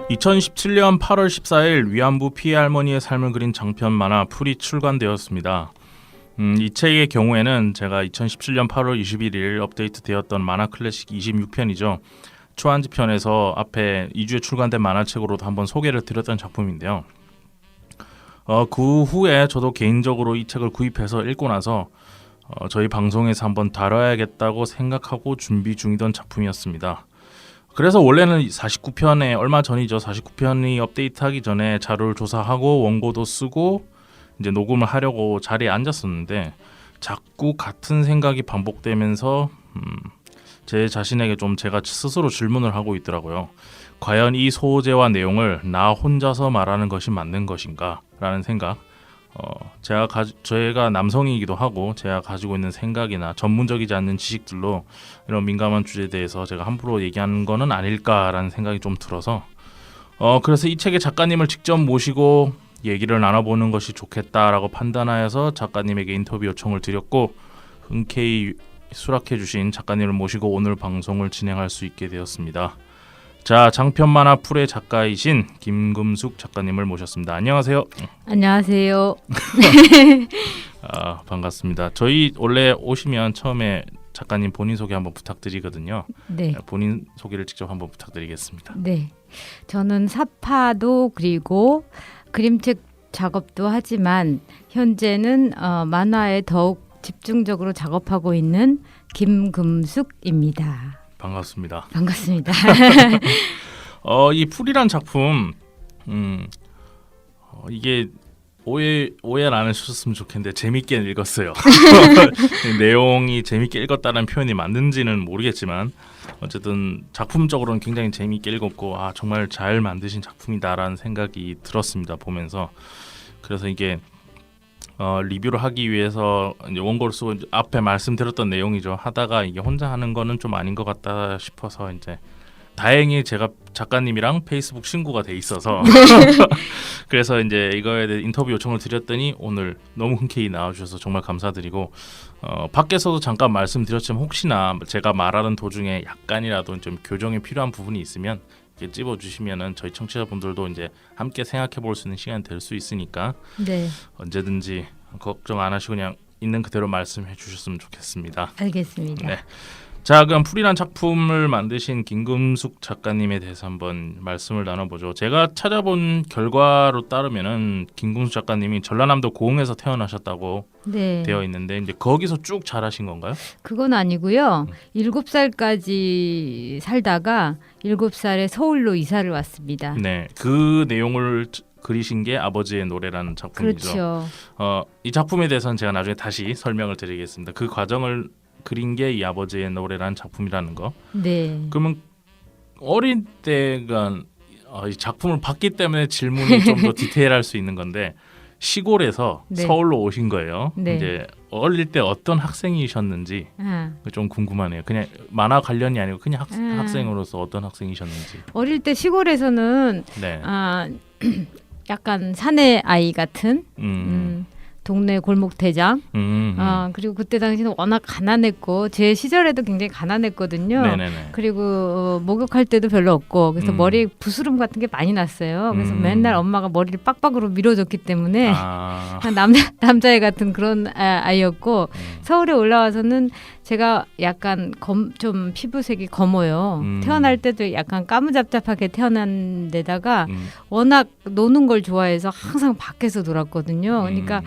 2017년 8월 14일 위안부 피해 할머니의 삶을 그린 장편 만화 풀이 출간되었습니다. 이 책의 경우에는 제가 2017년 8월 21일 업데이트되었던 만화 클래식 26편이죠. 초안지 편에서 앞에 2주에 출간된 만화책으로도 한번 소개를 드렸던 작품인데요. 그 후에 저도 개인적으로 이 책을 구입해서 읽고 나서 저희 방송에서 한번 다뤄야겠다고 생각하고 준비 중이던 작품이었습니다. 그래서 원래는 49편에 얼마 전이죠. 49편이 업데이트하기 전에 자료를 조사하고 원고도 쓰고 이제 녹음을 하려고 자리에 앉았었는데 자꾸 같은 생각이 반복되면서 제 자신에게 좀 제가 스스로 질문을 하고 있더라고요. 과연 이 소재와 내용을 나 혼자서 말하는 것이 맞는 것인가? 라는 생각. 제가 남성이기도 하고 제가 가지고 있는 생각이나 전문적이지 않는 지식들로 이런 민감한 주제에 대해서 제가 함부로 얘기하는 거는 아닐까라는 생각이 좀 들어서 그래서 이 책의 작가님을 직접 모시고 얘기를 나눠보는 것이 좋겠다라고 판단하여서 작가님에게 인터뷰 요청을 드렸고 흔쾌히 수락해 주신 작가님을 모시고 오늘 방송을 진행할 수 있게 되었습니다. 자, 장편 만화 풀의 작가이신 김금숙 작가님을 모셨습니다. 안녕하세요. 안녕하세요. 반갑습니다. 저희 원래 오시면 처음에 작가님 본인 소개 한번 부탁드리거든요. 네. 본인 소개를 직접 한번 부탁드리겠습니다. 네. 저는 사파도 그리고 그림책 작업도 하지만 현재는 만화에 더욱 집중적으로 작업하고 있는 김금숙입니다. 반갑습니다. 반갑습니다. 이 풀이란 작품 이게 오해를 안 하셨으면 좋겠는데 재밌게 읽었어요. 내용이 재밌게 읽었다는 표현이 맞는지는 모르겠지만 어쨌든 작품적으로는 굉장히 재밌게 읽었고 정말 잘 만드신 작품이다라는 생각이 들었습니다. 보면서 그래서 이게 리뷰를 하기 위해서 이제 원고를 쓰고 이제 앞에 말씀드렸던 내용이죠. 하다가 이게 혼자 하는 거는 좀 아닌 것 같다 싶어서 이제 다행히 제가 작가님이랑 페이스북 친구가 돼 있어서 그래서 이제 이거에 대해 인터뷰 요청을 드렸더니 오늘 너무 흔쾌히 나와주셔서 정말 감사드리고 밖에서도 잠깐 말씀드렸지만 혹시나 제가 말하는 도중에 약간이라도 좀 교정이 필요한 부분이 있으면 이렇게 찝어주시면은 저희 청취자분들도 이제 함께 생각해볼 수 있는 시간이 될 수 있으니까 네. 언제든지 걱정 안 하시고 그냥 있는 그대로 말씀해 주셨으면 좋겠습니다. 알겠습니다. 네. 자, 그럼 풀이란 작품을 만드신 김금숙 작가님에 대해서 한번 말씀을 나눠보죠. 제가 찾아본 결과로 따르면은 김금숙 작가님이 전라남도 고흥에서 태어나셨다고 네. 되어 있는데 이제 거기서 쭉 자라신 건가요? 그건 아니고요. 7살까지 살다가 7살에 서울로 이사를 왔습니다. 네, 그 내용을 그리신 게 아버지의 노래라는 작품이죠. 그렇죠. 이 작품에 대해서는 제가 나중에 다시 설명을 드리겠습니다. 그 과정을 그린 게 이 아버지의 노래라는 작품이라는 거. 네. 그러면 어린 때가 이 작품을 봤기 때문에 질문이 좀 더 디테일할 수 있는 건데 시골에서 네. 서울로 오신 거예요. 네. 이제 어릴 때 어떤 학생이셨는지 좀 궁금하네요. 그냥 만화 관련이 아니고 그냥 학생으로서 어떤 학생이셨는지. 어릴 때 시골에서는 네. 약간 사내 아이 같은 동네 골목 대장. 그리고 그때 당시는 워낙 가난했고 제 시절에도 굉장히 가난했거든요. 네네네. 그리고 목욕할 때도 별로 없고 그래서 머리에 부스럼 같은 게 많이 났어요. 그래서 맨날 엄마가 머리를 빡빡으로 밀어줬기 때문에 남자애 같은 그런 아이였고 서울에 올라와서는 제가 약간 좀 피부색이 검어요. 태어날 때도 약간 까무잡잡하게 태어난 데다가 워낙 노는 걸 좋아해서 항상 밖에서 놀았거든요. 그러니까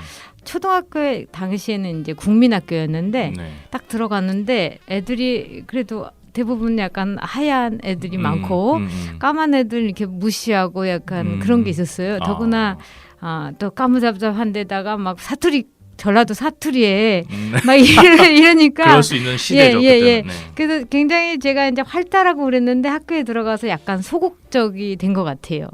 초등학교 당시에는 이제 국민학교였는데 딱 들어갔는데 애들이 그래도 대부분 약간 하얀 애들이 많고 까만 애들 이렇게 무시하고 약간 그런 게 있었어요. 더구나 또 까무잡잡한 데다가 막 사투리 전라도 사투리에 막 이러니까 그럴 수 있는 시대죠. 그때는. 네. 그래서 굉장히 제가 이제 활달하고 그랬는데 학교에 들어가서 약간 소극적이 된 것 같아요.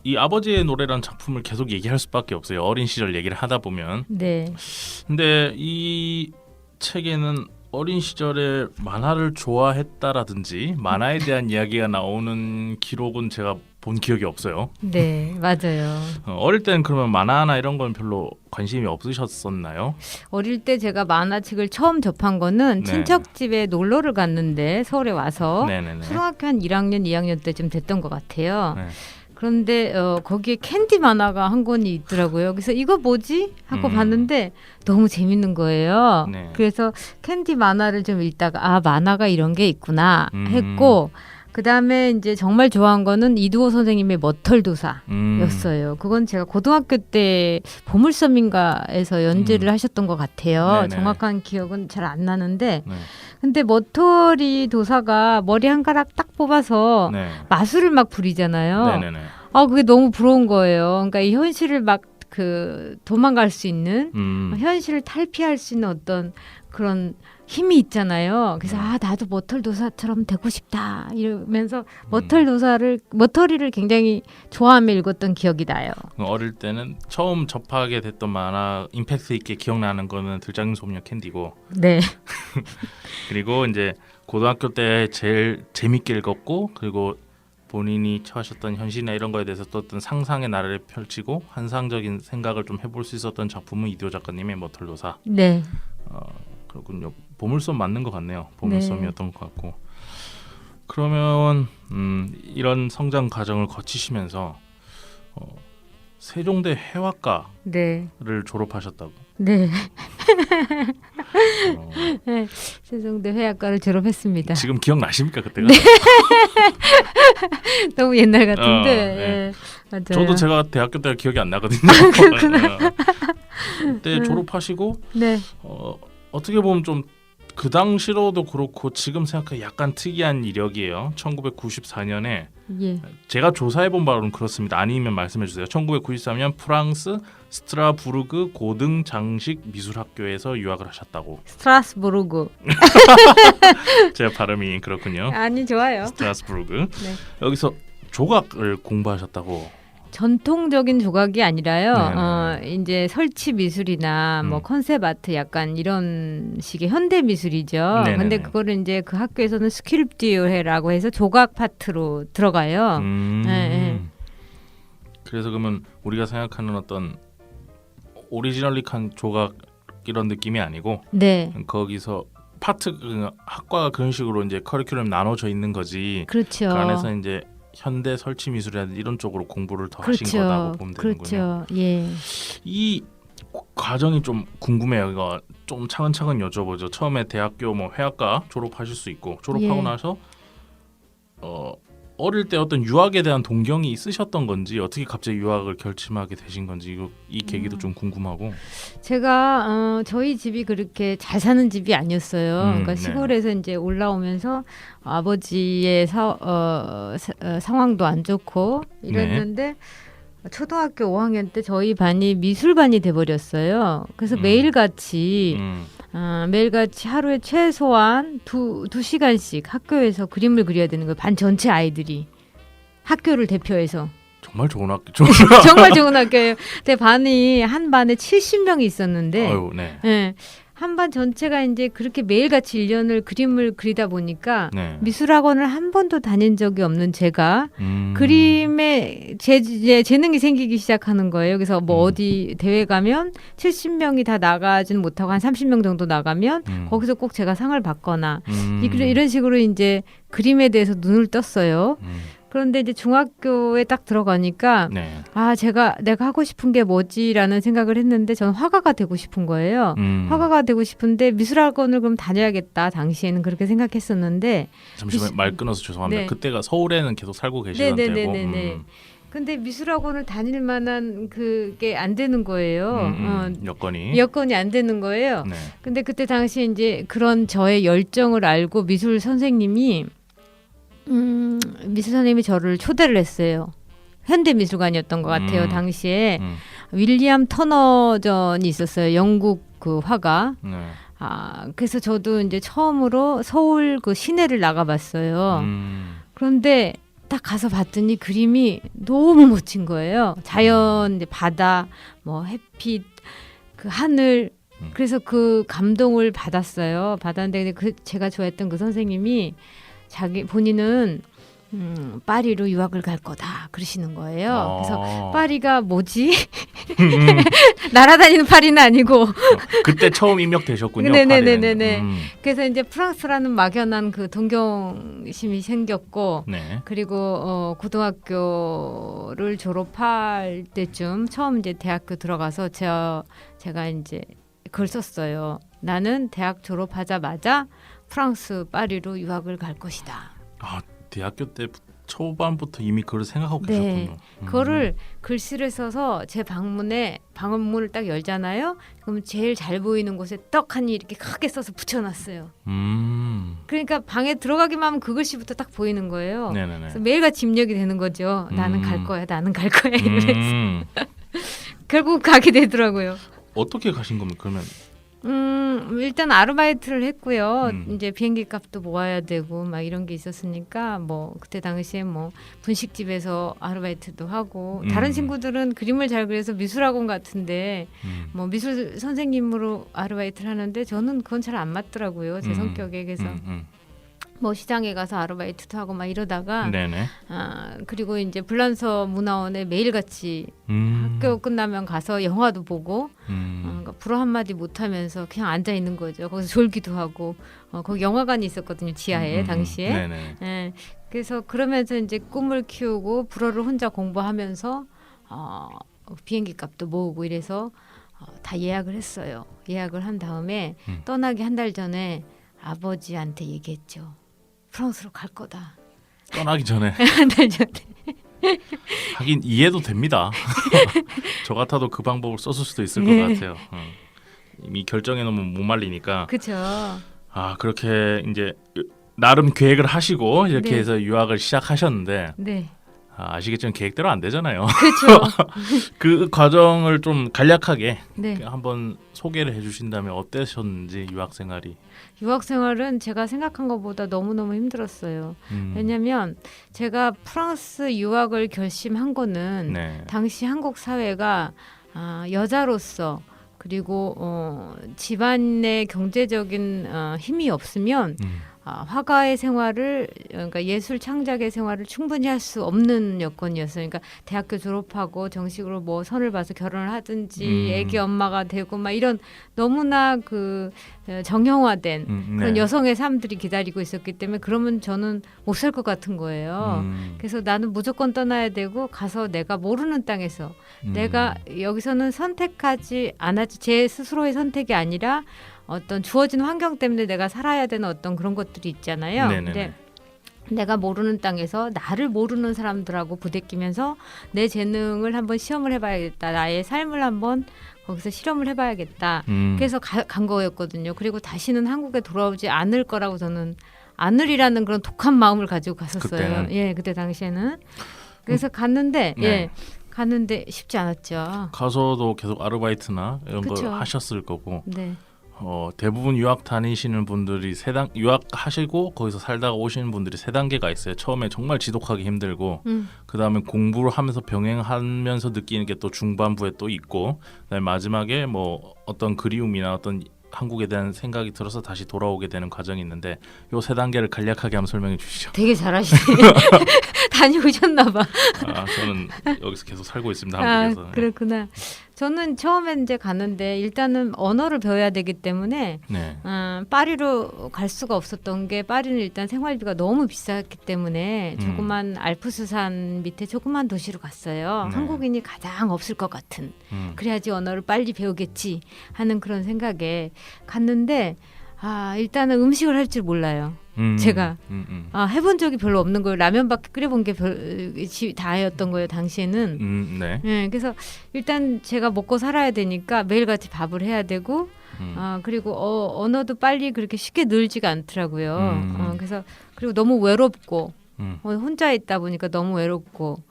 이 아버지의 노래라는 작품을 계속 얘기할 수밖에 없어요. 어린 시절 얘기를 하다 보면. 네. 근데 이 책에는 어린 시절에 만화를 좋아했다라든지 만화에 대한 이야기가 나오는 기록은 제가 본 기억이 없어요. 네, 맞아요. 어릴 때는 그러면 만화나 이런 건 별로 관심이 없으셨었나요? 어릴 때 제가 만화책을 처음 접한 거는 네. 친척 집에 놀러를 갔는데 서울에 와서 네네네. 초등학교 한 1학년, 2학년 때쯤 됐던 것 같아요. 네. 그런데 거기에 캔디 만화가 한 권이 있더라고요. 그래서 이거 뭐지? 하고 봤는데 너무 재밌는 거예요. 네. 그래서 캔디 만화를 좀 읽다가 아 만화가 이런 게 있구나 했고 그다음에 이제 정말 좋아한 거는 이두호 선생님의 머털도사였어요. 그건 제가 고등학교 때 보물섬인가에서 연재를 하셨던 것 같아요. 네네. 정확한 기억은 잘 안 나는데 네. 근데 머털이 도사가 머리 한 가닥 딱 뽑아서 네. 마술을 막 부리잖아요. 네네네. 아 그게 너무 부러운 거예요. 그러니까 이 현실을 막 그 도망갈 수 있는 현실을 탈피할 수 있는 어떤 그런 힘이 있잖아요. 그래서 아 나도 머털도사처럼 되고 싶다 이러면서 머털이를 굉장히 좋아하며 읽었던 기억이 나요. 어릴 때는 처음 접하게 됐던 만화 임팩트 있게 기억나는 거는 들장님 소녀 캔디고 네. 그리고 이제 고등학교 때 제일 재밌게 읽었고 그리고 본인이 처하셨던 현실이나 이런 거에 대해서 또 어떤 상상의 나래를 펼치고 환상적인 생각을 좀 해볼 수 있었던 작품은 이두호 작가님의 머털도사. 네. 그렇군요. 보물섬 맞는 것 같네요. 보물섬이었던 것 같고. 그러면 이런 성장 과정을 거치시면서 세종대 해화과를 네. 졸업하셨다고. 네. 네. 세종대 회화과를 졸업했습니다. 지금 기억나십니까 그때가? 네. 너무 옛날 같은데. 네. 네. 맞아요. 저도 제가 대학교 때 기억이 안 나거든요. 그렇구나. 그때 졸업하시고 네. 어떻게 보면 좀 그 당시로도 그렇고 지금 생각해 약간 특이한 이력이에요. 1994년에 예. 제가 조사해본 바로는 그렇습니다. 아니면 말씀해 주세요. 1993년 프랑스 스트라부르그 고등 장식 미술학교에서 유학을 하셨다고. 스트라스부르크. 제 발음이 그렇군요. 아니 좋아요. 스트라스부르크. 네. 여기서 조각을 공부하셨다고. 전통적인 조각이 아니라요. 네네. 이제 설치 미술이나 뭐 컨셉 아트 약간 이런 식의 현대 미술이죠. 네네네. 근데 그거를 이제 그 학교에서는 스culpture라고 해서 조각 파트로 들어가요. 네. 그래서 그러면 우리가 생각하는 어떤 오리지널릭한 조각 이런 느낌이 아니고 네. 거기서 파트 학과가 그런 식으로 이제 커리큘럼 나눠져 있는 거지. 그렇죠. 그 안에서 이제 현대 설치 미술이라든지 이런 쪽으로 공부를 더 하신 그렇죠. 거라고 보면 되는군요. 그렇죠. 예. 이 과정이 좀 궁금해요. 이거 좀 차근차근 여쭤보죠. 처음에 대학교 뭐 회화과 졸업하실 수 있고 졸업하고 예. 나서 어릴 때 어떤 유학에 대한 동경이 있으셨던 건지 어떻게 갑자기 유학을 결심하게 되신 건지 이 계기도 좀 궁금하고. 제가 저희 집이 그렇게 잘 사는 집이 아니었어요. 그러니까 네. 시골에서 이제 올라오면서 아버지의 상황도 안 좋고 이랬는데 초등학교 5학년 때 저희 반이 미술반이 돼버렸어요. 그래서 매일같이 하루에 최소한 두 시간씩 학교에서 그림을 그려야 되는 거예요. 반 전체 아이들이 학교를 대표해서. 정말 좋은 학교. 정말 좋은 학교예요. 근데 한 반에 70명이 있었는데 아유, 네. 네, 한 반 전체가 이제 그렇게 매일같이 1년을 그림을 그리다 보니까 네. 미술학원을 한 번도 다닌 적이 없는 제가 그림에 재능이 생기기 시작하는 거예요. 그래서 뭐 어디 대회 가면 70명이 다 나가지는 못하고 한 30명 정도 나가면 거기서 꼭 제가 상을 받거나 이런 식으로 이제 그림에 대해서 눈을 떴어요. 그런데 이제 중학교에 딱 들어가니까 네. 내가 하고 싶은 게 뭐지라는 생각을 했는데 저는 화가가 되고 싶은 거예요. 화가가 되고 싶은데 미술학원을 그럼 다녀야겠다. 당시에는 그렇게 생각했었는데 잠시만 말 끊어서 죄송합니다. 네. 그때가 서울에는 계속 살고 계시던 때고. 네네네네. 근데 미술학원을 다닐 만한 그게 안 되는 거예요. 여건이 안 되는 거예요. 네. 근데 그때 당시에 이제 그런 저의 열정을 알고 미술 선생님이 저를 초대를 했어요. 현대미술관이었던 것 같아요. 당시에 윌리엄 터너전이 있었어요. 영국 그 화가. 네. 그래서 저도 이제 처음으로 서울 그 시내를 나가봤어요. 그런데 딱 가서 봤더니 그림이 너무 멋진 거예요. 자연, 이제 바다, 뭐 햇빛, 그 하늘 그래서 그 감동을 받았어요. 받았는데 제가 좋아했던 그 선생님이 본인은 파리로 유학을 갈 거다 그러시는 거예요. 그래서 파리가 뭐지? 날아다니는 파리는 아니고 그때 처음 입력되셨군요. 네네네네. 그래서 이제 프랑스라는 막연한 그 동경심이 생겼고, 네. 그리고 고등학교를 졸업할 때쯤 처음 이제 대학교 들어가서 제가 이제 그걸 썼어요. 나는 대학 졸업하자마자 프랑스 파리로 유학을 갈 것이다. 아, 대학교 때 초반부터 이미 그걸 생각하고 네. 계셨군요. 그거를 글씨를 써서 제 방문을 딱 열잖아요. 그럼 제일 잘 보이는 곳에 떡하니 이렇게 크게 써서 붙여놨어요. 그러니까 방에 들어가기만 하면 그 글씨부터 딱 보이는 거예요. 네네네. 그래서 매일같이 입력이 되는 거죠. 나는 갈 거야, 나는 갈 거야. 이래서 결국 가게 되더라고요. 어떻게 가신 겁니까? 그러면 일단 아르바이트를 했고요. 이제 비행기 값도 모아야 되고 막 이런 게 있었으니까 뭐 그때 당시에 뭐 분식집에서 아르바이트도 하고 다른 친구들은 그림을 잘 그려서 미술학원 같은데 뭐 미술 선생님으로 아르바이트를 하는데 저는 그건 잘 안 맞더라고요. 제 성격에. 그래서 뭐 시장에 가서 아르바이트도 하고 막 이러다가 네네. 그리고 이제 불란서 문화원에 매일같이 학교 끝나면 가서 영화도 보고 그러니까 불어 한마디 못하면서 그냥 앉아 있는 거죠. 거기서 졸기도 하고 거기 영화관이 있었거든요. 지하에 당시에. 네네. 예, 그래서 그러면서 이제 꿈을 키우고 불어를 혼자 공부하면서 비행기 값도 모으고 이래서 다 예약을 했어요. 예약을 한 다음에 떠나기 한 달 전에 아버지한테 얘기했죠. 프랑스로 갈 거다. 떠나기 전에. 한 달 전에. 하긴 이해도 됩니다. 저 같아도 그 방법을 썼을 수도 있을 것 같아요. 이미 결정해 놓으면 못 말리니까. 그렇죠. 아, 그렇게 이제 나름 계획을 하시고 이렇게 네. 해서 유학을 시작하셨는데 네. 아시겠지만 계획대로 안 되잖아요. 그렇죠. 그 과정을 좀 간략하게 네. 한번 소개를 해주신다면 어떠셨는지 유학 생활이. 유학 생활은 제가 생각한 것보다 너무너무 힘들었어요. 왜냐하면 제가 프랑스 유학을 결심한 거는 네. 당시 한국 사회가 여자로서 그리고 집안의 경제적인 힘이 없으면 화가의 생활을 그러니까 예술 창작의 생활을 충분히 할 수 없는 여건이었어요. 그러니까 대학교 졸업하고 정식으로 뭐 선을 봐서 결혼을 하든지 애기 엄마가 되고 막 이런 너무나 그 정형화된 그런 네. 여성의 삶들이 기다리고 있었기 때문에 그러면 저는 못 살 것 같은 거예요. 그래서 나는 무조건 떠나야 되고 가서 내가 모르는 땅에서 내가 여기서는 선택하지 않았지 제 스스로의 선택이 아니라 어떤 주어진 환경 때문에 내가 살아야 되는 어떤 그런 것들이 있잖아요. 네네네. 근데 내가 모르는 땅에서 나를 모르는 사람들하고 부대끼면서 내 재능을 한번 시험을 해봐야겠다. 나의 삶을 한번 거기서 실험을 해봐야겠다. 그래서 간 거였거든요. 그리고 다시는 한국에 돌아오지 않을 거라고 저는 않으리라는 그런 독한 마음을 가지고 갔었어요. 그때는? 예, 그때 당시에는. 그래서 갔는데 네. 예, 갔는데 쉽지 않았죠. 가서도 계속 아르바이트나 이런 그쵸. 걸 하셨을 거고 네. 대부분 유학 다니시는 분들이 유학 하시고 거기서 살다가 오시는 분들이 세 단계가 있어요. 처음에 정말 지독하게 힘들고 그 다음에 공부를 하면서 병행하면서 느끼는 게 또 중반부에 또 있고 그다음에 마지막에 뭐 어떤 그리움이나 어떤 한국에 대한 생각이 들어서 다시 돌아오게 되는 과정이 있는데 요 세 단계를 간략하게 한번 설명해 주시죠. 되게 잘하시네. 다녀오셨나 봐. 저는 여기서 계속 살고 있습니다. 한국에서. 그렇구나. 저는 처음에 이제 갔는데 일단은 언어를 배워야 되기 때문에 네. 파리로 갈 수가 없었던 게 파리는 일단 생활비가 너무 비쌌기 때문에 조그만 알프스산 밑에 조그만 도시로 갔어요. 네. 한국인이 가장 없을 것 같은. 그래야지 언어를 빨리 배우겠지 하는 그런 생각에 갔는데 일단은 음식을 할 줄 몰라요. 제가 해본 적이 별로 없는 거예요. 라면밖에 끓여본 게 다였던 거예요. 당시에는. 네. 네, 그래서 일단 제가 먹고 살아야 되니까 매일같이 밥을 해야 되고 그리고 언어도 빨리 그렇게 쉽게 늘지가 않더라고요. 그래서 그리고 너무 외롭고 혼자 있다 보니까 너무 외롭고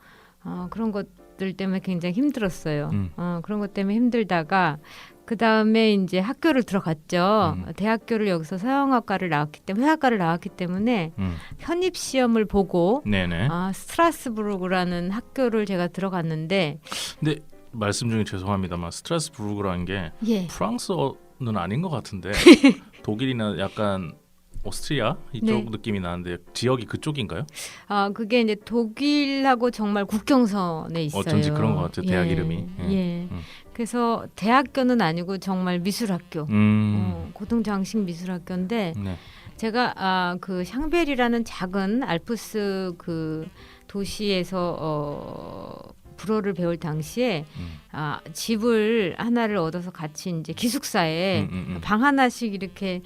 그런 것들 때문에 굉장히 힘들었어요. 그런 것 때문에 힘들다가 그 다음에 이제 학교를 들어갔죠. 대학교를 여기서 서양학과를 나왔기 때문에 회화과를 나왔기 때문에 편입 시험을 보고 네네. 스트라스부르크라는 학교를 제가 들어갔는데 근데 말씀 중에 죄송합니다만 스트라스부르크라는 게 예. 프랑스어 아닌 것 같은데 독일이나 약간 오스트리아 이쪽 네. 느낌이 나는데 지역이 그쪽인가요? 그게 이제 독일하고 정말 국경선에 있어요. 어쩐지 그런 것 같아요. 대학 이름이. 예. 그래서 대학교는 아니고 정말 미술학교. 고등장식 미술학교인데 네. 제가 그 샹벨이라는 작은 알프스 그 도시에서 불어를 배울 당시에 집을 하나를 얻어서 같이 이제 기숙사에 방 하나씩 이렇게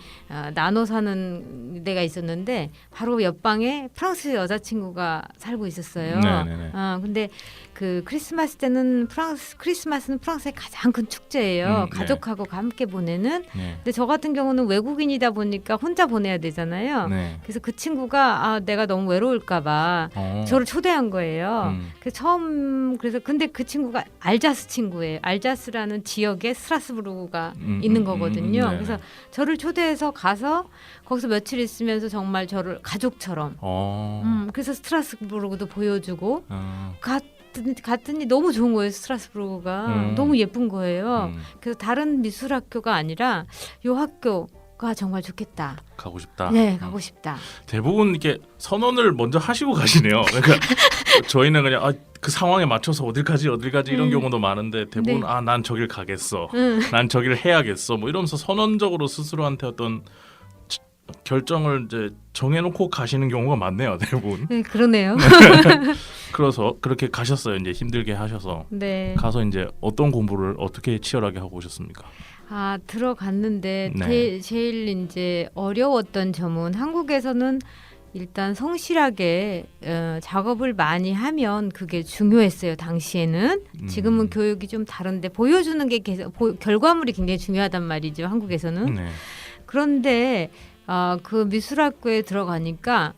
나눠 사는 데가 있었는데 바로 옆방에 프랑스 여자친구가 살고 있었어요. 네네네. 근데 그 크리스마스 때는 크리스마스는 프랑스의 가장 큰 축제예요. 네. 가족하고 함께 보내는. 네. 근데 저 같은 경우는 외국인이다 보니까 혼자 보내야 되잖아요. 네. 그래서 그 친구가 내가 너무 외로울까봐 저를 초대한 거예요. 그래서 근데 그 친구가 알자스 친구예요. 알자스라는 지역에 스트라스부르가 있는 거거든요. 그래서 저를 초대해서 가서 거기서 며칠 있으면서 정말 저를 가족처럼. 그래서 스트라스부르도 보여주고 갔더니 너무 좋은 거예요. 스트라스부르가 너무 예쁜 거예요. 그래서 다른 미술학교가 아니라 요 학교가 정말 좋겠다. 가고 싶다. 네, 가고 싶다. 대부분 이렇게 선언을 먼저 하시고 가시네요. 그러니까 저희는 그냥 그 상황에 맞춰서 어딜 가지 이런 경우도 많은데 대부분 네. 난 저길 가겠어. 난 저길 해야겠어. 뭐 이러면서 선언적으로 스스로한테 어떤 결정을 이제 정해놓고 가시는 경우가 많네요. 대부분. 네, 그러네요. 그래서 그렇게 가셨어요. 이제 힘들게 하셔서. 네. 가서 이제 어떤 공부를 어떻게 치열하게 하고 오셨습니까? 들어갔는데 네. 제일 이제 어려웠던 점은 한국에서는 일단 성실하게 작업을 많이 하면 그게 중요했어요. 당시에는. 지금은 교육이 좀 다른데 보여주는 게 결과물이 굉장히 중요하단 말이죠. 한국에서는. 네. 그런데 그 미술학교에 들어가니까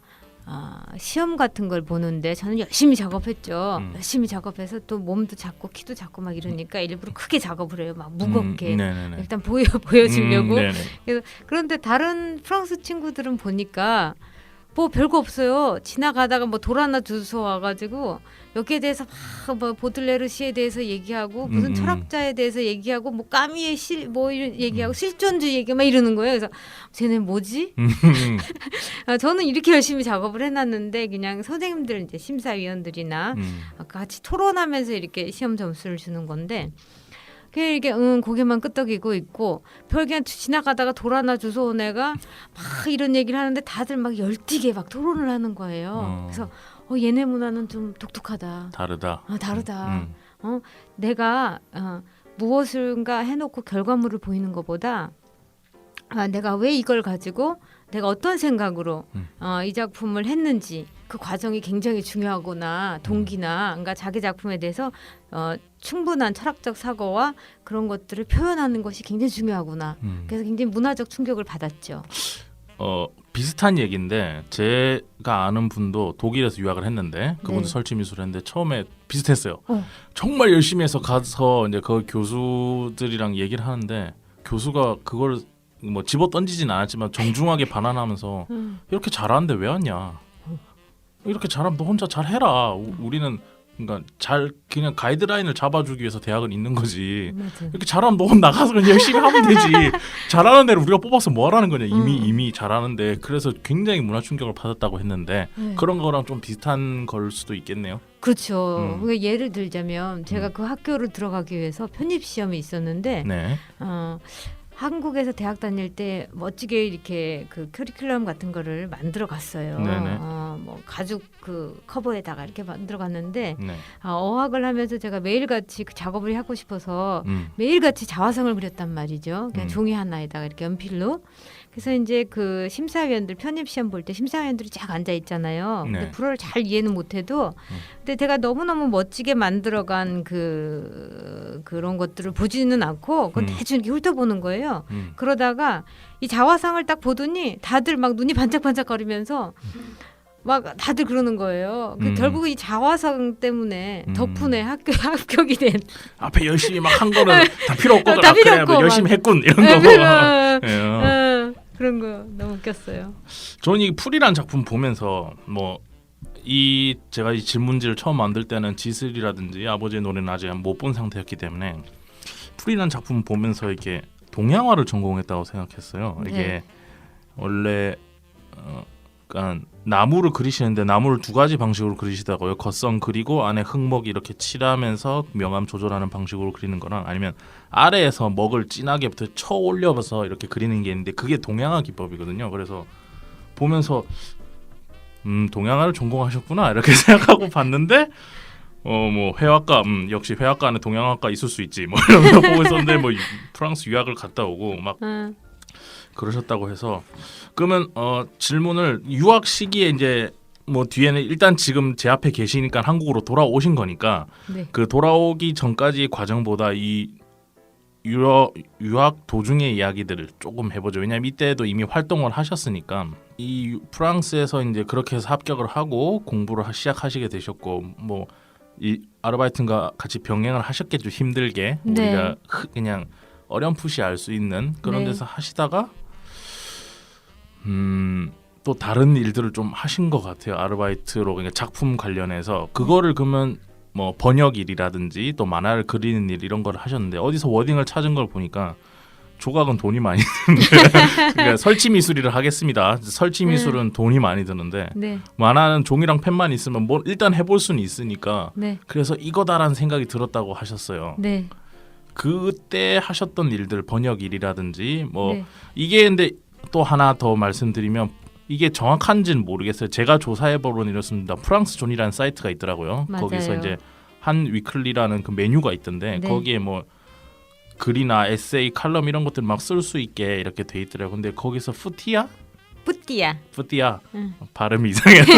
시험 같은 걸 보는데 저는 열심히 작업했죠. 열심히 작업해서 또 몸도 작고 키도 작고 막 이러니까 일부러 크게 작업을 해요. 막 무겁게. 일단 보여주려고. 그런데 다른 프랑스 친구들은 보니까 뭐 별거 없어요. 지나가다가 뭐 돌 하나 주워 와가지고 여기에 대해서 막 뭐 보들레르 시에 대해서 얘기하고 무슨 철학자에 대해서 얘기하고 뭐 까미의 얘기하고 실존주의 얘기 막 이러는 거예요. 그래서 쟤네 뭐지? 저는 이렇게 열심히 작업을 해놨는데 그냥 선생님들 이제 심사위원들이나 같이 토론하면서 이렇게 시험 점수를 주는 건데. 그냥 이렇게 고개만 끄덕이고 있고 별 그냥 지나가다가 돌 하나 주워온 애가 막 이런 얘기를 하는데 다들 막 열띠게 막 토론을 하는 거예요. 그래서 얘네 문화는 좀 독특하다. 다르다. 다르다. 내가 무엇인가 해놓고 결과물을 보이는 것보다 내가 왜 이걸 가지고 내가 어떤 생각으로 이 작품을 했는지 그 과정이 굉장히 중요하구나. 동기나 그러니까 자기 작품에 대해서 충분한 철학적 사고와 그런 것들을 표현하는 것이 굉장히 중요하구나. 그래서 굉장히 문화적 충격을 받았죠. 비슷한 얘기인데 제가 아는 분도 독일에서 유학을 했는데 그분도 설치미술을 했는데 처음에 비슷했어요. 정말 열심히 해서 가서 이제 그 교수들이랑 얘기를 하는데 교수가 그걸 뭐 집어 던지진 않았지만 정중하게 반환하면서 이렇게 잘하는데 왜 왔냐? 이렇게 잘하면 너 혼자 잘 해라. 우리는 그러니까 그냥 가이드라인을 잡아주기 위해서 대학은 있는 거지. 맞아. 이렇게 잘하면 너 나가서 그냥 열심히 하면 되지. 잘하는 애를 우리가 뽑아서 뭐 하라는 거냐. 이미 잘하는데. 그래서 굉장히 문화 충격을 받았다고 했는데 그런 거랑 좀 비슷한 걸 수도 있겠네요. 그렇죠. 그러니까 예를 들자면 제가 그 학교를 들어가기 위해서 편입 시험이 있었는데 한국에서 대학 다닐 때 멋지게 이렇게 그 커리큘럼 같은 거를 만들어 갔어요. 뭐 가죽 그 커버에다가 이렇게 만들어 갔는데 어학을 하면서 제가 매일같이 그 작업을 하고 싶어서 매일같이 자화상을 그렸단 말이죠. 그냥 종이 하나에다가 이렇게 연필로. 그래서 이제 그 심사위원들 편입 시험 볼 때 심사위원들이 쫙 앉아 있잖아요. 근데 불어를 잘 이해는 못해도 근데 제가 너무너무 멋지게 만들어간 그런 것들을 보지는 않고 그건 대충 이렇게 훑어보는 거예요. 그러다가 이 자화상을 딱 보더니 다들 막 눈이 반짝반짝거리면서 막 다들 그러는 거예요. 결국 이 자화상 때문에 덕분에 합격이 된. 앞에 열심히 막 한 거는 다 필요 없고 다 필요 없고 열심히 했군 이런 거. 그런 거 너무 웃겼어요. 저는 이 풀이란 작품 보면서 제가 이 질문지를 처음 만들 때는 지슬이라든지 아버지의 노래는 아직 못 본 상태였기 때문에 풀이란 작품 보면서 이렇게 동양화를 전공했다고 생각했어요. 네. 이게 원래 그러니까 나무를 그리시는데 나무를 두 가지 방식으로 그리시다고요. 겉선 그리고 안에 흙먹 이렇게 칠하면서 명암 조절하는 방식으로 그리는 거랑 아니면 아래에서 먹을 진하게부터 쳐 올려서 이렇게 그리는 게 있는데 그게 동양화 기법이거든요. 그래서 보면서 동양화를 전공하셨구나 이렇게 생각하고 봤는데 뭐 회화과 역시 회화과 안에 동양화과 있을 수 있지 뭐 이런 거 보고 있었는데 뭐 프랑스 유학을 갔다 오고 막 그러셨다고 해서 그러면 질문을 유학 시기에 이제 뭐 뒤에는 일단 지금 제 앞에 계시니까 한국으로 돌아오신 거니까 네. 그 돌아오기 전까지 과정보다 이 유학 도중의 이야기들을 조금 해보죠. 왜냐하면 이때도 이미 활동을 하셨으니까 이 프랑스에서 이제 그렇게 해서 합격을 하고 공부를 시작하시게 되셨고 뭐 이 아르바이트가 같이 병행을 하셨겠죠. 힘들게 네. 우리가 그냥 어렴풋이 알 수 있는 그런 네. 데서 하시다가 또 다른 일들을 좀 하신 것 같아요. 아르바이트로 그러니까 작품 관련해서 그거를 그러면 뭐 번역 일이라든지 또 만화를 그리는 일 이런 걸 하셨는데 어디서 워딩을 찾은 걸 보니까 조각은 돈이 많이 드는데 그러니까 설치 미술이를 하겠습니다. 설치 미술은 돈이 많이 드는데 네. 만화는 종이랑 펜만 있으면 뭐 일단 해볼 수는 있으니까 네. 그래서 이거다라는 생각이 들었다고 하셨어요. 네. 그때 하셨던 일들 번역 일이라든지 뭐 네. 이게 근데 또 하나 더 말씀드리면 이게 정확한지는 모르겠어요. 제가 조사해보로는 이렇습니다. 프랑스 존이라는 사이트가 있더라고요. 맞아요. 거기서 이제 한 위클리라는 그 메뉴가 있던데 네. 거기에 뭐 글이나 에세이, 칼럼 이런 것들 막 쓸 수 있게 이렇게 돼 있더라고요. 근데 거기서 푸티아 응. 발음이 이상해서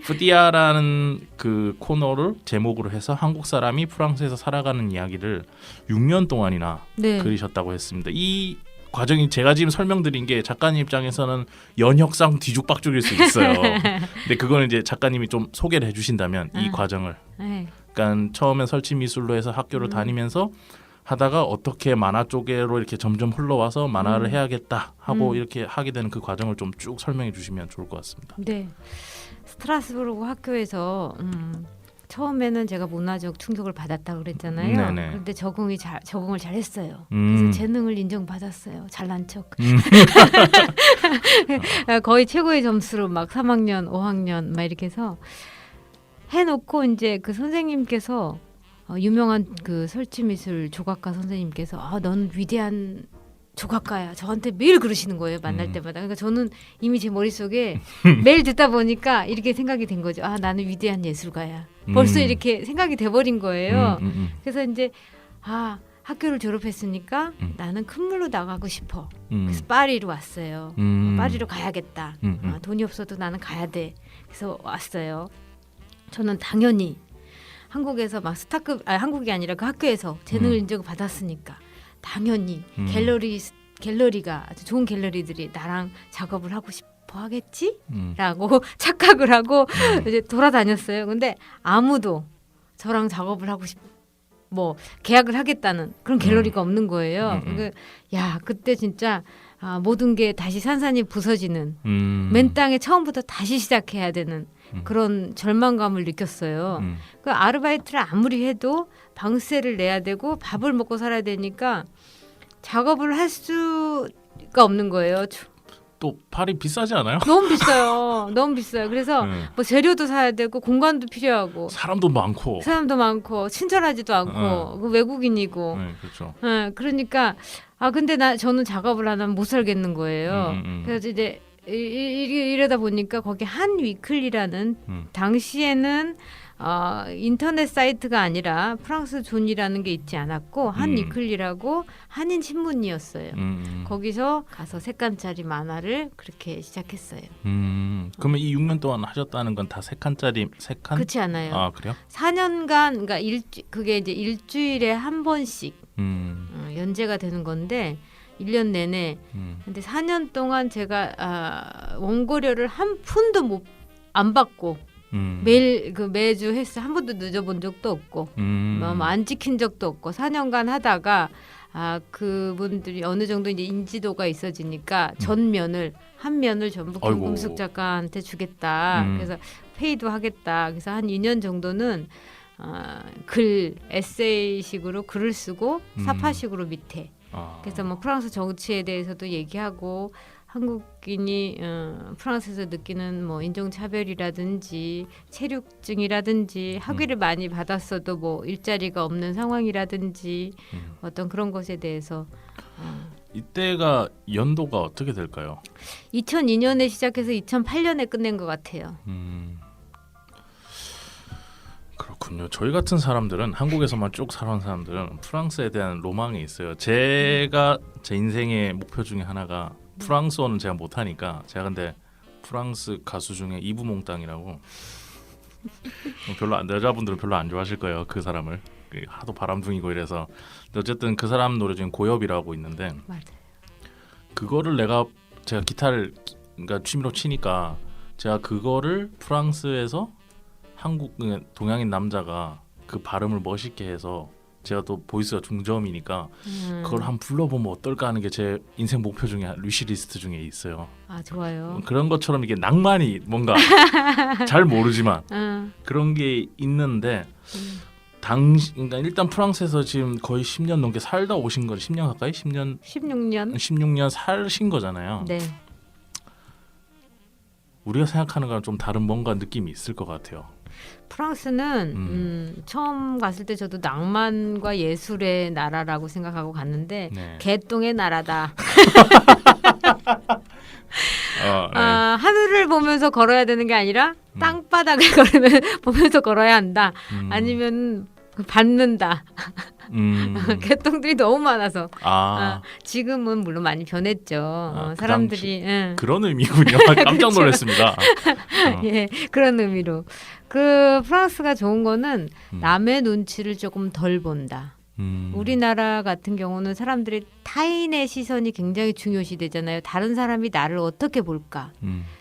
푸티아라는 그 코너를 제목으로 해서 한국 사람이 프랑스에서 살아가는 이야기를 6년 동안이나 네. 그리셨다고 했습니다. 이 과정이 제가 지금 설명드린 게 작가님 입장에서는 연혁상 뒤죽박죽일 수 있어요. 근데 그거는 이제 작가님이 좀 소개를 해주신다면 이 과정을. 네. 그러니까 처음에 설치 미술로 해서 학교를 다니면서 하다가 어떻게 만화 쪽으로 이렇게 점점 흘러와서 만화를 해야겠다 하고 이렇게 하게 되는 그 과정을 좀 쭉 설명해 주시면 좋을 것 같습니다. 네. 스트라스부르크 학교에서 처음에는 제가 문화적 충격을 받았다 그랬잖아요. 네네. 그런데 적응을 잘했어요. 그래서 재능을 인정받았어요. 잘난 척. 거의 최고의 점수로 막 3학년, 5학년 막 이렇게 해서 해놓고 이제 그 선생님께서 유명한 그 설치미술 조각가 선생님께서 넌 위대한 조각가야. 저한테 매일 그러시는 거예요. 만날 때마다. 그러니까 저는 이미 제 머릿속에 매일 듣다 보니까 이렇게 생각이 된 거죠. 나는 위대한 예술가야. 벌써 이렇게 생각이 돼버린 거예요. 그래서 이제 학교를 졸업했으니까 나는 큰 물로 나가고 싶어. 그래서 파리로 왔어요. 파리로 가야겠다. 돈이 없어도 나는 가야 돼. 그래서 왔어요. 저는 당연히 한국에서 막 스타급 한국이 아니라 그 학교에서 재능을 인정을 받았으니까 당연히 갤러리가 아주 좋은 갤러리들이 나랑 작업을 하고 싶어 하겠지라고 착각을 하고 이제 돌아다녔어요. 근데 아무도 저랑 작업을 하고 뭐 계약을 하겠다는 그런 갤러리가 없는 거예요. 그때 진짜 모든 게 다시 산산이 부서지는 맨 땅에 처음부터 다시 시작해야 되는 그런 절망감을 느꼈어요. 그 아르바이트를 아무리 해도 방세를 내야 되고 밥을 먹고 살아야 되니까 작업을 할 수가 없는 거예요. 또 파리 비싸지 않아요? 너무 비싸요. 너무 비싸요. 그래서 뭐 재료도 사야 되고 공간도 필요하고 사람도 많고 친절하지도 않고 그 외국인이고 그렇죠. 그러니까 근데 저는 작업을 안 하면 못 살겠는 거예요. 그래서 이제 이러다 보니까 거기 한 위클리라는 당시에는 인터넷 사이트가 아니라 프랑스 존이라는 게 있지 않았고 한 위클리라고 한인 신문이었어요. 거기서 가서 3칸짜리 만화를 그렇게 시작했어요. 그러면 이 6년 동안 하셨다는 건 다 3칸짜리 3칸? 그렇지 않아요. 그래요? 4년간 그러니까 그게 이제 일주일에 한 번씩 연재가 되는 건데 1년 내내. 근데 4년 동안 제가 원고료를 한 푼도 안 받고 매주 했어. 한 번도 늦어본 적도 없고 안 지킨 적도 없고 4년간 하다가 그분들이 어느 정도 이제 인지도가 있어지니까 전면을 한 면을 전부 김금숙 작가한테 주겠다. 그래서 페이도 하겠다. 그래서 한 2년 정도는 에세이식으로 글을 쓰고 사파식으로 밑에 그래서 뭐 프랑스 정치에 대해서도 얘기하고 한국인이 프랑스에서 느끼는 뭐 인종차별이라든지 체류증이라든지 학위를 많이 받았어도 뭐 일자리가 없는 상황이라든지 어떤 그런 것에 대해서 이때가 연도가 어떻게 될까요? 2002년에 시작해서 2008년에 끝낸 것 같아요. 그렇군요. 저희 같은 사람들은 한국에서만 쭉 살아온 사람들은 프랑스에 대한 로망이 있어요. 제가 제 인생의 목표 중에 하나가 프랑스어는 제가 못하니까 제가 근데 프랑스 가수 중에 이브몽땅이라고 여자분들은 별로 안 좋아하실 거예요. 그 사람을 하도 바람둥이고 이래서 어쨌든 그 사람 노래 중에 고엽이라고 있는데 맞아요. 그거를 제가 기타를 그러니까 취미로 치니까 제가 그거를 프랑스에서 한국 동양인 남자가 그 발음을 멋있게 해서 제가 또 보이스가 중저음이니까 그걸 한번 불러보면 어떨까 하는 게 제 인생 목표 중에 위시리스트 중에 있어요. 아 좋아요. 그런 것처럼 이게 낭만이 뭔가 잘 모르지만 그런 게 있는데 그러니까 일단 프랑스에서 지금 거의 10년 넘게 살다 오신 거 10년 가까이 16년 사신 거잖아요. 네. 우리가 생각하는 거랑 좀 다른 뭔가 느낌이 있을 것 같아요. 프랑스는 처음 갔을 때 저도 낭만과 예술의 나라라고 생각하고 갔는데 네. 개똥의 나라다. 네. 하늘을 보면서 걸어야 되는 게 아니라 땅바닥을 보면서 걸어야 한다. 아니면 밟는다. 개똥들이 너무 많아서. 지금은 물론 많이 변했죠. 사람들이 그런 의미군요. 깜짝 놀랐습니다. 예, 그런 의미로. 그 프랑스가 좋은 거는 남의 눈치를 조금 덜 본다. 우리나라 같은 경우는 사람들이 타인의 시선이 굉장히 중요시되잖아요. 다른 사람이 나를 어떻게 볼까?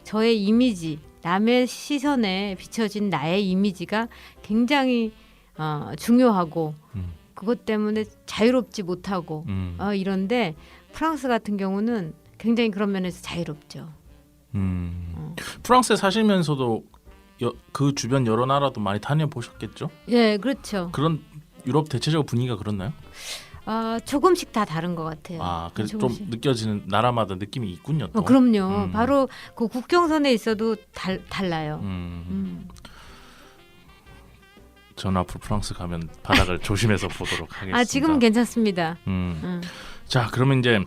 저의 이미지, 남의 시선에 비춰진 나의 이미지가 굉장히 중요하고 그것 때문에 자유롭지 못하고 이런데 프랑스 같은 경우는 굉장히 그런 면에서 자유롭죠. 프랑스에 사시면서도 그 주변 여러 나라도 많이 다녀보셨겠죠? 예, 그렇죠. 그런 유럽 대체적으로 분위기가 그렇나요? 조금씩 다 다른 것 같아요. 그래서 좀 느껴지는 나라마다 느낌이 있군요. 또. 그럼요. 바로 그 국경선에 있어도 달라요. 전 앞으로 프랑스 가면 바닥을 조심해서 보도록 하겠습니다. 지금은 괜찮습니다. 자, 그러면 이제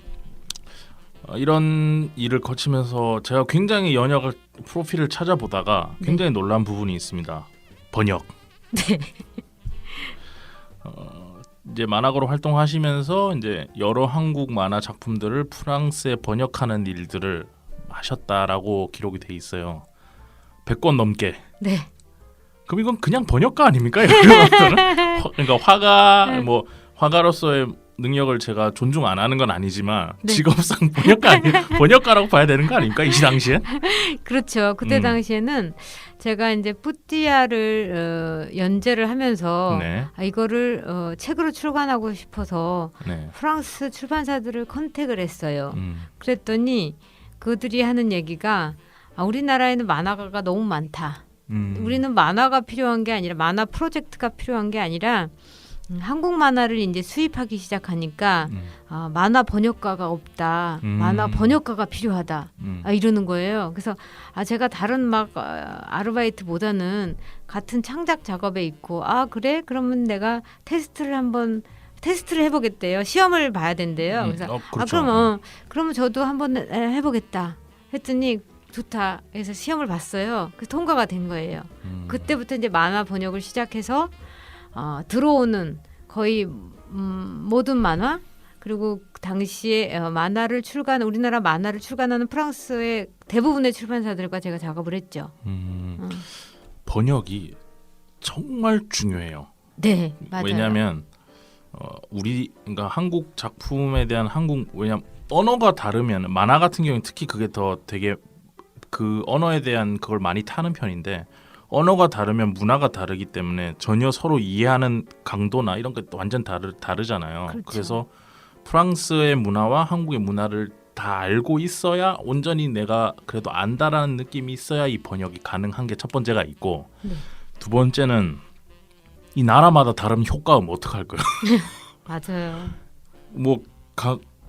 이런 일을 거치면서 제가 굉장히 연역을 프로필을 찾아보다가 굉장히 놀란 부분이 있습니다. 번역. 네. 이제 만화가로 활동하시면서 이제 여러 한국 만화 작품들을 프랑스에 번역하는 일들을 하셨다라고 기록이 돼 있어요. 100권 넘게. 네. 그럼 이건 그냥 번역가 아닙니까? 그러니까 화가로서의 능력을 제가 존중 안 하는 건 아니지만 직업상 번역가라고 봐야 되는 거 아닙니까? 이 당시에? 그렇죠. 그때 당시에는 제가 이제 뿌띠아를 연재를 하면서 이거를 책으로 출간하고 싶어서 프랑스 출판사들을 컨택을 했어요. 그랬더니 그들이 하는 얘기가 우리나라에는 만화가가 너무 많다. 우리는 만화가 필요한 게 아니라 만화 프로젝트가 필요한 게 아니라 한국 만화를 이제 수입하기 시작하니까 만화 번역가가 없다. 만화 번역가가 필요하다. 이러는 거예요. 그래서 제가 다른 아르바이트보다는 같은 창작 작업에 있고 그래? 그러면 내가 테스트를 해보겠대요. 시험을 봐야 된대요. 그래서 그렇죠. 그러면 저도 한번 해보겠다. 했더니 좋다. 그래서 시험을 봤어요. 그래서 통과가 된 거예요. 그때부터 이제 만화 번역을 시작해서 들어오는 거의 모든 만화 그리고 당시에 우리나라 만화를 출간하는 프랑스의 대부분의 출판사들과 제가 작업을 했죠. 번역이 정말 중요해요. 네, 맞아요. 왜냐하면 그러니까 한국 작품에 대한 왜냐면 언어가 다르면 만화 같은 경우는 특히 그게 더 되게 그 언어에 대한 그걸 많이 타는 편인데 언어가 다르면 문화가 다르기 때문에 전혀 서로 이해하는 강도나 이런 게 완전 다르잖아요. 그렇죠. 그래서 프랑스의 문화와 한국의 문화를 다 알고 있어야 온전히 내가 그래도 안다라는 느낌이 있어야 이 번역이 가능한 게 첫 번째가 있고 두 번째는 이 나라마다 다른 효과음 어떡할 거예요? 맞아요.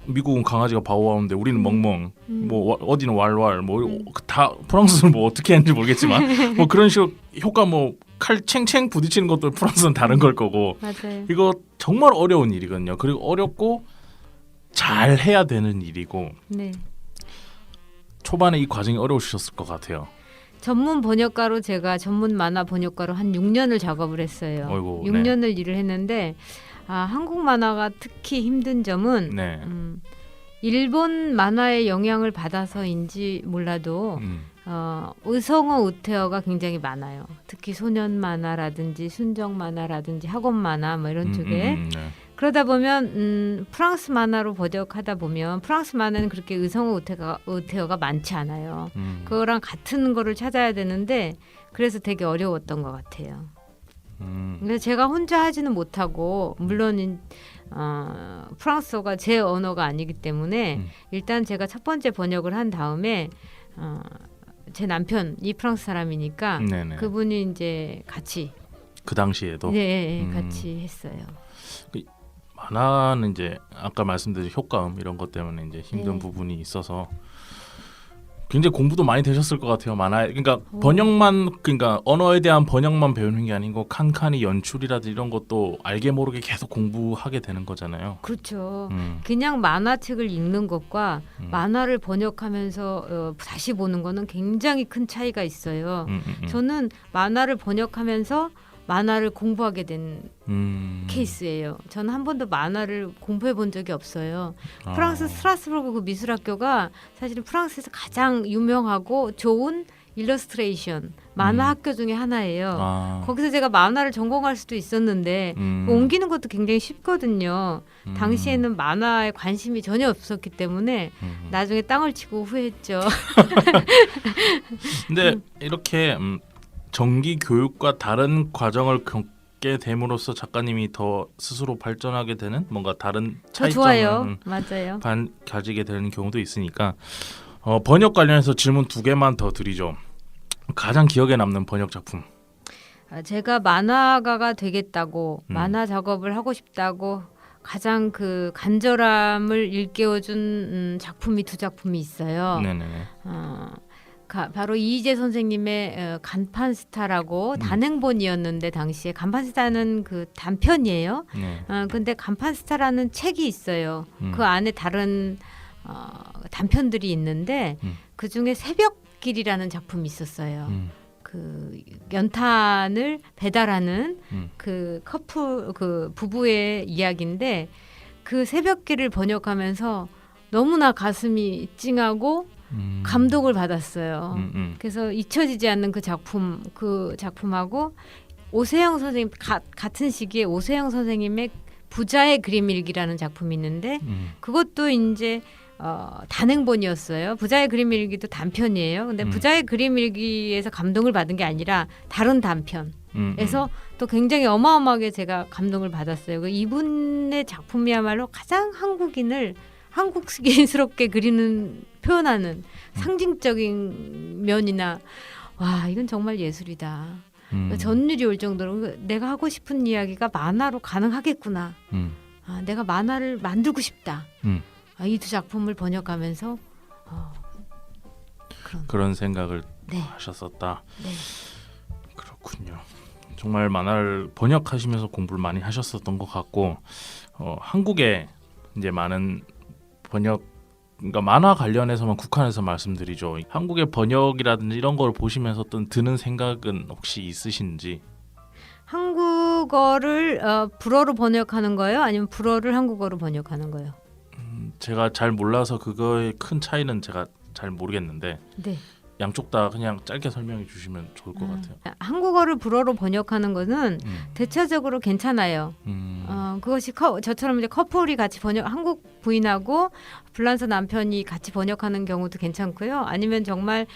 미국은 강아지가 바오바오인데 우리는 멍멍, 뭐 어디는 왈왈, 뭐 다 프랑스는 뭐 어떻게 했는지 모르겠지만 뭐 그런 식으로 효과 뭐 칼 챙챙 부딪히는 것도 프랑스는 다른 걸 거고 맞아요. 이거 정말 어려운 일이거든요. 그리고 어렵고 잘 해야 되는 일이고 네. 초반에 이 과정이 어려우셨을 것 같아요. 전문 번역가로 제가 전문 만화 번역가로 한 6년을 작업을 했어요. 어이구, 6년을 일을 했는데 한국 만화가 특히 힘든 점은 네. 일본 만화의 영향을 받아서인지 몰라도 의성어 우태어가 굉장히 많아요. 특히 소년 만화라든지 순정 만화라든지 학원 만화 뭐 이런 쪽에 네. 그러다 보면 프랑스 만화로 번역하다 보면 프랑스 만화는 그렇게 의성어 우태어가 많지 않아요. 그거랑 같은 거를 찾아야 되는데 그래서 되게 어려웠던 것 같아요. 근데 제가 혼자 하지는 못하고 물론 프랑스어가 제 언어가 아니기 때문에 일단 제가 첫 번째 번역을 한 다음에 제 남편이 프랑스 사람이니까 네네. 그분이 이제 같이 그 당시에도 네 같이 했어요. 만화는 이제 아까 말씀드린 효과음 이런 것 때문에 이제 힘든 네. 부분이 있어서 굉장히 공부도 많이 되셨을 것 같아요. 만화 그러니까 번역만 그러니까 언어에 대한 번역만 배우는 게 아니고 칸칸이 연출이라든지 이런 것도 알게 모르게 계속 공부하게 되는 거잖아요. 그렇죠. 그냥 만화책을 읽는 것과 만화를 번역하면서 다시 보는 거는 굉장히 큰 차이가 있어요. 저는 만화를 번역하면서 만화를 공부하게 된 케이스예요. 저는 한 번도 만화를 공부해 본 적이 없어요. 프랑스 스트라스부르크 그 미술학교가 사실은 프랑스에서 가장 유명하고 좋은 일러스트레이션 만화 학교 중에 하나예요. 거기서 제가 만화를 전공할 수도 있었는데 옮기는 것도 굉장히 쉽거든요. 당시에는 만화에 관심이 전혀 없었기 때문에 나중에 땅을 치고 후회했죠. 근데 이렇게 정기 교육과 다른 과정을 겪게 됨으로써 작가님이 더 스스로 발전하게 되는 뭔가 다른 저 좋아요. 차이점을 맞아요. 가지게 되는 경우도 있으니까 번역 관련해서 질문 2개만 더 드리죠. 가장 기억에 남는 번역 작품. 제가 만화가가 되겠다고 만화 작업을 하고 싶다고 가장 그 간절함을 일깨워준 작품이 2작품이 있어요. 네네. 바로 이희재 선생님의 간판스타라고 단행본이었는데 당시에 간판스타는 그 단편이에요. 네. 근데 간판스타라는 책이 있어요. 그 안에 다른 단편들이 있는데 그 중에 새벽길이라는 작품이 있었어요. 그 연탄을 배달하는 그 커플 그 부부의 이야기인데 그 새벽길을 번역하면서 너무나 가슴이 찡하고 감동을 받았어요. 그래서 잊혀지지 않는 그 작품하고 오세영 선생님 같은 시기에 오세영 선생님의 부자의 그림일기라는 작품이 있는데 그것도 이제 단행본이었어요. 부자의 그림일기도 단편이에요. 근데 부자의 그림일기에서 감동을 받은 게 아니라 다른 단편에서 또 굉장히 어마어마하게 제가 감동을 받았어요. 이분의 작품이야말로 가장 한국인스럽게 표현하는 상징적인 면이나 와 이건 정말 예술이다. 전율이 올 정도로 내가 하고 싶은 이야기가 만화로 가능하겠구나. 내가 만화를 만들고 싶다. 이 2작품을 번역하면서 그런 생각을 네. 하셨었다. 네. 그렇군요. 정말 만화를 번역하시면서 공부를 많이 하셨었던 것 같고 한국에 이제 많은 그러니까 만화 관련해서만 국한해서 말씀드리죠. 한국의 번역이라든지 이런 걸 보시면서 드는 생각은 혹시 있으신지? 한국어를 불어로 번역하는 거예요? 아니면 불어를 한국어로 번역하는 거예요? 제가 잘 몰라서 그거의 큰 차이는 제가 잘 모르겠는데 네. 양쪽 다 그냥 짧게 설명해 주시면 좋을 것 같아요. 한국어를 불어로 번역하는 거는 대체적으로 괜찮아요. 그것이 저처럼 이제 커플이 같이 한국 부인하고 불란서 남편이 같이 번역하는 경우도 괜찮고요. 아니면 정말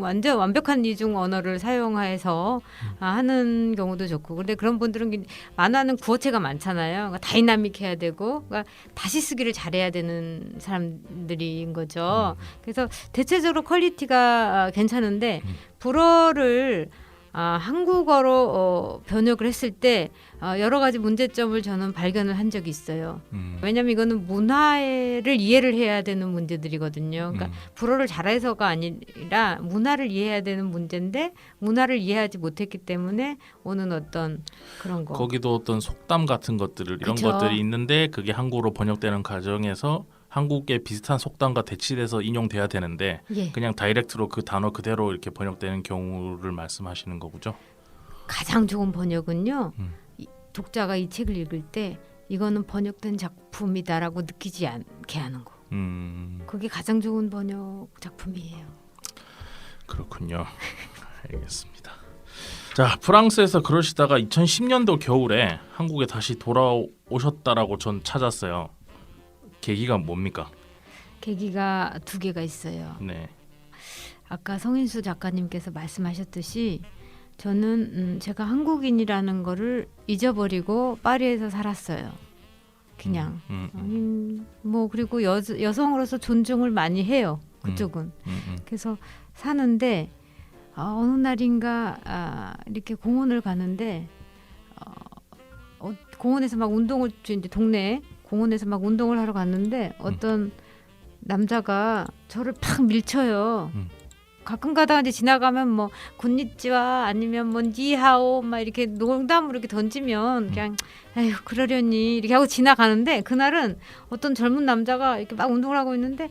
완전 완벽한 이중 언어를 사용해서 하는 경우도 좋고. 근데 그런 분들은 만화는 구어체가 많잖아요. 그러니까 다이나믹해야 되고 그러니까 다시 쓰기를 잘해야 되는 사람들인 거죠. 그래서 대체적으로 퀄리티가 괜찮은데 불어를 한국어로 번역을 했을 때 여러 가지 문제점을 저는 발견을 한 적이 있어요. 왜냐하면 이거는 문화를 이해를 해야 되는 문제들이거든요. 그러니까 불어를 잘해서가 아니라 문화를 이해해야 되는 문제인데 문화를 이해하지 못했기 때문에 오는 어떤 그런 거. 거기도 어떤 속담 같은 것들을 이런 그쵸. 것들이 있는데 그게 한국어로 번역되는 과정에서 한국의 비슷한 속담과 대치돼서 인용돼야 되는데 예. 그냥 다이렉트로 그 단어 그대로 이렇게 번역되는 경우를 말씀하시는 거죠? 가장 좋은 번역은요. 독자가 이 책을 읽을 때 이거는 번역된 작품이다라고 느끼지 않게 하는 거. 그게 가장 좋은 번역 작품이에요. 그렇군요. 알겠습니다. 자, 프랑스에서 그러시다가 2010년도 겨울에 한국에 다시 돌아오셨다라고 전 찾았어요. 계기가 뭡니까? 계기가 두 개가 있어요. 네. 아까 성인수 작가님께서 말씀하셨듯이 저는 제가 한국인이라는 거를 잊어버리고 파리에서 살았어요. 그냥 뭐 그리고 여성으로서 존중을 많이 해요. 그쪽은. 그래서 사는데 어느 날인가 이렇게 공원을 가는데 공원에서 막 운동을 이제 동네에 공원에서 막 운동을 하러 갔는데 어떤 남자가 저를 팍 밀쳐요. 가끔 가다가 이제 지나가면 뭐 곤니찌와 아니면 뭐 니하오 막 이렇게 농담으로 이렇게 던지면 그냥 아유 그러려니 이렇게 하고 지나가는데 그날은 어떤 젊은 남자가 이렇게 막 운동을 하고 있는데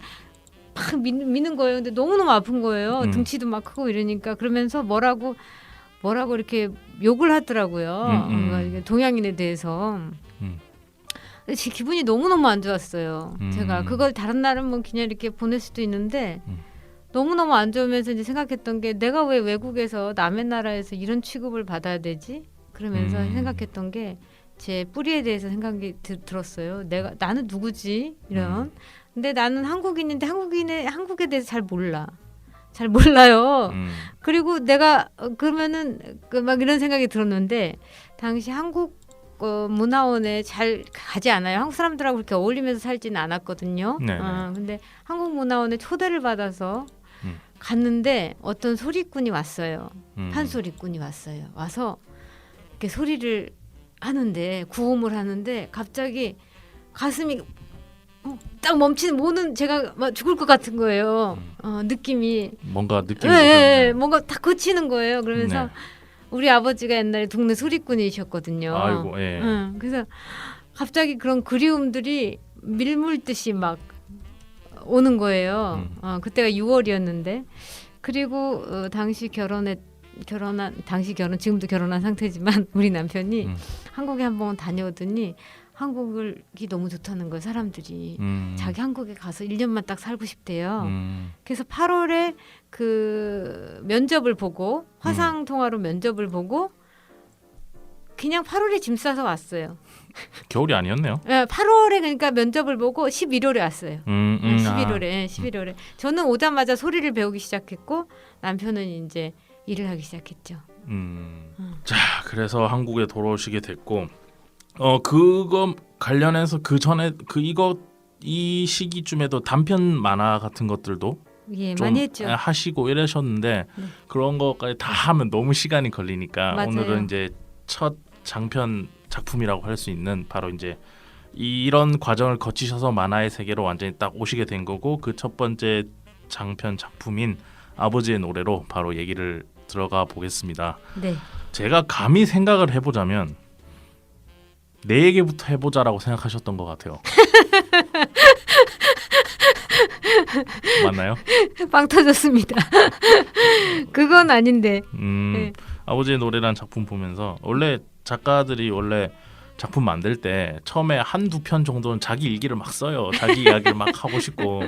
팍 미는 거예요. 근데 너무너무 아픈 거예요. 등치도 막 크고 이러니까 그러면서 뭐라고 이렇게 욕을 하더라고요. 그러니까 동양인에 대해서. 근데 제 기분이 너무너무 안 좋았어요. 제가 그걸 다른 날은 뭐 그냥 이렇게 보낼 수도 있는데 너무너무 안 좋으면서 이제 생각했던 게 내가 왜 외국에서 남의 나라에서 이런 취급을 받아야 되지? 그러면서 생각했던 게 제 뿌리에 대해서 생각이 들었어요. 나는 누구지? 이런. 근데 나는 한국인인데 한국에 대해서 잘 몰라요. 그리고 내가 그러면은 막 이런 생각이 들었는데 당시 한국 문화원에 잘 가지 않아요. 한국 사람들하고 그렇게 어울리면서 살지는 않았거든요. 근데 한국 문화원에 초대를 받아서 갔는데 어떤 소리꾼이 왔어요. 판소리꾼이 왔어요. 와서 이렇게 소리를 하는데 구음을 하는데 갑자기 가슴이 딱 멈추는 모든 제가 막 죽을 것 같은 거예요. 느낌이 뭔가 느낌이 네, 뭔가 딱 거치는 거예요. 그러면서 네. 우리 아버지가 옛날에 동네 소리꾼이셨거든요. 아이고, 예. 그래서 갑자기 그런 그리움들이 밀물듯이 막 오는 거예요. 그때가 6월이었는데 그리고 당시 지금도 결혼한 상태지만 우리 남편이 한국에 한번 다녀오더니 한국이 너무 좋다는 거예요. 사람들이 자기 한국에 가서 1년만 딱 살고 싶대요. 그래서 8월에 그 면접을 보고 화상 통화로 면접을 보고 그냥 8월에 짐 싸서 왔어요. 겨울이 아니었네요. 네, 8월에 그러니까 면접을 보고 11월에 왔어요. 11월에. 저는 오자마자 소리를 배우기 시작했고 남편은 이제 일을 하기 시작했죠. 자, 그래서 한국에 돌아오시게 됐고 그거 관련해서 그 전에 이 시기쯤에도 단편 만화 같은 것들도 예, 좀 많이 했죠. 하시고 이러셨는데 네. 그런 것까지 다 하면 너무 시간이 걸리니까 맞아요. 오늘은 이제 첫 장편 작품이라고 할 수 있는 바로 이제 이런 과정을 거치셔서 만화의 세계로 완전히 딱 오시게 된 거고 그 첫 번째 장편 작품인 아버지의 노래로 바로 얘기를 들어가 보겠습니다. 네. 제가 감히 생각을 해보자면 내 얘기부터 해보자라고 생각하셨던 것 같아요. 맞나요? 빵 터졌습니다. 그건 아닌데. 네. 아버지의 노래라는 작품 보면서 원래 작가들이 원래 작품 만들 때 처음에 한두 편 정도는 자기 일기를 막 써요. 자기 이야기를 막 하고 싶고.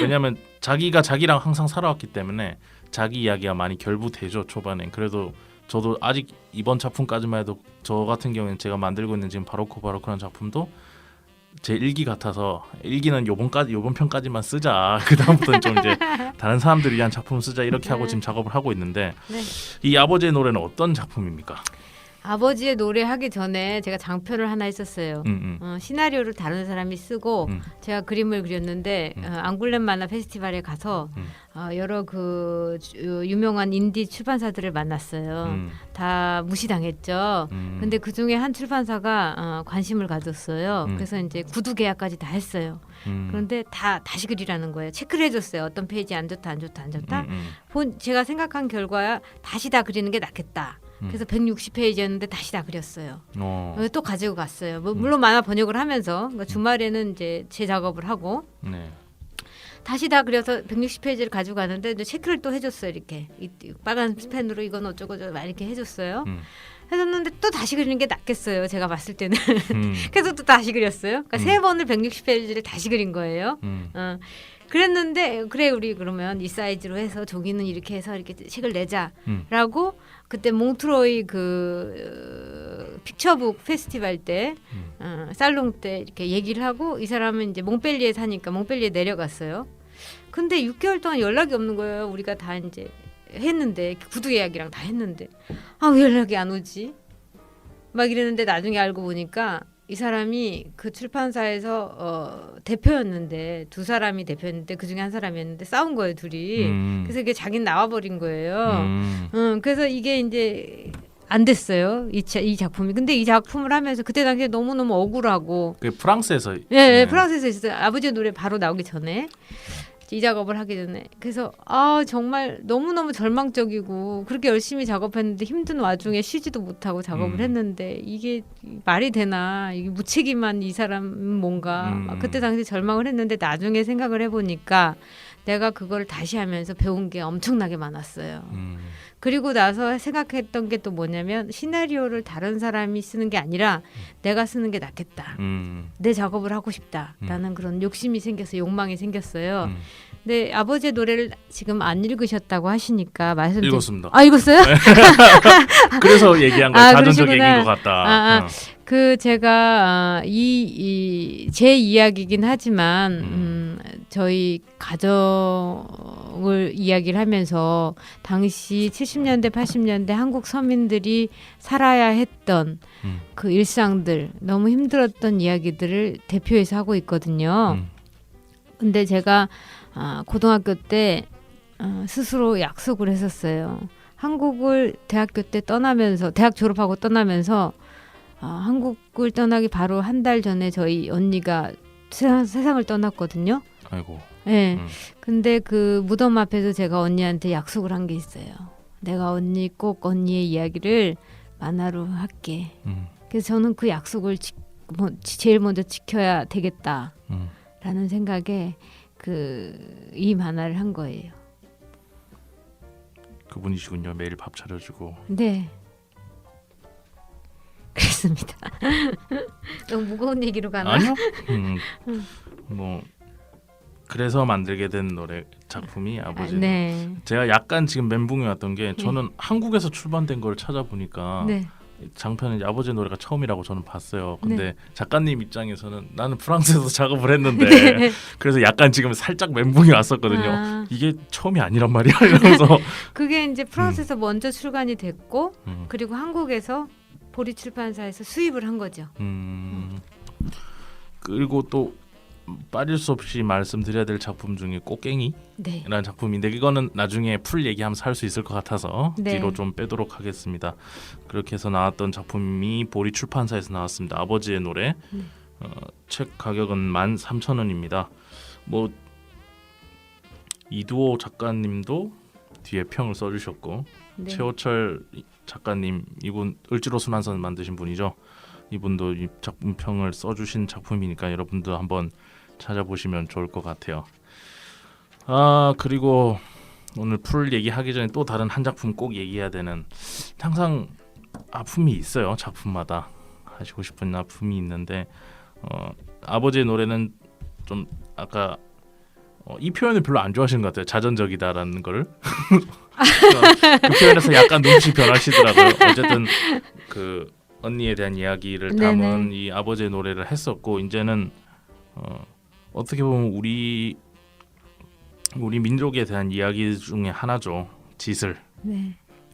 왜냐하면 자기가 자기랑 항상 살아왔기 때문에 자기 이야기가 많이 결부되죠. 초반엔. 그래도 저도 아직 이번 작품까지만 해도 저 같은 경우에는 제가 만들고 있는 지금 바로크라는 작품도 제 일기 같아서 일기는 요번 편까지만 쓰자. 그 다음부터는 좀 이제 다른 사람들을 위한 작품 쓰자 이렇게 하고 지금 작업을 하고 있는데 네. 이 아버지의 노래는 어떤 작품입니까? 아버지의 노래 하기 전에 제가 장편을 하나 했었어요. 시나리오를 다른 사람이 쓰고 제가 그림을 그렸는데 앙굴렘 만화 페스티벌에 가서 여러 그 유명한 인디 출판사들을 만났어요. 다 무시당했죠. 근데 그 중에 한 출판사가 관심을 가졌어요. 그래서 이제 구두 계약까지 다 했어요. 그런데 다시 그리라는 거예요. 체크를 해줬어요. 어떤 페이지 안 좋다. 제가 생각한 결과야 다시 다 그리는 게 낫겠다. 그래서 160페이지였는데 다시 다 그렸어요. 또 가지고 갔어요. 물론 만화 번역을 하면서 그러니까 주말에는 이제 제 작업을 하고 네. 다시 다 그려서 160페이지를 가지고 가는데 이제 체크를 또 해줬어요. 이렇게 빨간 펜으로 이건 어쩌고 막 이렇게 해줬어요. 해줬는데 또 다시 그리는 게 낫겠어요. 제가 봤을 때는. 그래서 또 다시 그렸어요. 그러니까 3번을 160페이지를 다시 그린 거예요. 그랬는데 그래 우리 그러면 이 사이즈로 해서 종이는 이렇게 해서 이렇게 책을 내자라고 그때 몽트로이 그 픽처북 페스티벌 때 살롱 때 이렇게 얘기를 하고 이 사람은 이제 몽펠리에 사니까 몽펠리에 내려갔어요. 근데 6개월 동안 연락이 없는 거예요. 우리가 다 이제 했는데 구두 예약이랑 다 했는데 왜 연락이 안 오지? 막 이랬는데 나중에 알고 보니까 이 사람이 그 출판사에서 대표였는데 두 사람이 대표였는데 그 중에 한 사람이었는데 싸운 거예요 둘이. 그래서 이게 자기는 나와버린 거예요. 그래서 이게 이제 안 됐어요 이 작품이. 근데 이 작품을 하면서 그때 당시에 너무너무 억울하고. 그 프랑스에서. 네, 프랑스에서 있어요. 아버지의 노래 바로 나오기 전에. 이 작업을 하기 전에. 그래서 정말 너무너무 절망적이고 그렇게 열심히 작업했는데 힘든 와중에 쉬지도 못하고 작업을 했는데 이게 말이 되나, 이게 무책임한 이 사람은 뭔가 그때 당시 절망을 했는데 나중에 생각을 해보니까 내가 그걸 다시 하면서 배운 게 엄청나게 많았어요. 그리고 나서 생각했던 게 또 뭐냐면 시나리오를 다른 사람이 쓰는 게 아니라 내가 쓰는 게 낫겠다. 내 작업을 하고 싶다라는 그런 욕심이 생겨서 욕망이 생겼어요. 근데 아버지의 노래를 지금 안 읽으셨다고 하시니까 읽었습니다. 읽었어요? 네. 그래서 얘기한 거예요. 자전적 얘기인 것 같다. 그 제가 제 이야기이긴 하지만 저희 가정을 이야기를 하면서 당시 70년대 80년대 한국 서민들이 살아야 했던 그 일상들, 너무 힘들었던 이야기들을 대표해서 하고 있거든요. 근데 제가 고등학교 때 스스로 약속을 했었어요. 한국을 대학교 때 떠나면서, 대학 졸업하고 떠나면서 한국을 떠나기 바로 한 달 전에 저희 언니가 세상을 떠났거든요. 아이고. 네. 근데 그 무덤 앞에서 제가 언니한테 약속을 한 게 있어요. 내가 꼭 언니의 이야기를 만화로 할게. 그래서 저는 그 약속을 제일 먼저 지켜야 되겠다라는 생각에 이 만화를 한 거예요. 그분이시군요. 매일 밥 차려주고. 네. 그렇습니다. 너무 무거운 얘기로 가나? 아니요. 뭐 그래서 만들게 된 노래 작품이 아버지. 네. 제가 약간 지금 멘붕이 왔던 게 저는 한국에서 출판된 걸 찾아보니까 장편은 아버지 노래가 처음이라고 저는 봤어요. 근데 작가님 입장에서는 나는 프랑스에서 작업을 했는데 그래서 약간 지금 살짝 멘붕이 왔었거든요. 이게 처음이 아니란 말이야. 이러면서 그게 이제 프랑스에서 먼저 출간이 됐고 그리고 한국에서 보리 출판사에서 수입을 한 거죠. 그리고 또 빠질 수 없이 말씀드려야 될 작품 중에 꽃갱이라는 작품인데 이거는 나중에 풀 얘기하면서 할 수 있을 것 같아서 뒤로 좀 빼도록 하겠습니다. 그렇게 해서 나왔던 작품이 보리 출판사에서 나왔습니다. 아버지의 노래. 책 가격은 13,000원입니다. 뭐 이두호 작가님도 뒤에 평을 써주셨고 최호철 작가님, 이분 을지로순환선 만드신 분이죠. 이분도 이 작품 평을 써주신 작품이니까 여러분도 한번 찾아보시면 좋을 것 같아요. 그리고 오늘 풀 얘기하기 전에 또 다른 한 작품 꼭 얘기해야 되는, 항상 아픔이 있어요. 작품마다 하시고 싶은 아픔이 있는데 아버지의 노래는 좀 아까 이 표현을 별로 안 좋아하시는 것 같아요. 자전적이다라는 거를. 그 표현에서 약간 눈빛이 변하시더라고요. 어쨌든 그 언니에 대한 이야기를 담은 이 아버지의 노래를 했었고, 이제는 어떻게 보면 우리 민족에 대한 이야기 중에 하나죠. 짓을.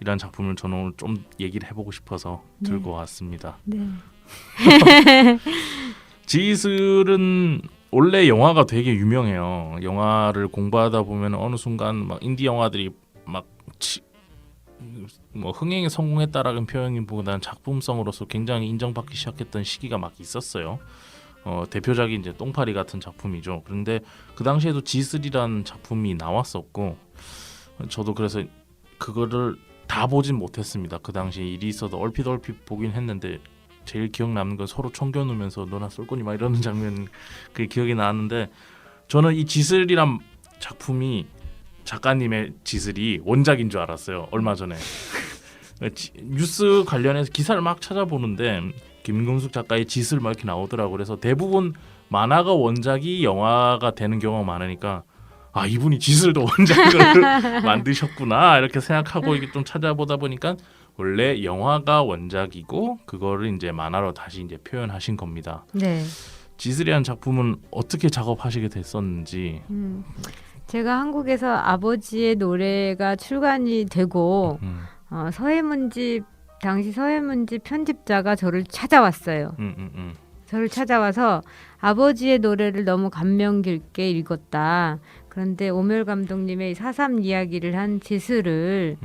이란 작품을 저는 오늘 좀 얘기를 해보고 싶어서 들고 왔습니다. 네. 지슬은 원래 영화가 되게 유명해요. 영화를 공부하다 보면 어느 순간 막 인디 영화들이 막 뭐 흥행에 성공했다라는 표현보다는 작품성으로서 굉장히 인정받기 시작했던 시기가 막 있었어요. 대표작이 이제 똥파리 같은 작품이죠. 그런데 그 당시에도 지슬이라는 작품이 나왔었고 저도 그래서 그거를 다 보진 못했습니다. 그 당시에 일이 있어도 얼핏 보긴 했는데 제일 기억 남는 건 서로 총 겨누면서 너나 쏠 거니 막 이러는 장면 그게 기억이 나는데 저는 이 지슬이란 작품이 작가님의 지슬이 원작인 줄 알았어요. 얼마 전에 뉴스 관련해서 기사를 막 찾아보는데 김금숙 작가의 지슬 막 이렇게 나오더라고. 그래서 대부분 만화가 원작이 영화가 되는 경우가 많으니까 아 이분이 지슬도 원작을 만드셨구나 이렇게 생각하고 이게 좀 찾아보다 보니까 원래 영화가 원작이고 그거를 이제 만화로 다시 이제 표현하신 겁니다. 네. 지슬이라는 작품은 어떻게 작업하시게 됐었는지. 제가 한국에서 아버지의 노래가 출간이 되고 서해문집 당시 서해문집 편집자가 저를 찾아왔어요. 저를 찾아와서 아버지의 노래를 너무 감명 깊게 읽었다. 그런데 오멸 감독님의 4.3 이야기를 한 지슬을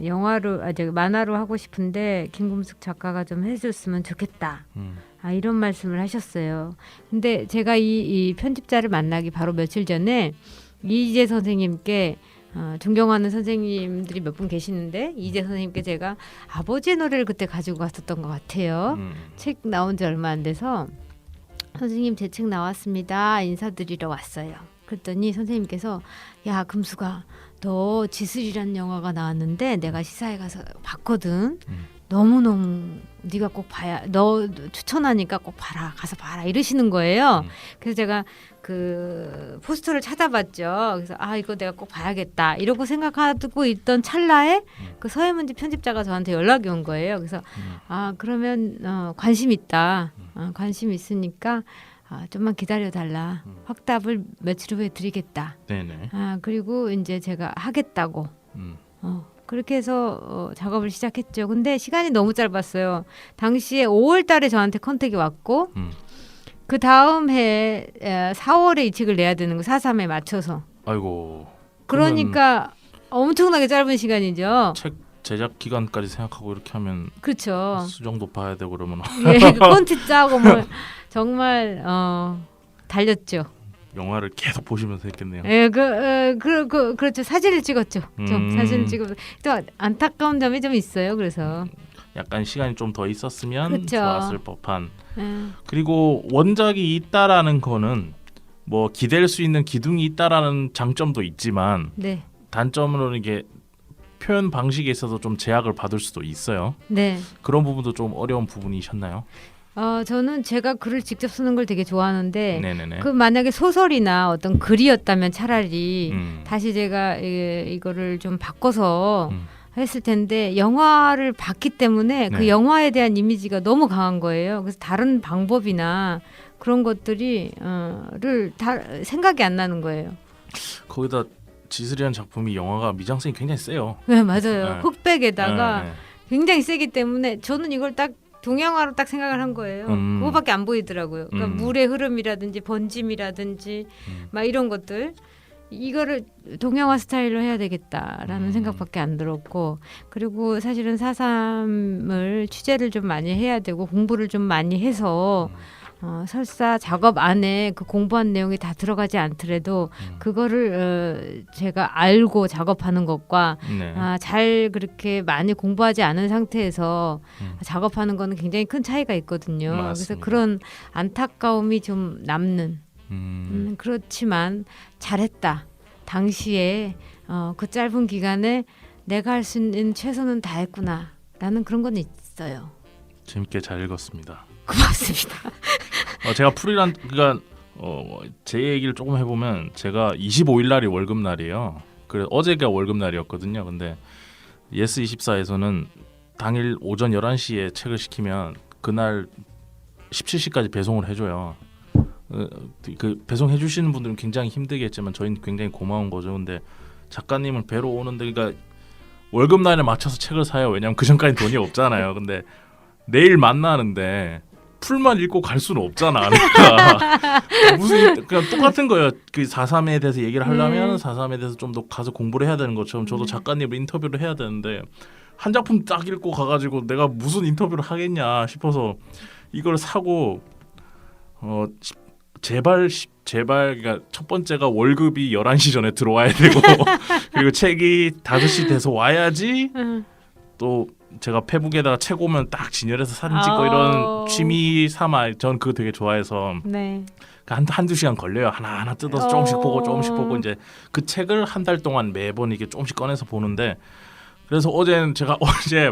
영화로 만화로 하고 싶은데 김금숙 작가가 좀 해줬으면 좋겠다. 이런 말씀을 하셨어요. 근데 제가 이 편집자를 만나기 바로 며칠 전에 이희재 선생님께 존경하는 선생님들이 몇 분 계시는데 이희재 선생님께 제가 아버지의 노래를 그때 가지고 갔었던 것 같아요. 책 나온 지 얼마 안 돼서 선생님 제 책 나왔습니다. 인사드리러 왔어요. 그랬더니 선생님께서 야 금수가 너 지슬이라는 영화가 나왔는데 내가 시사회 가서 봤거든. 너무너무 네가 꼭 봐야 너 추천하니까 꼭 봐라 가서 봐라 이러시는 거예요. 그래서 제가 그 포스터를 찾아봤죠. 그래서 이거 내가 꼭 봐야겠다 이러고 생각하고 있던 찰나에 그 서해문집 편집자가 저한테 연락이 온 거예요. 그래서 그러면 관심 있다. 관심 있으니까 좀만 기다려달라. 확답을 며칠 후에 드리겠다. 네네. 그리고 이제 제가 하겠다고. 그렇게 해서 작업을 시작했죠. 근데 시간이 너무 짧았어요. 당시에 5월 달에 저한테 컨택이 왔고 그 다음 해 4월에 이 책을 내야 되는 거 4.3에 맞춰서. 아이고. 그러니까 엄청나게 짧은 시간이죠. 책 제작 기간까지 생각하고 이렇게 하면 그렇죠. 수정도 봐야 되고 그러면 예, 콘티 짜고 뭐 정말 달렸죠. 영화를 계속 보시면서 했겠네요. 예, 그렇죠. 사진을 찍었죠. 좀 사진을 찍어서 또 안타까운 점이 좀 있어요. 그래서 약간 시간이 좀 더 있었으면 그렇죠. 좋았을 법한. 그리고 원작이 있다라는 거는 뭐 기댈 수 있는 기둥이 있다라는 장점도 있지만 네. 단점으로는 이게 표현 방식에 있어서 좀 제약을 받을 수도 있어요. 네. 그런 부분도 좀 어려운 부분이셨나요? 저는 제가 글을 직접 쓰는 걸 되게 좋아하는데 네네네. 그 만약에 소설이나 어떤 글이었다면 차라리 다시 제가 이거를 좀 바꿔서 했을 텐데 영화를 봤기 때문에 그 영화에 대한 이미지가 너무 강한 거예요. 그래서 다른 방법이나 그런 것들이 다 생각이 안 나는 거예요. 거기다 지슬이라는 작품이 영화가 미장센이 굉장히 세요. 네, 맞아요. 네. 흑백에다가 네. 굉장히 세기 때문에 저는 이걸 딱 동양화로 딱 생각을 한 거예요. 그거밖에 안 보이더라고요. 그러니까 물의 흐름이라든지 번짐이라든지 막 이런 것들 이거를 동양화 스타일로 해야 되겠다라는 생각밖에 안 들었고 그리고 사실은 4.3을 취재를 좀 많이 해야 되고 공부를 좀 많이 해서 설사 작업 안에 그 공부한 내용이 다 들어가지 않더라도 그거를 제가 알고 작업하는 것과 잘 그렇게 많이 공부하지 않은 상태에서 작업하는 거는 굉장히 큰 차이가 있거든요. 맞습니다. 그래서 그런 안타까움이 좀 남는 그렇지만 잘했다. 당시에 그 짧은 기간에 내가 할 수 있는 최선은 다했구나 라는 그런 건 있어요. 재밌게 잘 읽었습니다. 고맙습니다. 제가 풀이란 그러니까 제 얘기를 조금 해보면 제가 25일 날이 월급 날이에요. 그래 어제가 월급 날이었거든요. 근데 예스24에서는 당일 오전 11시에 책을 시키면 그날 17시까지 배송을 해줘요. 그 배송해 주시는 분들은 굉장히 힘들겠지만 저희는 굉장히 고마운 거죠. 근데 작가님을 뵈러 오는데 그러니까 월급 날에 맞춰서 책을 사요. 왜냐면 그 전까지 돈이 없잖아요. 근데 내일 만나는데 풀만 읽고 갈 수는 없잖아. 그러니까 무슨 그냥 똑같은 거예요. 그 4.3에 대해서 얘기를 하려면 4.3에 대해서 좀 더 가서 공부를 해야 되는 것처럼 저도 작가님을 인터뷰를 해야 되는데 한 작품 딱 읽고 가가지고 내가 무슨 인터뷰를 하겠냐 싶어서 이걸 사고 제발 그러니까 첫 번째가 월급이 11시 전에 들어와야 되고 그리고 책이 5시 돼서 와야지 또 제가 페북에다가 책 오면 딱 진열해서 사진 찍고 이런 취미 삼아 전 그거 되게 좋아해서 네. 한두 시간 걸려요. 하나하나 뜯어서 조금씩 보고 이제 그 책을 한 달 동안 매번 이렇게 조금씩 꺼내서 보는데 그래서 어제는 제가 어제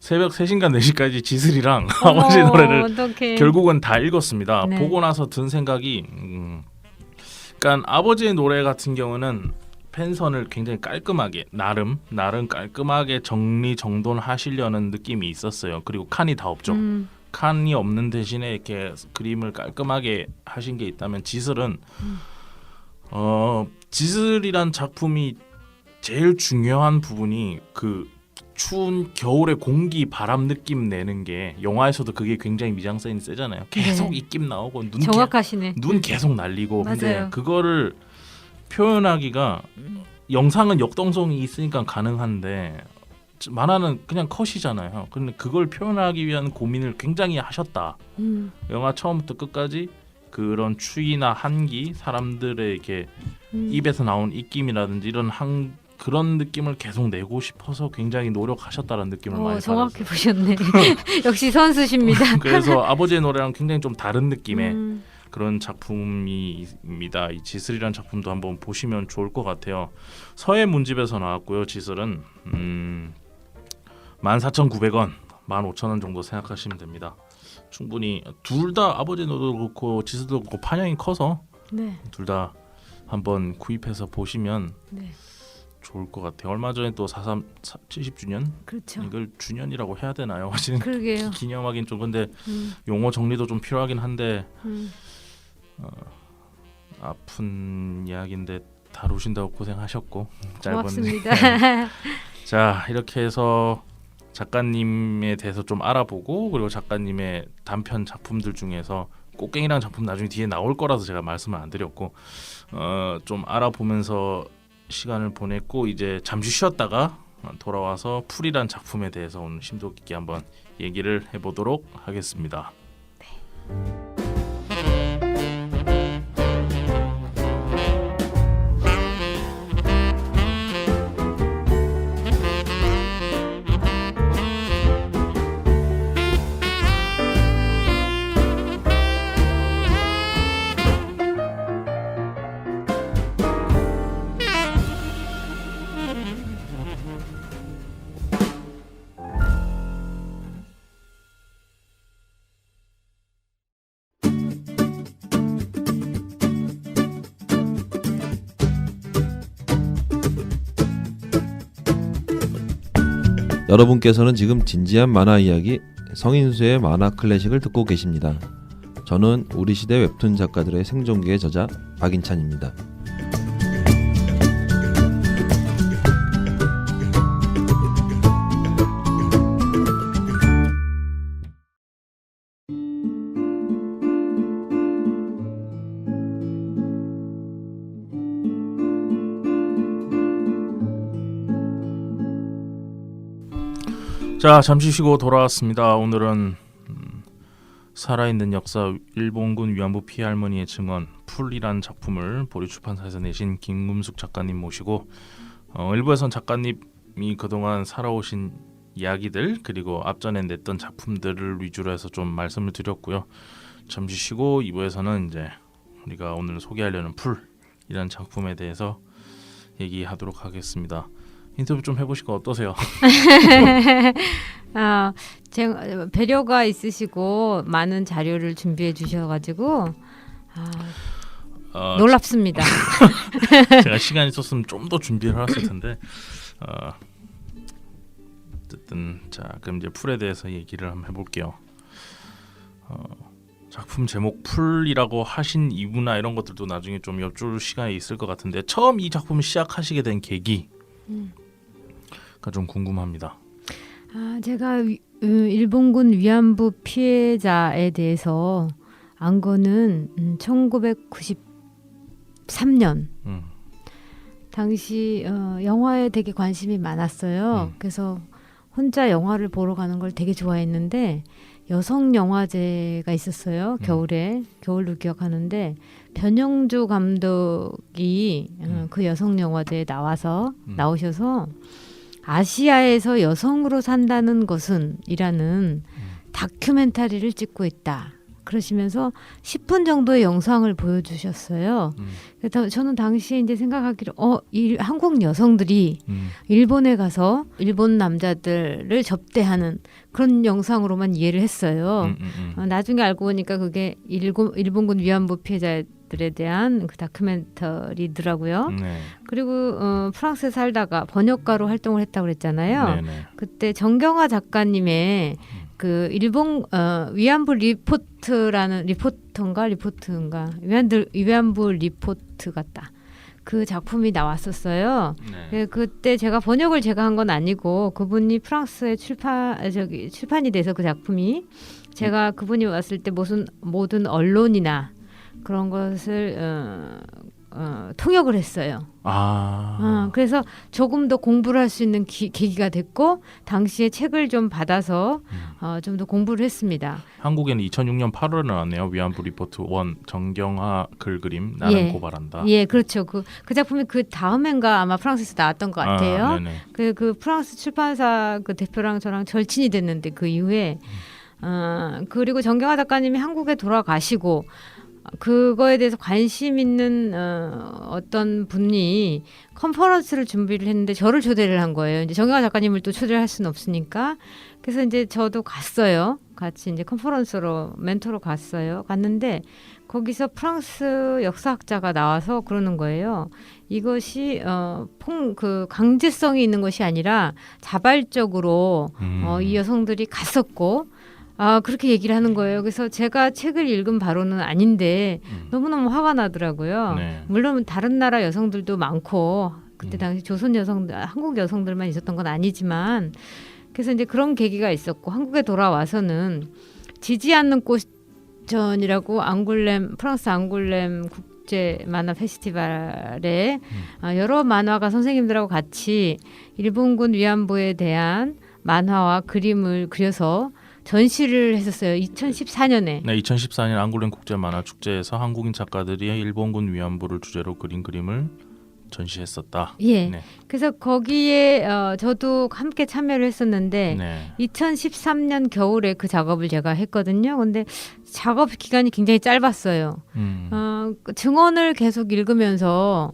새벽 3시간 4시까지 지슬이랑 아버지 노래를 어떡해. 결국은 다 읽었습니다. 네. 보고 나서 든 생각이 그러니까 아버지의 노래 같은 경우는 펜선을 굉장히 깔끔하게 나름 깔끔하게 정리정돈하시려는 느낌이 있었어요. 그리고 칸이 다 없죠. 칸이 없는 대신에 이렇게 그림을 깔끔하게 하신 게 있다면 지슬은 지슬이란 작품이 제일 중요한 부분이 그 추운 겨울의 공기 바람 느낌 내는 게 영화에서도 그게 굉장히 미장센이 세잖아요. 계속 네. 입김 나오고 정확하시네. 눈 계속 날리고 근데 맞아요. 그거를 표현하기가 영상은 역동성이 있으니까 가능한데 만화는 그냥 컷이잖아요. 근데 그걸 표현하기 위한 고민을 굉장히 하셨다. 영화 처음부터 끝까지 그런 추위나 한기, 사람들의 이렇게 입에서 나온 입김이라든지 이런 그런 느낌을 계속 내고 싶어서 굉장히 노력하셨다는 느낌을 많이 정확히 받았어요. 보셨네. 역시 선수십니다. 그래서 아버지의 노래랑 굉장히 좀 다른 느낌의 그런 작품입니다. 이 지슬이라는 작품도 한번 보시면 좋을 것 같아요. 서해 문집에서 나왔고요. 지슬은 14,900원, 15,000원 정도 생각하시면 됩니다. 충분히 둘 다 아버지의 노래도 그렇고 지슬도 그렇고 판형이 커서 네. 둘 다 한번 구입해서 보시면 네. 좋을 것 같아요. 얼마 전에 또 4.3 70주년 그렇죠. 이걸 주년이라고 해야 되나요? 그러게요. 기념하긴 좀 근데 용어 정리도 좀 필요하긴 한데 아픈 이야기인데 다루신다고 고생하셨고 고맙습니다. 자 이렇게 해서 작가님에 대해서 좀 알아보고 그리고 작가님의 단편 작품들 중에서 꽃갱이라는 작품 나중에 뒤에 나올 거라서 제가 말씀을 안 드렸고 좀 알아보면서 시간을 보냈고 이제 잠시 쉬었다가 돌아와서 풀이란 작품에 대해서 오늘 심도 깊게 한번 얘기를 해보도록 하겠습니다. 여러분께서는 지금 진지한 만화 이야기 성인수의 만화 클래식을 듣고 계십니다. 저는 우리 시대 웹툰 작가들의 생존기의 저자 박인찬입니다. 자 잠시 쉬고 돌아왔습니다. 오늘은 살아있는 역사 일본군 위안부 피해 할머니의 증언 풀이란 작품을 보리출판사에서 내신 김금숙 작가님 모시고 일부에선 작가님이 그동안 살아오신 이야기들 그리고 앞전에 냈던 작품들을 위주로 해서 좀 말씀을 드렸고요. 잠시 쉬고 2부에서는 이제 우리가 오늘 소개하려는 풀이란 작품에 대해서 얘기하도록 하겠습니다. 인터뷰 좀 해보시고 어떠세요? 제가 배려가 있으시고 많은 자료를 준비해 주셔가지고 놀랍습니다. 제가 시간이 있었으면 좀 더 준비를 했을 텐데 어쨌든 자 그럼 이제 풀에 대해서 얘기를 한번 해볼게요. 작품 제목 풀이라고 하신 이유나 이런 것들도 나중에 좀 여쭐 시간이 있을 것 같은데 처음 이 작품을 시작하시게 된 계기 좀 궁금합니다. 제가 일본군 위안부 피해자에 대해서 안 거는 1993년 당시 영화에 되게 관심이 많았어요. 그래서 혼자 영화를 보러 가는 걸 되게 좋아했는데 여성 영화제가 있었어요. 겨울로 기억하는데 변영주 감독이 그 여성 영화제에 나오셔서 아시아에서 여성으로 산다는 것은 이라는 다큐멘터리를 찍고 있다. 그러시면서 10분 정도의 영상을 보여주셨어요. 그래서 저는 당시에 이제 생각하기로 한국 여성들이 일본에 가서 일본 남자들을 접대하는 그런 영상으로만 이해를 했어요. 나중에 알고 보니까 그게 일본군 위안부 피해자들에 대한 그 다큐멘터리더라고요. 네. 그리고 프랑스에 살다가 번역가로 활동을 했다고 그랬잖아요. 네네. 그때 정경화 작가님의 그 일본 위안부 리포트인가 위안부 리포트 같다. 그 작품이 나왔었어요. 네. 그때 번역을 제가 한 건 아니고 그분이 프랑스에 출판이 돼서 그 작품이 제가 그분이 왔을 때 모든 언론이나 그런 것을 통역을 했어요. 그래서 조금 더 공부를 할 수 있는 계기가 됐고 당시에 책을 좀 받아서 좀 더 공부를 했습니다. 한국에는 2006년 8월에 나왔네요. 위안부 리포트 1 정경화 글그림 나는 고발한다. 예, 그렇죠. 그 작품이 그 다음엔가 아마 프랑스에서 나왔던 것 같아요. 그 프랑스 출판사 그 대표랑 저랑 절친이 됐는데 그 이후에 그리고 정경화 작가님이 한국에 돌아가시고 그거에 대해서 관심 있는 어떤 분이 컨퍼런스를 준비를 했는데 저를 초대를 한 거예요. 이제 정경화 작가님을 또 초대를 할 수는 없으니까. 그래서 이제 저도 갔어요. 같이 이제 컨퍼런스로 멘토로 갔는데 거기서 프랑스 역사학자가 나와서 그러는 거예요. 이것이 그 강제성이 있는 것이 아니라 자발적으로 이 여성들이 갔었고 그렇게 얘기를 하는 거예요. 그래서 제가 책을 읽은 바로는 아닌데 너무너무 화가 나더라고요. 네. 물론 다른 나라 여성들도 많고 그때 당시 조선 여성들, 한국 여성들만 있었던 건 아니지만 그래서 이제 그런 계기가 있었고 한국에 돌아와서는 지지 않는 꽃전이라고 프랑스 앙굴렘 국제 만화 페스티벌에 여러 만화가 선생님들하고 같이 일본군 위안부에 대한 만화와 그림을 그려서 전시를 했었어요. 2014년에. 네, 2014년 앙골렘 국제 만화 축제에서 한국인 작가들이 일본군 위안부를 주제로 그린 그림을 전시했었다. 예. 네. 그래서 거기에 저도 함께 참여를 했었는데 2013년 겨울에 그 작업을 제가 했거든요. 근데 작업 기간이 굉장히 짧았어요. 증언을 계속 읽으면서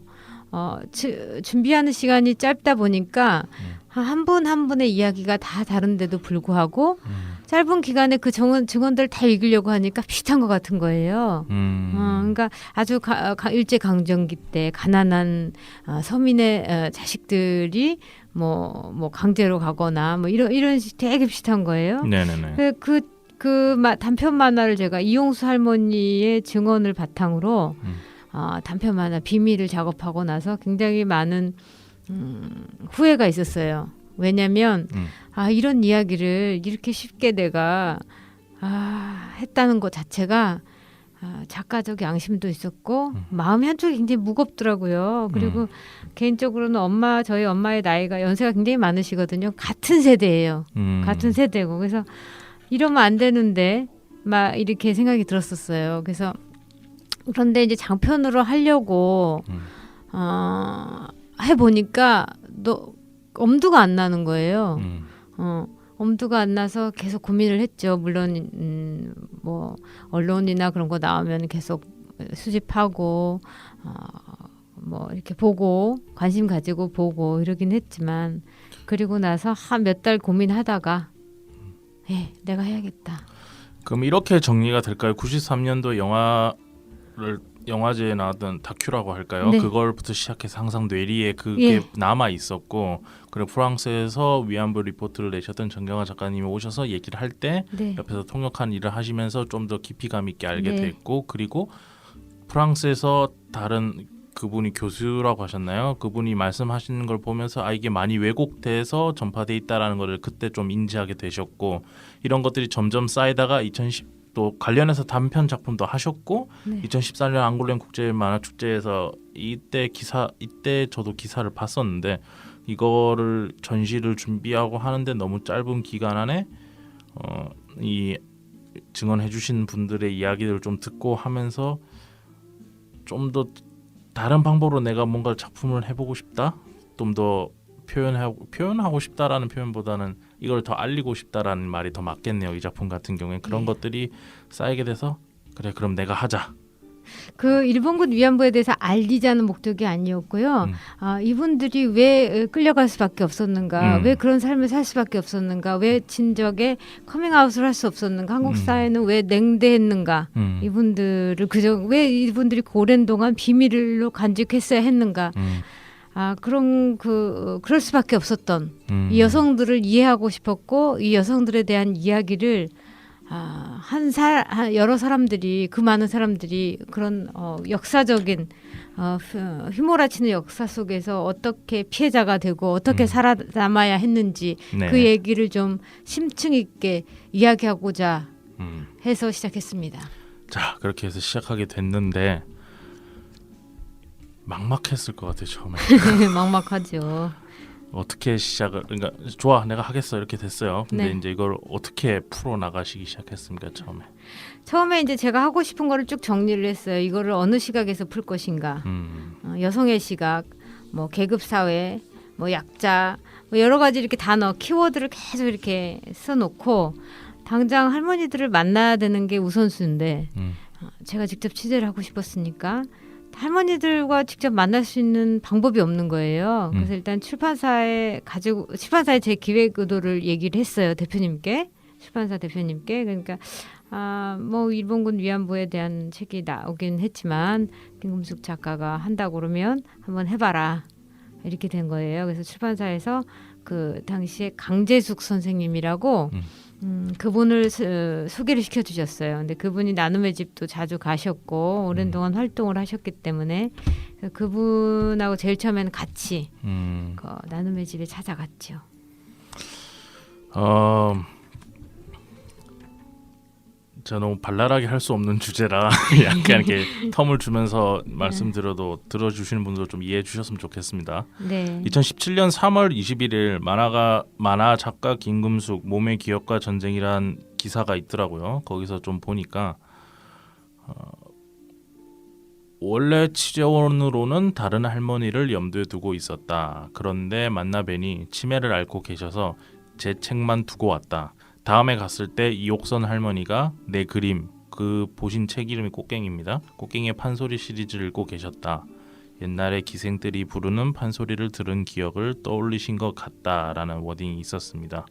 준비하는 시간이 짧다 보니까 한 분 한 분의 이야기가 다 다른데도 불구하고 짧은 기간에 그 증언들을 다 읽으려고 하니까 비슷한 것 같은 거예요. 그러니까 아주 일제 강점기 때 가난한 서민의 자식들이 뭐 강제로 가거나 뭐 이런 되게 비슷한 거예요. 네네네. 그 단편 만화를 제가 이용수 할머니의 증언을 바탕으로 단편 만화 비밀을 작업하고 나서 굉장히 많은 후회가 있었어요. 왜냐하면 이런 이야기를 이렇게 쉽게 내가 했다는 것 자체가 작가적 양심도 있었고 마음이 한쪽이 굉장히 무겁더라고요. 그리고 개인적으로는 저희 엄마의 나이가 연세가 굉장히 많으시거든요. 같은 세대예요. 같은 세대고 그래서 이러면 안 되는데 막 이렇게 생각이 들었었어요. 그래서 그런데 이제 장편으로 하려고 해보니까 엄두가 안 나는 거예요. 엄두가 안 나서 계속 고민을 했죠. 물론 뭐 언론이나 그런 거 나오면 계속 수집하고 뭐 이렇게 보고 관심 가지고 보고 이러긴 했지만 그리고 나서 한 몇 달 고민하다가 내가 해야겠다. 그럼 이렇게 정리가 될까요? 93년도 영화제에 나왔던 다큐라고 할까요? 네. 그걸부터 시작해서 항상 뇌리에 그게 남아 있었고, 그리고 프랑스에서 위안부 리포트를 내셨던 정경화 작가님이 오셔서 얘기를 할 때 옆에서 통역한 일을 하시면서 좀 더 깊이감 있게 알게 됐고, 그리고 프랑스에서 다른 그분이 교수라고 하셨나요? 그분이 말씀하시는 걸 보면서 이게 많이 왜곡돼서 전파돼 있다라는 것을 그때 좀 인지하게 되셨고 이런 것들이 점점 쌓이다가 2010또 관련해서 단편 작품도 하셨고 네. 2014년 앙골렘 국제 만화 축제에서 이때 저도 기사를 봤었는데 이거를 전시를 준비하고 하는데 너무 짧은 기간 안에 이 증언해 주신 분들의 이야기를 좀 듣고 하면서 좀 더 다른 방법으로 내가 뭔가 작품을 해보고 싶다, 좀 더 표현하고 싶다라는 표현보다는 이걸 더 알리고 싶다라는 말이 더 맞겠네요. 이 작품 같은 경우에 그런 것들이 쌓이게 돼서 그래 그럼 내가 하자. 그 일본군 위안부에 대해서 알리자는 목적이 아니었고요. 이분들이 왜 끌려갈 수밖에 없었는가, 왜 그런 삶을 살 수밖에 없었는가, 왜 진적에 커밍아웃을 할 수 없었는가, 한국 사회는 왜 냉대했는가, 이분들을 왜 이분들이 오랜 동안 비밀로 간직했어야 했는가. 그럴 수밖에 없었던 이 여성들을 이해하고 싶었고 이 여성들에 대한 이야기를 여러 사람들이 그 많은 사람들이 그런 역사적인 휘몰아치는 역사 속에서 어떻게 피해자가 되고 어떻게 살아남아야 했는지 네. 그 얘기를 좀 심층 있게 이야기하고자 해서 시작했습니다. 자 그렇게 해서 시작하게 됐는데 막막했을 것 같아요 처음에. 막막하죠. 어떻게 시작을 그러니까 좋아 내가 하겠어 이렇게 됐어요. 근데 네. 이제 이걸 어떻게 풀어 나가시기 시작했습니까 처음에? 이제 제가 하고 싶은 거를 쭉 정리를 했어요. 이거를 어느 시각에서 풀 것인가. 여성의 시각, 뭐 계급 사회, 뭐 약자, 뭐 여러 가지 이렇게 단어, 키워드를 계속 이렇게 써놓고 당장 할머니들을 만나야 되는 게 우선순위인데 제가 직접 취재를 하고 싶었으니까 할머니들과 직접 만날 수 있는 방법이 없는 거예요. 그래서 일단 출판사에 제 기획 의도를 얘기를 했어요. 출판사 대표님께. 그러니까 뭐 일본군 위안부에 대한 책이 나오긴 했지만 김금숙 작가가 한다고 그러면 한번 해봐라 이렇게 된 거예요. 그래서 출판사에서 그 당시에 강재숙 선생님이라고 그분을 소개를 시켜주셨어요. 근데 그분이 나눔의 집도 자주 가셨고 오랜 동안 활동을 하셨기 때문에 그분하고 제일 처음에는 같이 그 나눔의 집에 찾아갔죠. 제가 너무 발랄하게 할 수 없는 주제라 약간 이렇게 텀을 주면서 말씀드려도 들어주시는 분들 좀 이해해 주셨으면 좋겠습니다. 네. 2017년 3월 21일 만화 작가 김금숙 몸의 기억과 전쟁이란 기사가 있더라고요. 거기서 좀 보니까 원래 취재원으로는 다른 할머니를 염두에 두고 있었다. 그런데 만나 뵈니 치매를 앓고 계셔서 제 책만 두고 왔다. 다음에 갔을 때 이옥선 할머니가 내 그림, 그 보신 책 이름이 꽃갱이입니다. 꽃갱이의 판소리 시리즈를 읽고 계셨다. 옛날에 기생들이 부르는 판소리를 들은 기억을 떠올리신 것 같다라는 워딩이 있었습니다.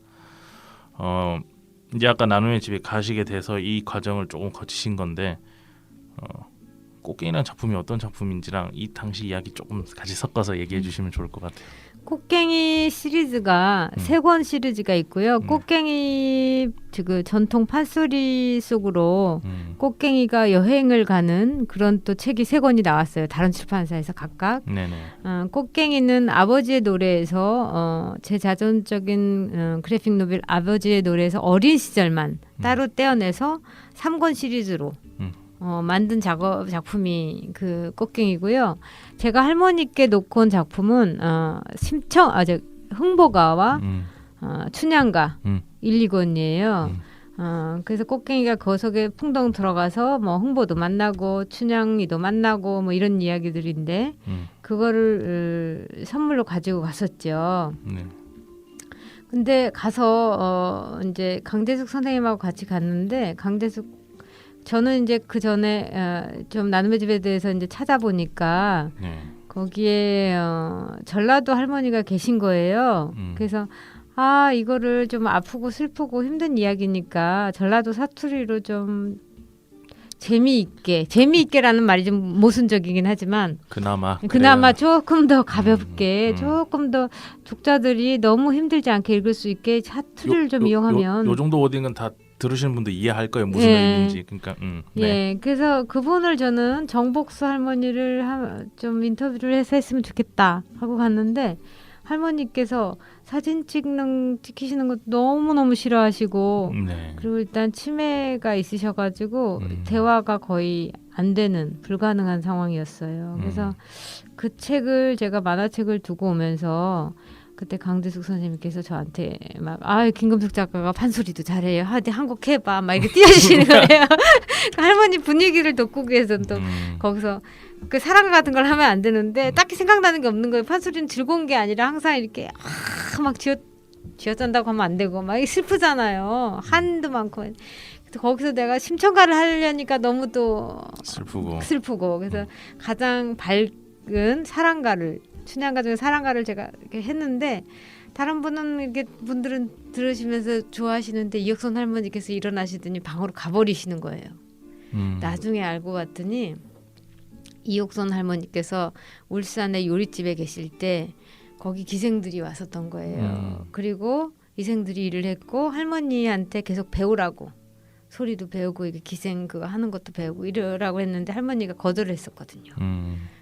이제 아까 나눔의 집에 가시게 돼서 이 과정을 조금 거치신 건데 꽃갱이라는 작품이 어떤 작품인지랑 이 당시 이야기 조금 같이 섞어서 얘기해 주시면 좋을 것 같아요. 꽃갱이 시리즈가 3권 시리즈가 있고요. 꽃갱이 그 전통 판소리 속으로 꽃갱이가 여행을 가는 그런 또 책이 3권이 나왔어요. 다른 출판사에서 각각. 네네. 꽃갱이는 아버지의 노래에서 제 자전적인 그래픽 노벨 아버지의 노래에서 어린 시절만 따로 떼어내서 3권 시리즈로 만든 작품이 그 꽃갱이고요. 제가 할머니께 놓고 온 작품은 흥보가와 춘향가 1, 2권이에요. 그래서 꽃갱이가 거석에 풍덩 들어가서 뭐 흥보도 만나고 춘향이도 만나고 뭐 이런 이야기들인데 그거를 선물로 가지고 갔었죠. 네. 근데 가서 이제 강재숙 선생님하고 같이 갔는데 저는 이제 그 전에 좀 나눔의 집에 대해서 이제 찾아보니까 네. 거기에 전라도 할머니가 계신 거예요. 그래서 이거를 좀 아프고 슬프고 힘든 이야기니까 전라도 사투리로 좀 재미있게라는 말이 좀 모순적이긴 하지만 그나마 조금 더 가볍게 조금 더 독자들이 너무 힘들지 않게 읽을 수 있게 사투리를 좀 이용하면 요 정도 워딩은 다 들으시는 분도 이해할 거예요. 무슨 예. 의미인지. 그러니까 네. 예, 그래서 그분을 저는 정복수 할머니를 좀 인터뷰를 해서 했으면 좋겠다 하고 갔는데 할머니께서 사진 찍히시는 것도 너무너무 싫어하시고 네. 그리고 일단 치매가 있으셔가지고 대화가 거의 안 되는 불가능한 상황이었어요. 그래서 그 책을 제가 만화책을 두고 오면서 그때 강대숙 선생님께서 저한테 막 김금숙 작가가 판소리도 잘해요. 한곡 해봐. 막 이렇게 띄워주시는 거예요. 그 할머니 분위기를 돋구기 위해서 또 거기서 그 사랑 같은 걸 하면 안 되는데 딱히 생각나는 게 없는 거예요. 판소리는 즐거운 게 아니라 항상 이렇게 막 쥐어짠다고 하면 안 되고 막 슬프잖아요. 한도 많고. 그래서 거기서 내가 심청가를 하려니까 너무 또 슬프고 그래서 가장 밝은 사랑가를 춘향가 중에 사랑가를 제가 이렇게 했는데 다른 분들은 들으시면서 좋아하시는데 이혁선 할머니께서 일어나시더니 방으로 가버리시는 거예요. 나중에 알고 봤더니 이혁선 할머니께서 울산의 요리집에 계실 때 거기 기생들이 왔었던 거예요. 그리고 기생들이 일을 했고 할머니한테 계속 배우라고 소리도 배우고 이게 기생 그거 하는 것도 배우고 이러라고 했는데 할머니가 거절을 했었거든요.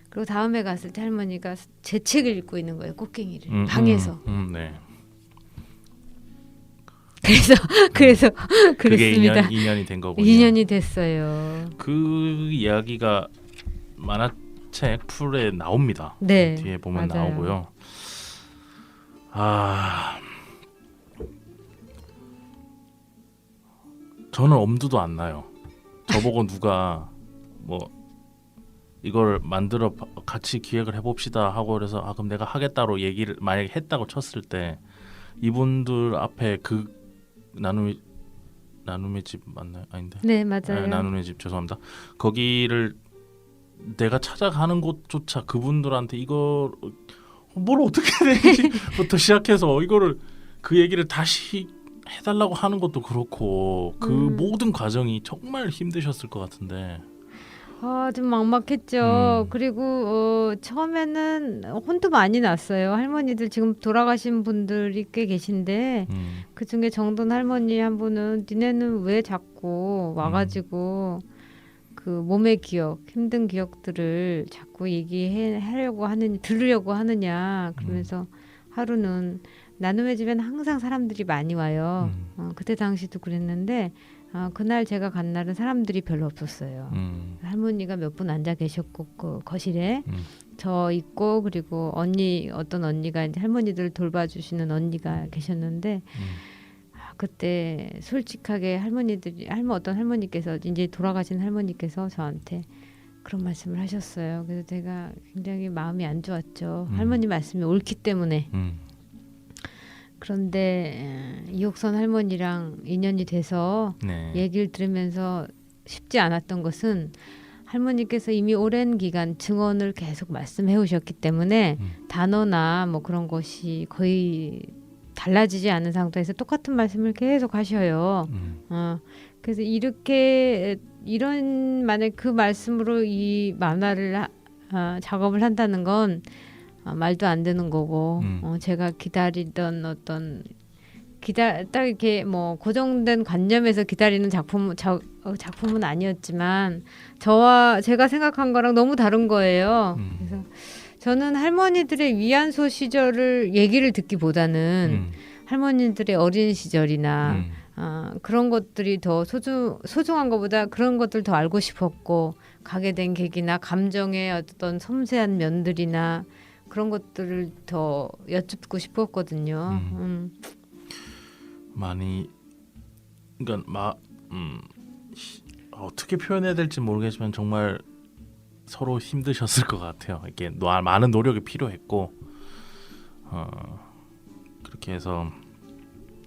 그리고 다음에 갔을 때 할머니가 제 책을 읽고 있는 거예요. 꽃갱이를 방에서. 네. 그래서 그게 그랬습니다. 2년이 된 거군요. 2년이 됐어요. 그 이야기가 만화책 풀에 나옵니다. 네, 뒤에 보면 맞아요. 나오고요. 저는 엄두도 안 나요. 저보고 누가 뭐 이걸 만들어 같이 기획을 해봅시다 하고 그래서 그럼 내가 하겠다로 얘기를 만약에 했다고 쳤을 때 이분들 앞에 그 나눔의 집 맞나요? 아닌데? 네, 맞아요. 나눔의 집 죄송합니다. 거기를 내가 찾아가는 곳조차 그분들한테 이걸 뭘 어떻게 되는지부터 시작해서 이거를 그 얘기를 다시 해달라고 하는 것도 그렇고 그 모든 과정이 정말 힘드셨을 것 같은데. 좀 막막했죠. 그리고 처음에는 혼도 많이 났어요. 할머니들 지금 돌아가신 분들이 꽤 계신데 그중에 정돈 할머니 한 분은 니네는 왜 자꾸 와가지고 그 몸의 기억, 힘든 기억들을 자꾸 들으려고 하느냐 그러면서 하루는 나눔의 집에는 항상 사람들이 많이 와요. 그때 당시도 그랬는데 그날 제가 간 날은 사람들이 별로 없었어요. 할머니가 몇 분 앉아 계셨고 그 거실에 저 있고 그리고 어떤 언니가 이제 할머니들 돌봐주시는 언니가 계셨는데 그때 솔직하게 어떤 할머니께서 이제 돌아가신 할머니께서 저한테 그런 말씀을 하셨어요. 그래서 제가 굉장히 마음이 안 좋았죠. 할머니 말씀이 옳기 때문에. 그런데 이옥선 할머니랑 인연이 돼서 네. 얘기를 들으면서 쉽지 않았던 것은 할머니께서 이미 오랜 기간 증언을 계속 말씀해 오셨기 때문에 단어나 뭐 그런 것이 거의 달라지지 않은 상태에서 똑같은 말씀을 계속 하셔요. 그래서 만약 그 말씀으로 이 만화를 작업을 한다는 건 말도 안 되는 거고 제가 기다리던 딱 이렇게 뭐 고정된 관념에서 기다리는 작품은 아니었지만 제가 생각한 거랑 너무 다른 거예요. 그래서 저는 할머니들의 위안소 시절을 얘기를 듣기보다는 할머니들의 어린 시절이나 그런 것들이 더 소중한 것보다 그런 것들 더 알고 싶었고 가게 된 계기나 감정의 어떤 섬세한 면들이나 그런 것들을 더 여쭙고 싶었거든요. 많이 그러니까 어떻게 표현해야 될지 모르겠지만 정말 서로 힘드셨을 것 같아요. 이게 많은 노력이 필요했고 그렇게 해서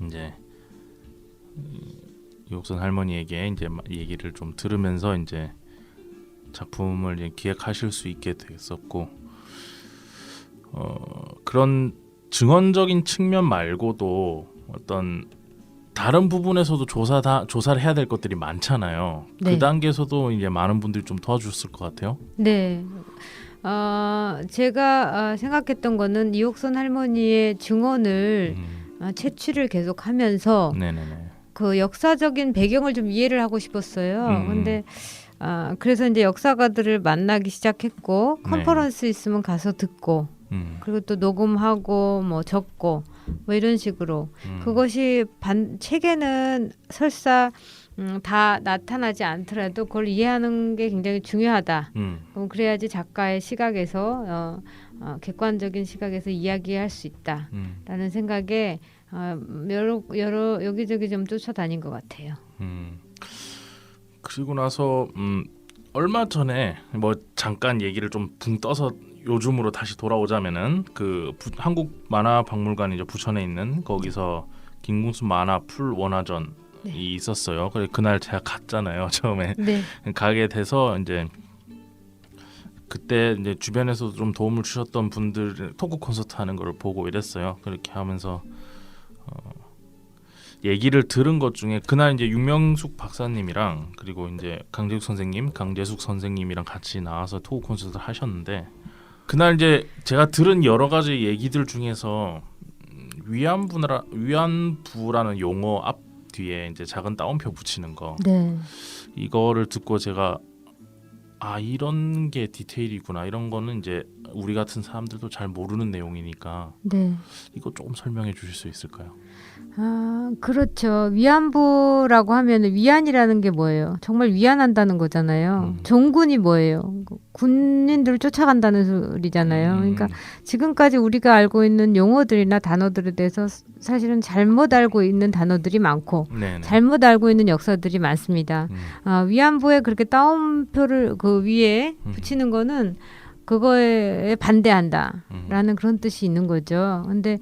이제 이옥선 할머니에게 이제 얘기를 좀 들으면서 이제 작품을 이제 기획하실 수 있게 됐었고 그런 증언적인 측면 말고도 어떤 다른 부분에서도 조사를 해야 될 것들이 많잖아요. 네. 그 단계에서도 이제 많은 분들이 좀 도와주셨을 것 같아요. 네. 제가 생각했던 거는 이옥선 할머니의 증언을 채취를 계속하면서 네네네. 그 역사적인 배경을 좀 이해를 하고 싶었어요. 근데 그래서 이제 역사가들을 만나기 시작했고 컨퍼런스 있으면 가서 듣고 그리고 또 녹음하고 뭐 적고 뭐 이런 식으로 그것이 책에는 설사 다 나타나지 않더라도 그걸 이해하는 게 굉장히 중요하다. 그럼 그래야지 작가의 시각에서 객관적인 시각에서 이야기할 수 있다라는 생각에 여러 여기저기 좀 쫓아다닌 것 같아요. 그리고 나서 얼마 전에 뭐 잠깐 얘기를 좀 붕 떠서 요즘으로 다시 돌아오자면은 그 한국 만화 박물관 이제 부천에 있는 거기서 김궁수 만화 풀 원화전이 있었어요. 그래 그날 제가 갔잖아요. 처음에 네. 가게 돼서 이제 그때 이제 주변에서 좀 도움을 주셨던 분들 토크 콘서트 하는 걸 보고 이랬어요. 그렇게 하면서 얘기를 들은 것 중에 그날 이제 윤명숙 박사님이랑 그리고 이제 강재숙 선생님이랑 같이 나와서 토크 콘서트를 하셨는데 그날 이제 제가 들은 여러 가지 얘기들 중에서 위안부라는 용어 앞 뒤에 이제 작은 따옴표 붙이는 거 네. 이거를 듣고 제가 이런 게 디테일이구나 이런 거는 이제 우리 같은 사람들도 잘 모르는 내용이니까 네. 이거 조금 설명해 주실 수 있을까요? 그렇죠. 위안부라고 하면 위안이라는 게 뭐예요? 정말 위안한다는 거잖아요. 종군이 뭐예요? 군인들을 쫓아간다는 소리잖아요. 그러니까 지금까지 우리가 알고 있는 용어들이나 단어들에 대해서 사실은 잘못 알고 있는 단어들이 많고 네네. 잘못 알고 있는 역사들이 많습니다. 위안부에 그렇게 따옴표를 그 위에 붙이는 거는 그거에 반대한다라는 그런 뜻이 있는 거죠. 근데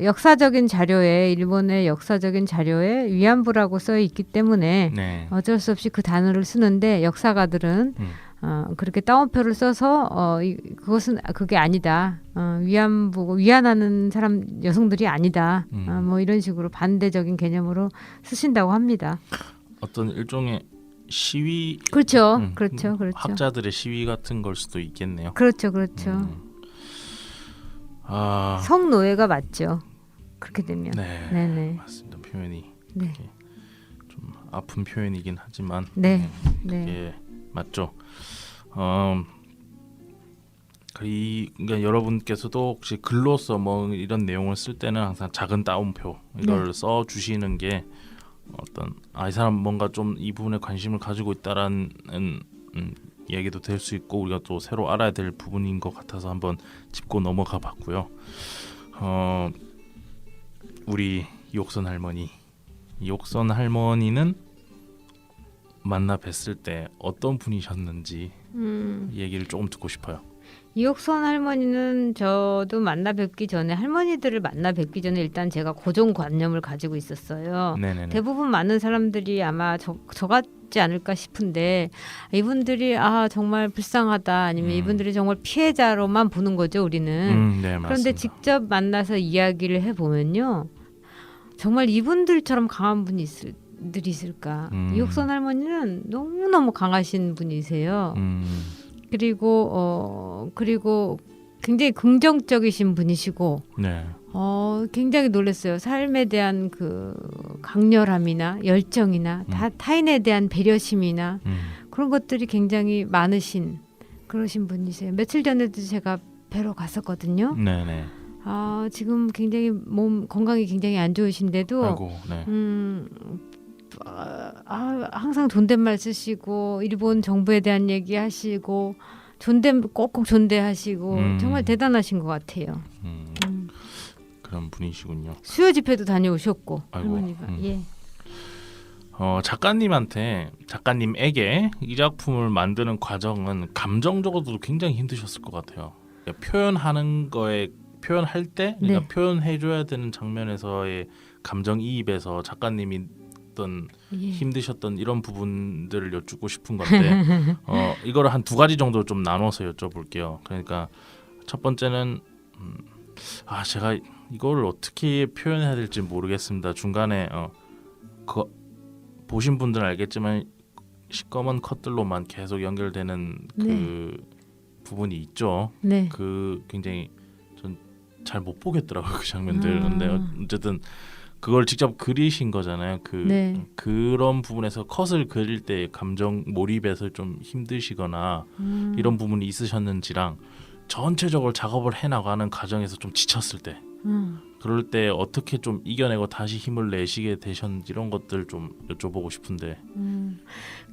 역사적인 자료에 일본의 역사적인 자료에 위안부라고 써 있기 때문에 네. 어쩔 수 없이 그 단어를 쓰는데 역사가들은 그렇게 따옴표를 써서 그것은 그게 아니다. 위안부고 위안하는 사람 여성들이 아니다. 뭐 이런 식으로 반대적인 개념으로 쓰신다고 합니다. 어떤 일종의 시위 그렇죠. 그렇죠. 학자들의 시위 같은 걸 수도 있겠네요. 그렇죠. 성노예가 맞죠. 그렇게 되면. 네. 네네. 맞습니다. 표현이 네. 좀 아픈 표현이긴 하지만 네. 그게 맞죠. 그러니까 여러분께서도 혹시 글로써 뭐 이런 내용을 쓸 때는 항상 작은 따옴표 이걸 써 주시는 게 어떤 이 사람 뭔가 좀 이 부분에 관심을 가지고 있다라는 얘기도 될 수 있고 우리가 또 새로 알아야 될 부분인 것 같아서 한번 짚고 넘어가 봤고요. 우리 이옥선 할머니는 만나 뵀을 때 어떤 분이셨는지 얘기를 조금 듣고 싶어요. 이옥선 할머니는 저도 만나 뵙기 전에 할머니들을 만나 뵙기 전에 일단 제가 고정관념을 가지고 있었어요. 네네네. 대부분 많은 사람들이 아마 저 같지 않을까 싶은데 이분들이 정말 불쌍하다 아니면 이분들이 정말 피해자로만 보는 거죠 우리는. 네, 그런데 맞습니다. 직접 만나서 이야기를 해보면요. 정말 이분들처럼 강한 분이 있을까. 이옥선 할머니는 너무너무 강하신 분이세요. 그리고 굉장히 긍정적이신 분이시고 네. 굉장히 놀랐어요. 삶에 대한 그 강렬함이나 열정이나 타인에 대한 배려심이나 그런 것들이 굉장히 많으신 그러신 분이세요. 며칠 전에도 제가 뵈러 갔었거든요. 네네. 지금 굉장히 몸 건강이 굉장히 안 좋으신데도 아이고, 네. 항상 존댓말 쓰시고 일본 정부에 대한 얘기하시고 꼭꼭 존대하시고 정말 대단하신 것 같아요. 그런 분이시군요. 수요 집회도 다녀오셨고 아이고, 할머니가 예. 작가님에게 이 작품을 만드는 과정은 감정적으로도 굉장히 힘드셨을 것 같아요. 그러니까 표현할 때 그러니까 표현해줘야 되는 장면에서의 감정이입에서 작가님이 어떤 힘드셨던 이런 부분들을 여쭙고 싶은 건데 이거를 한 두 가지 정도 좀 나눠서 여쭤볼게요. 그러니까 첫 번째는 제가 이거를 어떻게 표현해야 될지 모르겠습니다. 중간에 보신 분들은 알겠지만 시꺼먼 컷들로만 계속 연결되는 그 부분이 있죠. 네. 그 굉장히 전 잘 못 보겠더라고요 그 장면들. 근데 어쨌든 그걸 직접 그리신 거잖아요. 네. 그런 부분에서 컷을 그릴 때 감정 몰입해서 좀 힘드시거나 이런 부분이 있으셨는지랑 전체적으로 작업을 해나가는 과정에서 좀 지쳤을 때 그럴 때 어떻게 좀 이겨내고 다시 힘을 내시게 되셨는지 이런 것들 좀 여쭤보고 싶은데.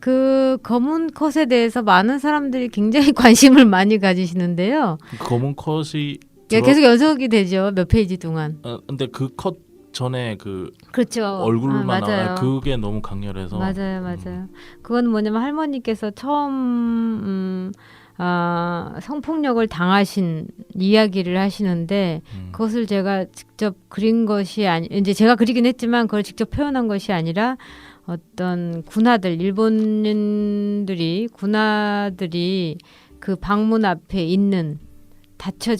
그 검은 컷에 대해서 많은 사람들이 굉장히 관심을 많이 가지시는데요. 검은 컷이 계속 연속이 되죠. 몇 페이지 동안. 근데 그 컷 전에 그 그렇죠. 얼굴만 맞아요. 나와요. 그게 너무 강렬해서. 맞아요. 그건 뭐냐면 할머니께서 처음 성폭력을 당하신 이야기를 하시는데 그것을 제가 직접 그린 것이 이제 제가 그리긴 했지만 그걸 직접 표현한 것이 아니라 어떤 군화들이 그 방문 앞에 있는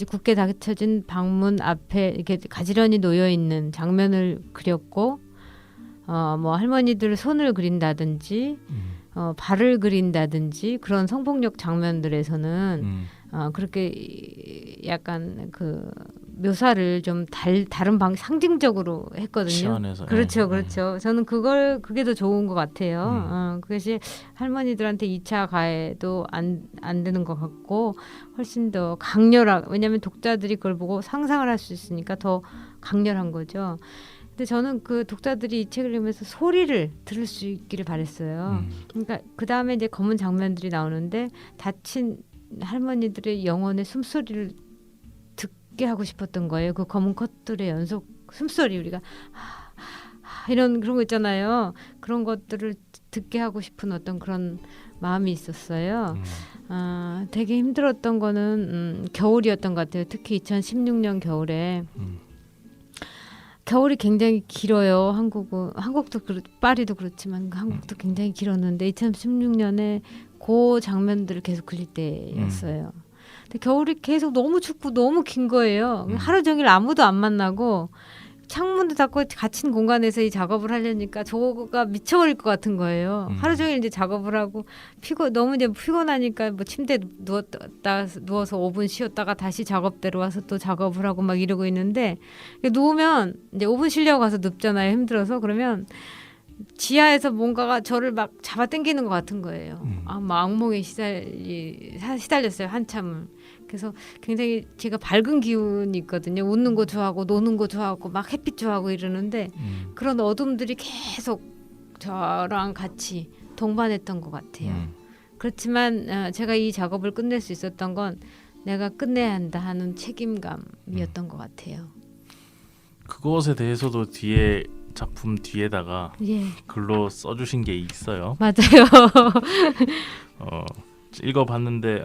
굳게 닫혀진 방문 앞에 이렇게 가지런히 놓여 있는 장면을 그렸고, 뭐 할머니들 손을 그린다든지, 발을 그린다든지 그런 성폭력 장면들에서는 그렇게 약간 그 묘사를 좀 다른 상징적으로 했거든요. 시원해서. 그렇죠. 저는 그게 더 좋은 것 같아요. 그것이 할머니들한테 2차 가해도 안 되는 것 같고 훨씬 더 왜냐하면 독자들이 그걸 보고 상상을 할 수 있으니까 더 강렬한 거죠. 근데 저는 그 독자들이 이 책을 읽으면서 소리를 들을 수 있기를 바랬어요. 그러니까 그 다음에 이제 검은 장면들이 나오는데 다친 할머니들의 영혼의 숨소리를 듣게 하고 싶었던 거예요. 그 검은 컷들의 연속 숨소리 우리가 그런 거 있잖아요. 그런 것들을 듣게 하고 싶은 어떤 그런 마음이 있었어요. 되게 힘들었던 거는 겨울이었던 것 같아요. 특히 2016년 겨울에. 겨울이 굉장히 길어요. 한국도 파리도 그렇지만 한국도 굉장히 길었는데 2016년에 그 장면들을 계속 그릴 때였어요. 근데 겨울이 계속 너무 춥고 너무 긴 거예요. 하루 종일 아무도 안 만나고 창문도 닫고 갇힌 공간에서 이 작업을 하려니까 저거가 미쳐버릴 것 같은 거예요. 하루 종일 이제 작업을 하고 너무 이제 피곤하니까 뭐 침대에 누워서 5분 쉬었다가 다시 작업대로 와서 또 작업을 하고 막 이러고 있는데 누우면 이제 5분 쉬려고 가서 눕잖아요. 힘들어서. 그러면 지하에서 뭔가가 저를 막 잡아당기는 것 같은 거예요. 막 악몽에 시달렸어요. 한참을. 그래서 굉장히 제가 밝은 기운이 있거든요. 웃는 거 좋아하고 노는 거 좋아하고 막 햇빛 좋아하고 이러는데 그런 어둠들이 계속 저랑 같이 동반했던 것 같아요. 그렇지만 제가 이 작업을 끝낼 수 있었던 건 내가 끝내야 한다 하는 책임감이었던 것 같아요. 그것에 대해서도 뒤에 작품 뒤에다가 글로 써주신 게 있어요. 맞아요. 읽어봤는데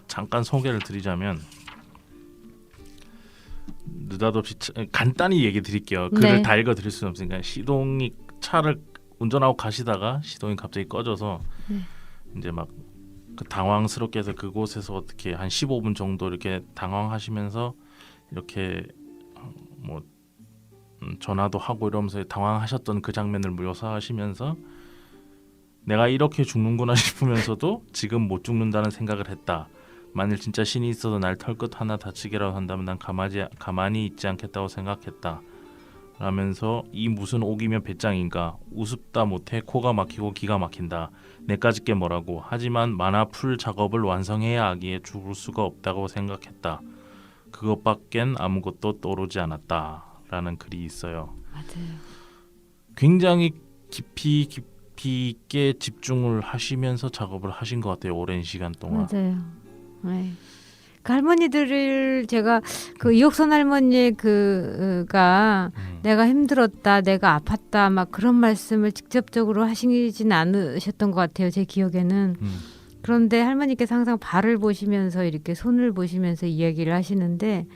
잠깐 소개를 드리자면 느닷없이 간단히 얘기 드릴게요. 글을 다 읽어드릴 수는 없으니까 시동이 차를 운전하고 가시다가 시동이 갑자기 꺼져서 이제 막 당황스럽게 해서 그곳에서 어떻게 한 15분 정도 이렇게 당황하시면서 이렇게 뭐 전화도 하고 이러면서 당황하셨던 그 장면을 묘사하시면서 내가 이렇게 죽는구나 싶으면서도 지금 못 죽는다는 생각을 했다. 만일 진짜 신이 있어서 날 털끝 하나 다치게라도 한다면 난 가만히 있지 않겠다고 생각했다. 라면서 이 무슨 옥이면 배짱인가. 우습다 못해 코가 막히고 기가 막힌다. 내까짓 게 뭐라고. 하지만 만화 풀 작업을 완성해야 하기에 죽을 수가 없다고 생각했다. 그것밖엔 아무것도 떠오르지 않았다. 라는 글이 있어요. 맞아요. 굉장히 깊이 있게 집중을 하시면서 작업을 하신 것 같아요. 오랜 시간 동안. 맞아요. 네. 그 할머니들을 제가 그 이옥선 할머니의 그가 내가 힘들었다, 내가 아팠다, 막 그런 말씀을 직접적으로 하시진 않으셨던 것 같아요. 제 기억에는. 그런데 할머니께서 항상 발을 보시면서 이렇게 손을 보시면서 이야기를 하시는데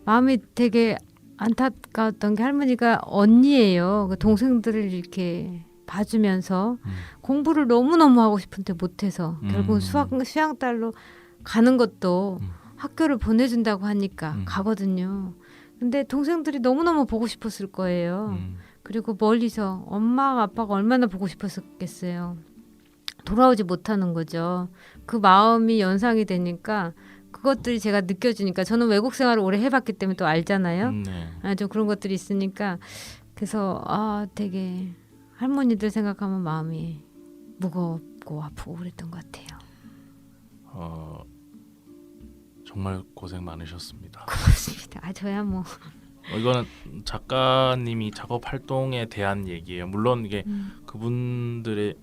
마음이 되게 안타까웠던 게 할머니가 언니예요. 그 동생들을 이렇게 봐주면서 공부를 너무너무 하고 싶은데 못해서 결국 수양딸로 가는 것도 학교를 보내준다고 하니까 가거든요. 근데 동생들이 너무너무 보고 싶었을 거예요. 그리고 멀리서 엄마가 아빠가 얼마나 보고 싶었겠어요. 돌아오지 못하는 거죠. 그 마음이 연상이 되니까 그것들이 제가 느껴지니까 저는 외국 생활을 오래 해봤기 때문에 또 알잖아요. 네. 좀 그런 것들이 있으니까 그래서 되게 할머니들 생각하면 마음이 무겁고 아프고 그랬던 것 같아요. 정말 고생 많으셨습니다. 고맙습니다. 저야 뭐 이거는 작가님이 작업 활동에 대한 얘기예요. 물론 이게 그분들이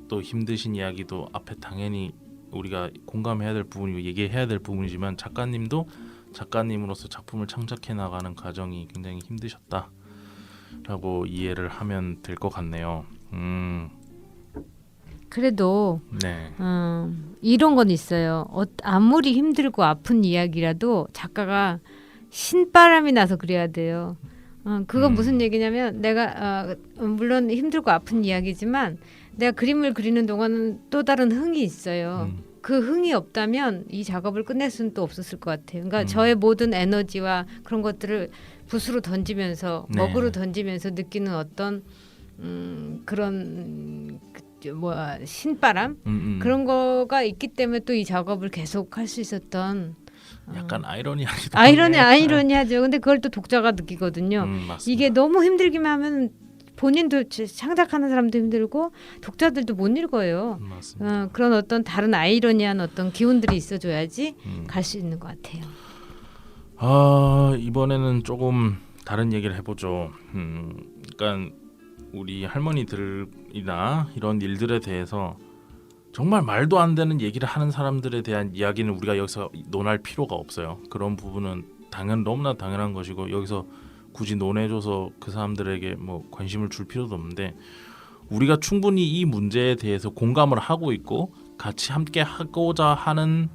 또 힘드신 이야기도 앞에 당연히 우리가 공감해야 될 부분이고 얘기해야 될 부분이지만 작가님도 작가님으로서 작품을 창작해 나가는 과정이 굉장히 힘드셨다라고 이해를 하면 될 것 같네요. 그래도 네. 이런 건 있어요. 아무리 힘들고 아픈 이야기라도 작가가 신바람이 나서 그래야 돼요. 그건 무슨 얘기냐면 내가 물론 힘들고 아픈 이야기지만 내가 그림을 그리는 동안은 또 다른 흥이 있어요. 그 흥이 없다면 이 작업을 끝낼 수는 또 없었을 것 같아요. 그러니까 저의 모든 에너지와 그런 것들을 붓으로 던지면서 네. 먹으로 던지면서 느끼는 어떤 그런 신바람 그런 거가 있기 때문에 또 이 작업을 계속 할 수 있었던 약간 아이러니하기도 아이러니하죠. 근데 그걸 또 독자가 느끼거든요. 맞습니다. 이게 너무 힘들기만 하면 본인도 창작하는 사람도 힘들고 독자들도 못 읽어요. 맞습니다. 그런 어떤 다른 아이러니한 어떤 기운들이 있어줘야지 갈 수 있는 것 같아요. 이번에는 조금 다른 얘기를 해보죠. 그러니까 우리 할머니들이나 이런 일들에 대해서 정말 말도 안 되는 얘기를 하는 사람들에 대한 이야기는 우리가 여기서 논할 필요가 없어요. 그런 부분은 너무나 당연한 것이고 여기서 굳이 논해줘서 그 사람들에게 뭐 관심을 줄 필요도 없는데 우리가 충분히 이 문제에 대해서 공감을 하고 있고 같이 함께 하고자 하는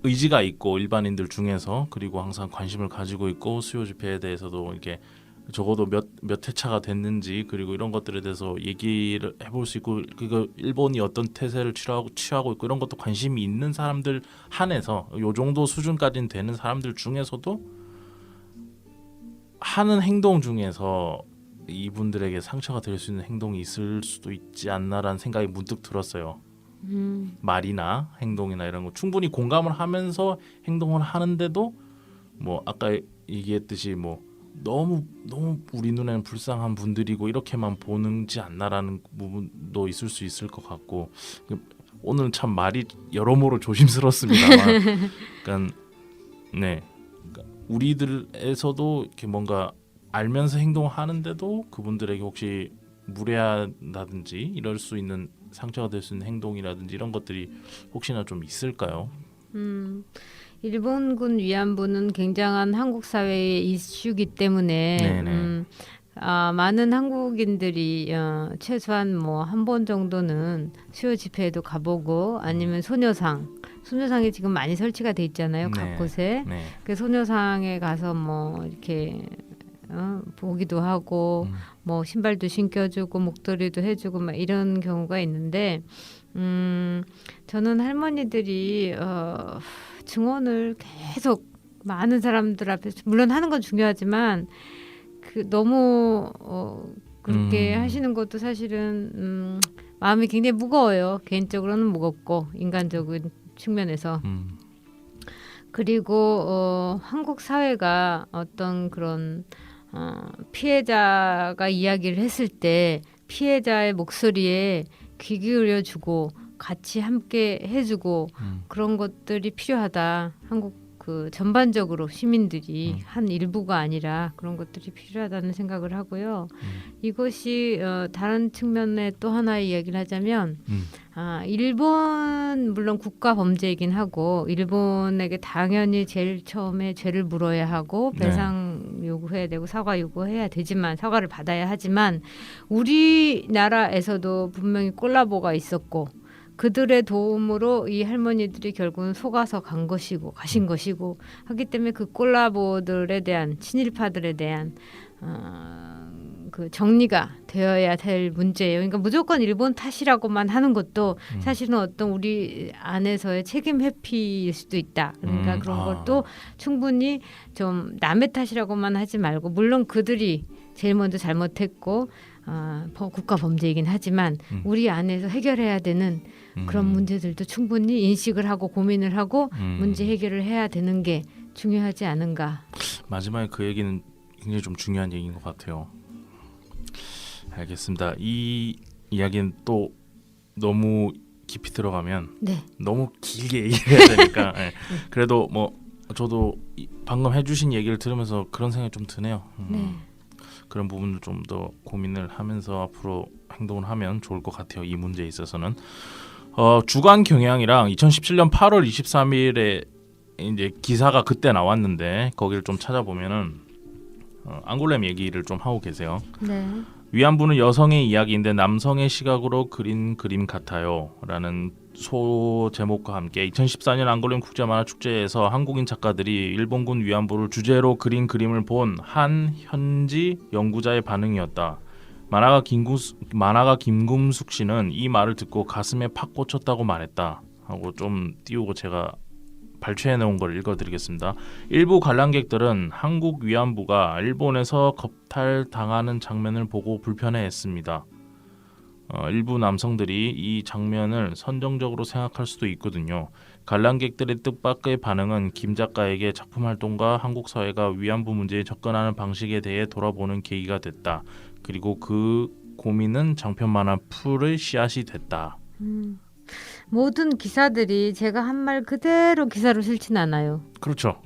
의지가 있고 일반인들 중에서 그리고 항상 관심을 가지고 있고 수요 집회에 대해서도 이렇게 적어도 몇 회차가 됐는지 그리고 이런 것들에 대해서 얘기를 해볼 수 있고 그거 일본이 어떤 태세를 취하고 있고 이런 것도 관심이 있는 사람들 한해서 요 정도 수준까지는 되는 사람들 중에서도 하는 행동 중에서 이분들에게 상처가 될 수 있는 행동이 있을 수도 있지 않나라는 생각이 문득 들었어요. 말이나 행동이나 이런 거 충분히 공감을 하면서 행동을 하는데도 뭐 아까 얘기했듯이 뭐 너무 우리 눈에는 불쌍한 분들이고 이렇게만 보는지 않나라는 부분도 있을 수 있을 것 같고 오늘 참 말이 여러모로 조심스럽습니다만 그러니까 우리들에서도 이렇게 뭔가 알면서 행동하는데도 그분들에게 혹시 무례하다든지 이럴 수 있는 상처가 될 수 있는 행동이라든지 이런 것들이 혹시나 좀 있을까요? 일본군 위안부는 굉장한 한국 사회의 이슈이기 때문에 많은 한국인들이 최소한 뭐 한 번 정도는 수요 집회에도 가보고 아니면 소녀상이 지금 많이 설치가 돼 있잖아요. 각 곳에. 그 소녀상에 가서 뭐 이렇게 보기도 하고 뭐 신발도 신겨주고 목도리도 해주고 막 이런 경우가 있는데 저는 할머니들이 증언을 계속 많은 사람들 앞에서 물론 하는 건 중요하지만 너무 그렇게 하시는 것도 사실은 마음이 굉장히 무거워요. 개인적으로는 무겁고 인간적인 측면에서 그리고 한국 사회가 어떤 그런 피해자가 이야기를 했을 때 피해자의 목소리에 귀 기울여주고 같이 함께 해주고 그런 것들이 필요하다. 한국 그 전반적으로 시민들이 한 일부가 아니라 그런 것들이 필요하다는 생각을 하고요. 이것이 다른 측면에 또 하나의 이야기를 하자면 일본 물론 국가 범죄이긴 하고 일본에게 당연히 제일 처음에 죄를 물어야 하고 배상 요구해야 되고 사과 요구해야 되지만 사과를 받아야 하지만 우리나라에서도 분명히 콜라보가 있었고 그들의 도움으로 이 할머니들이 결국은 속아서 가신 것이고 하기 때문에 그 콜라보들에 대한 친일파들에 대한 그 정리가 되어야 될 문제예요. 그러니까 무조건 일본 탓이라고만 하는 것도 사실은 어떤 우리 안에서의 책임 회피일 수도 있다. 그러니까 그런 것도 충분히 좀 남의 탓이라고만 하지 말고 물론 그들이 제일 먼저 잘못했고 국가 범죄이긴 하지만 우리 안에서 해결해야 되는 그런 문제들도 충분히 인식을 하고 고민을 하고 문제 해결을 해야 되는 게 중요하지 않은가. 마지막에 그 얘기는 굉장히 좀 중요한 얘기인 것 같아요. 알겠습니다. 이 이야기는 또 너무 깊이 들어가면 네. 너무 길게 얘기해야 되니까 네. 그래도 뭐 저도 방금 해주신 얘기를 들으면서 그런 생각이 좀 드네요. 네. 그런 부분을 좀 더 고민을 하면서 앞으로 행동을 하면 좋을 것 같아요. 이 문제에 있어서는 주간 경향이랑 2017년 8월 23일에 이제 기사가 그때 나왔는데 거기를 좀 찾아보면은 앙골렘 얘기를 좀 하고 계세요. 네. 위안부는 여성의 이야기인데 남성의 시각으로 그린 그림 같아요 라는 소 제목과 함께 2014년 앙골렘 국제만화축제에서 한국인 작가들이 일본군 위안부를 주제로 그린 그림을 본 한 현지 연구자의 반응이었다. 만화가 김금숙 씨는 이 말을 듣고 가슴에 팍 꽂혔다고 말했다 하고 좀 띄우고 제가 발췌해놓은 걸 읽어드리겠습니다. 일부 관람객들은 한국 위안부가 일본에서 겁탈당하는 장면을 보고 불편해했습니다. 일부 남성들이 이 장면을 선정적으로 생각할 수도 있거든요. 관람객들의 뜻밖의 반응은 김 작가에게 작품 활동과 한국 사회가 위안부 문제에 접근하는 방식에 대해 돌아보는 계기가 됐다. 그리고 그 고민은 장편 만화 풀의 씨앗이 됐다. 모든 기사들이 제가 한 말 그대로 기사로 싫진 않아요. 그렇죠.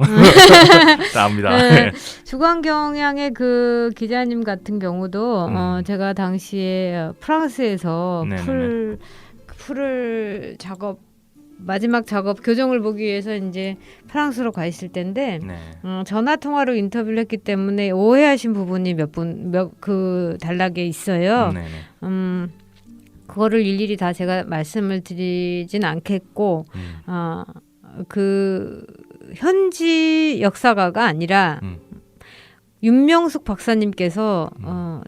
나옵니다. 네. 주간경향의 그 기자님 같은 경우도 제가 당시에 프랑스에서 풀을 마지막 작업 교정을 보기 위해서 이제 프랑스로 가 있을 때인데 전화 통화로 인터뷰를 했기 때문에 오해하신 부분이 몇 그 단락에 있어요. 그거를 일일이 다 제가 말씀을 드리진 않겠고 그 현지 역사가가 아니라 윤명숙 박사님께서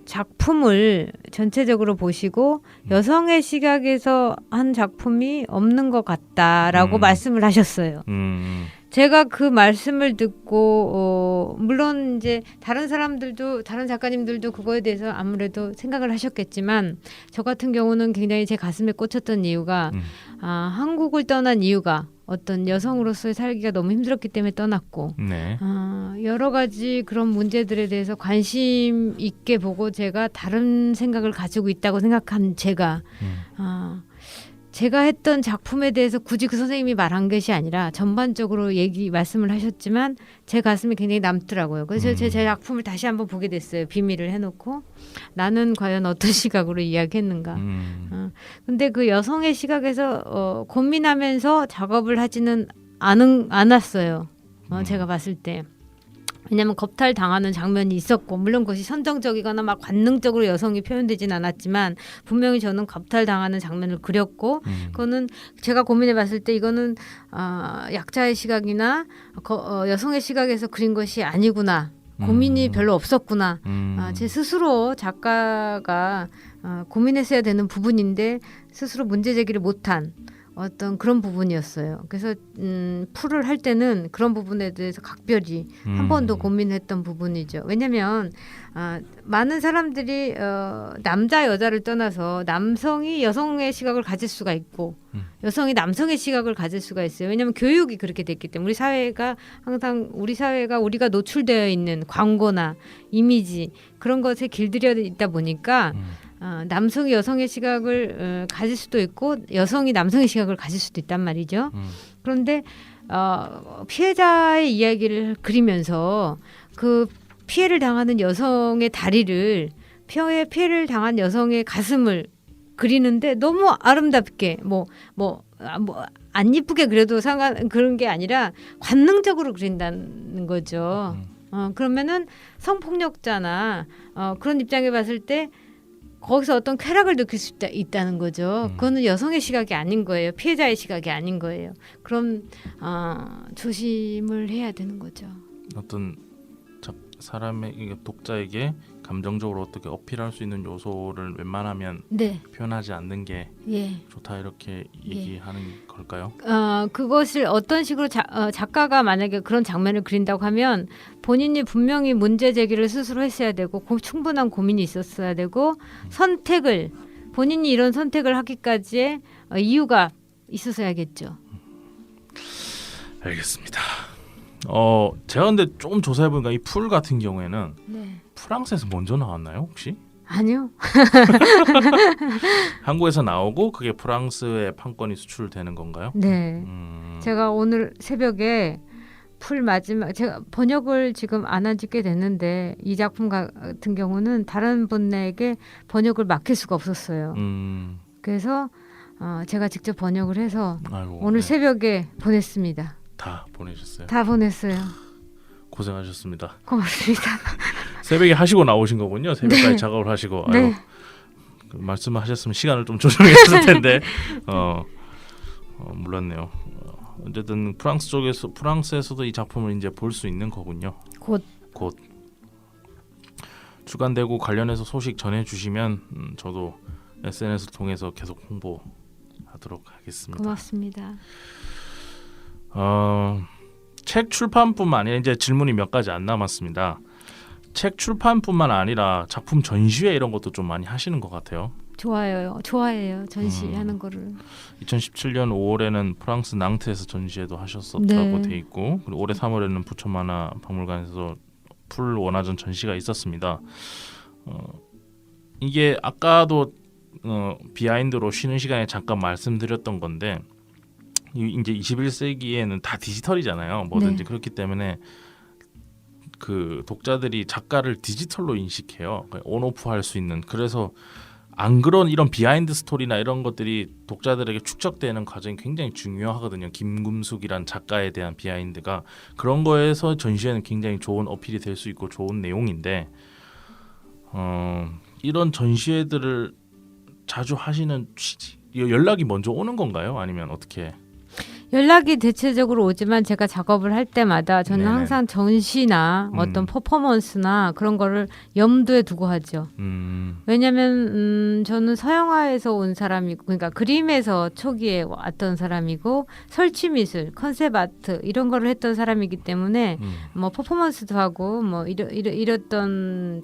작품을 전체적으로 보시고 여성의 시각에서 한 작품이 없는 것 같다라고 말씀을 하셨어요. 제가 그 말씀을 듣고 물론 이제 다른 사람들도 다른 작가님들도 그거에 대해서 아무래도 생각을 하셨겠지만 저 같은 경우는 굉장히 제 가슴에 꽂혔던 이유가 한국을 떠난 이유가 어떤 여성으로서의 살기가 너무 힘들었기 때문에 떠났고 여러 가지 그런 문제들에 대해서 관심 있게 보고 제가 다른 생각을 가지고 있다고 생각한 제가 했던 작품에 대해서 굳이 그 선생님이 말한 것이 아니라 전반적으로 말씀을 하셨지만 제 가슴에 굉장히 남더라고요. 그래서 제 작품을 다시 한번 보게 됐어요. 비밀을 해놓고 나는 과연 어떤 시각으로 이야기했는가. 근데 그 여성의 시각에서 고민하면서 작업을 하지는 않았어요. 제가 봤을 때. 왜냐하면 겁탈 당하는 장면이 있었고 물론 그것이 선정적이거나 막 관능적으로 여성이 표현되진 않았지만 분명히 저는 겁탈 당하는 장면을 그렸고 그거는 제가 고민해봤을 때 이거는 약자의 시각이나 여성의 시각에서 그린 것이 아니구나. 고민이 별로 없었구나. 제 스스로 작가가 고민했어야 되는 부분인데 스스로 문제 제기를 못한 어떤 그런 부분이었어요. 그래서 풀을 할 때는 그런 부분에 대해서 각별히 한 번 더 고민했던 부분이죠. 왜냐하면 많은 사람들이 남자 여자를 떠나서 남성이 여성의 시각을 가질 수가 있고 여성이 남성의 시각을 가질 수가 있어요. 왜냐하면 교육이 그렇게 됐기 때문에 우리 사회가 항상 우리가 노출되어 있는 광고나 이미지 그런 것에 길들여 있다 보니까 남성이 여성의 시각을 가질 수도 있고 여성이 남성의 시각을 가질 수도 있단 말이죠. 그런데 피해자의 이야기를 그리면서 그 피해를 당하는 여성의 다리를 피해를 당한 여성의 가슴을 그리는데 너무 아름답게 안 이쁘게 그려도 그런 게 아니라 관능적으로 그린다는 거죠. 그러면은 성폭력자나 그런 입장에 봤을 때 거기서 어떤 쾌락을 느낄 수 있다는 거죠. 그거는 여성의 시각이 아닌 거예요. 피해자의 시각이 아닌 거예요. 그럼 조심을 해야 되는 거죠. 어떤 사람의 독자에게 감정적으로 어떻게 어필할 수 있는 요소를 웬만하면 네. 표현하지 않는 게 예. 좋다 이렇게 얘기하는 걸까요? 그것을 어떤 식으로 작가가 만약에 그런 장면을 그린다고 하면 본인이 분명히 문제 제기를 스스로 했어야 되고 충분한 고민이 있었어야 되고 선택을 본인이 이런 선택을 하기까지의 이유가 있었어야겠죠. 알겠습니다. 제가 근데 조금 조사해 보니까 이 풀 같은 경우에는 네. 프랑스에서 먼저 나왔나요 혹시? 아니요. 한국에서 나오고 그게 프랑스에 판권이 수출되는 건가요? 네. 제가 오늘 새벽에 풀 마지막 제가 번역을 지금 안 한 지 꽤 됐는데 이 작품 같은 경우는 다른 분에게 번역을 맡길 수가 없었어요. 그래서 제가 직접 번역을 해서 아이고, 오늘 네. 새벽에 보냈습니다. 다 보내셨어요? 다 보냈어요. 고생하셨습니다. 고맙습니다. 새벽에 하시고 나오신 거군요. 새벽까지 네. 작업을 하시고. 네. 아유, 말씀하셨으면 시간을 좀 조정했을 텐데 몰랐네요. 어쨌든 프랑스에서도 이 작품을 이제 볼 수 있는 거군요. 곧 주간되고 관련해서 소식 전해주시면 저도 SNS 통해서 계속 홍보하도록 하겠습니다. 고맙습니다. 책 출판뿐만 아니라 이제 질문이 몇 가지 안 남았습니다. 책 출판뿐만 아니라 작품 전시회 이런 것도 좀 많이 하시는 것 같아요. 좋아해요. 전시하는 거를. 2017년 5월에는 프랑스 낭트에서 전시회도 하셨었다고 네. 돼 있고 그리고 올해 3월에는 부천만화 박물관에서 풀 원화전 전시가 있었습니다. 이게 아까도 비하인드로 쉬는 시간에 잠깐 말씀드렸던 건데 이제 21세기에는 다 디지털이잖아요. 뭐든지. 네. 그렇기 때문에 그 독자들이 작가를 디지털로 인식해요. 온오프 할 수 있는. 그래서 안 그런 이런 비하인드 스토리나 이런 것들이 독자들에게 축적되는 과정이 굉장히 중요하거든요. 김금숙이란 작가에 대한 비하인드가 그런 거에서 전시회는 굉장히 좋은 어필이 될 수 있고 좋은 내용인데 이런 전시회들을 자주 하시는 연락이 먼저 오는 건가요? 아니면 어떻게? 연락이 대체적으로 오지만 제가 작업을 할 때마다 저는 네네. 항상 전시나 어떤 퍼포먼스나 그런 거를 염두에 두고 하죠. 왜냐하면 저는 서양화에서 온 사람이고 그러니까 그림에서 초기에 왔던 사람이고 설치 미술, 컨셉 아트 이런 거를 했던 사람이기 때문에 뭐 퍼포먼스도 하고 뭐 이랬던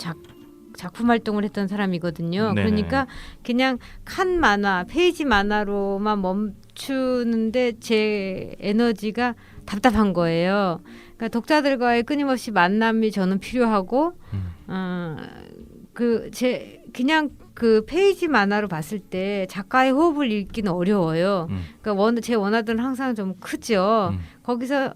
작품 활동을 했던 사람이거든요. 네네. 그러니까 그냥 칸 만화, 페이지 만화로만 멈추는데 제 에너지가 답답한 거예요. 그러니까 독자들과의 끊임없이 만남이 저는 필요하고, 그냥 그 페이지 만화로 봤을 때 작가의 호흡을 읽기는 어려워요. 그러니까 제 원화들은 항상 좀 크죠. 거기서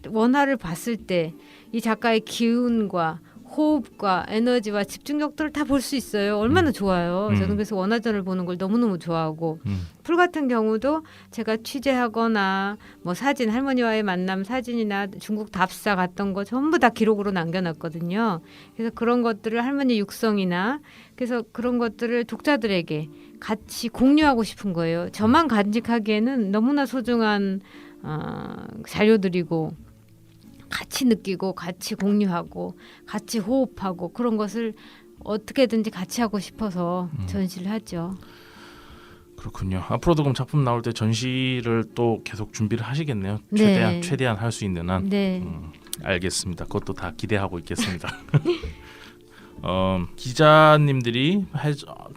원화를 봤을 때 이 작가의 기운과 호흡과 에너지와 집중력들을 다 볼 수 있어요. 얼마나 좋아요. 저는 그래서 원화전을 보는 걸 너무너무 좋아하고 풀 같은 경우도 제가 취재하거나 뭐 사진 할머니와의 만남 사진이나 중국 답사 갔던 거 전부 다 기록으로 남겨놨거든요. 그래서 그런 것들을 할머니 육성이나 그래서 그런 것들을 독자들에게 같이 공유하고 싶은 거예요. 저만 간직하기에는 너무나 소중한 자료들이고 같이 느끼고 같이 공유하고 같이 호흡하고 그런 것을 어떻게든지 같이 하고 싶어서 전시를 하죠. 그렇군요. 앞으로도 그럼 작품 나올 때 전시를 또 계속 준비를 하시겠네요. 네. 최대한 할 수 있는 한. 네. 알겠습니다. 그것도 다 기대하고 있겠습니다. 기자님들이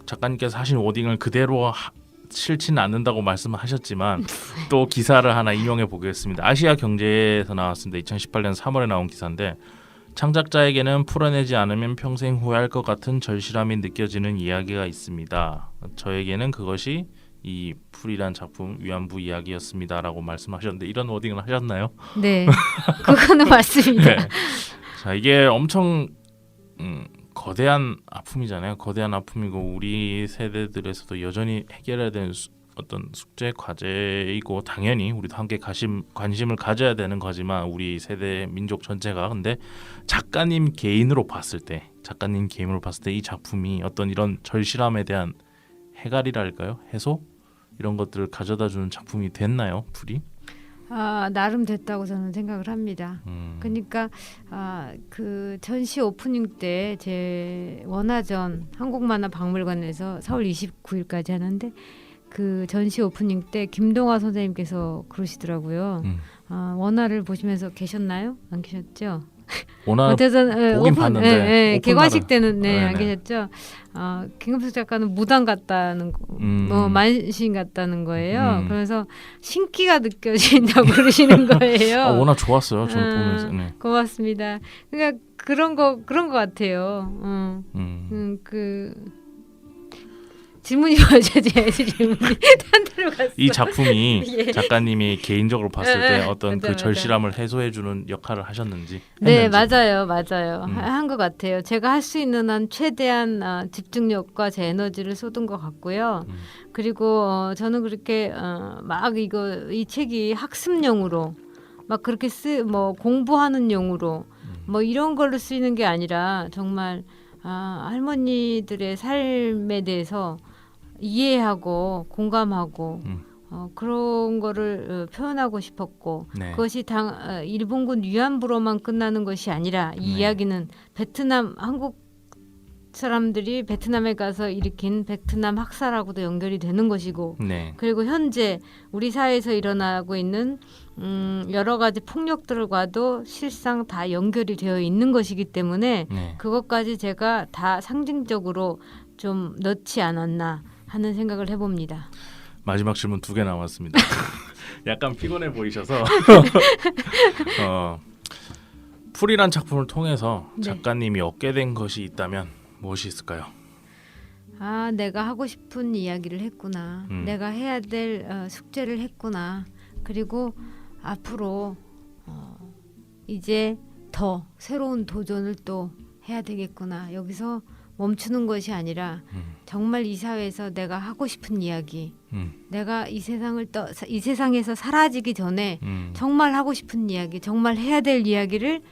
작가님께서 하신 워딩을 그대로 싫지는 않는다고 말씀하셨지만 또 기사를 하나 인용해 보겠습니다. 아시아 경제에서 나왔습니다. 2018년 3월에 나온 기사인데 창작자에게는 풀어내지 않으면 평생 후회할 것 같은 절실함이 느껴지는 이야기가 있습니다. 저에게는 그것이 이 풀이란 작품 위안부 이야기였습니다라고 말씀하셨는데 이런 워딩을 하셨나요? 네, 그거는 맞습니다. 네. 자, 이게 엄청 거대한 아픔이잖아요. 거대한 아픔이고 우리 세대들에서도 여전히 해결해야 되는 어떤 숙제 과제이고 당연히 우리도 함께 관심을 가져야 되는 거지만 우리 세대 민족 전체가 근데 작가님 개인으로 봤을 때 이 작품이 어떤 이런 절실함에 대한 해갈이랄까요? 해소? 이런 것들을 가져다주는 작품이 됐나요? 풀이? 나름 됐다고 저는 생각을 합니다. 그러니까 그 전시 오프닝 때 제 원화전 한국만화박물관에서 4월 29일까지 하는데 그 전시 오프닝 때 김동화 선생님께서 그러시더라고요. 원화를 보시면서 계셨나요? 안 계셨죠? 원화 어쨌든 보긴 봤는데 오픈 개관식 날은- 때는 네네. 안 계셨죠. 김금숙 작가는 무당 같다는 만신 같다는 거예요. 그래서 신기가 느껴진다고 그러시는 거예요. 워낙 좋았어요. 저는 보면서. 네. 고맙습니다. 그러니까 그런 거 같아요. 그 질문이 뭐죠? 제 질문이 딴 데로 갔어. 이 작품이 예. 작가님이 개인적으로 봤을 때 어떤 맞아, 그 맞아. 절실함을 해소해주는 역할을 하셨는지. 네, 했는지. 맞아요. 한 것 같아요. 제가 할 수 있는 한 최대한 집중력과 제 에너지를 쏟은 것 같고요. 그리고 저는 그렇게 막 이 책이 학습용으로 막 그렇게 뭐 공부하는 용으로 뭐 이런 걸로 쓰이는 게 아니라 정말 할머니들의 삶에 대해서 이해하고 공감하고 그런 거를 표현하고 싶었고 네. 그것이 일본군 위안부로만 끝나는 것이 아니라 이 네. 이야기는 한국 사람들이 베트남에 가서 일으킨 베트남 학살하고도 연결이 되는 것이고 네. 그리고 현재 우리 사회에서 일어나고 있는 여러 가지 폭력들과도 실상 다 연결이 되어 있는 것이기 때문에 네. 그것까지 제가 다 상징적으로 좀 넣지 않았나 하는 생각을 해봅니다. 마지막 질문 2개 남았습니다. 약간 피곤해 보이셔서 풀이란 작품을 통해서 네. 작가님이 얻게 된 것이 있다면 무엇이 있을까요? 내가 하고 싶은 이야기를 했구나. 내가 해야 될 숙제를 했구나. 그리고 앞으로 이제 더 새로운 도전을 또 해야 되겠구나. 여기서 멈추는 것이 아니라 정말 이 사회에서 내가 하고 싶은 이야기, 내가 이 세상에서 사라지기 전에 정말 하고 싶은 이야기, 정말 해야 될 이야기를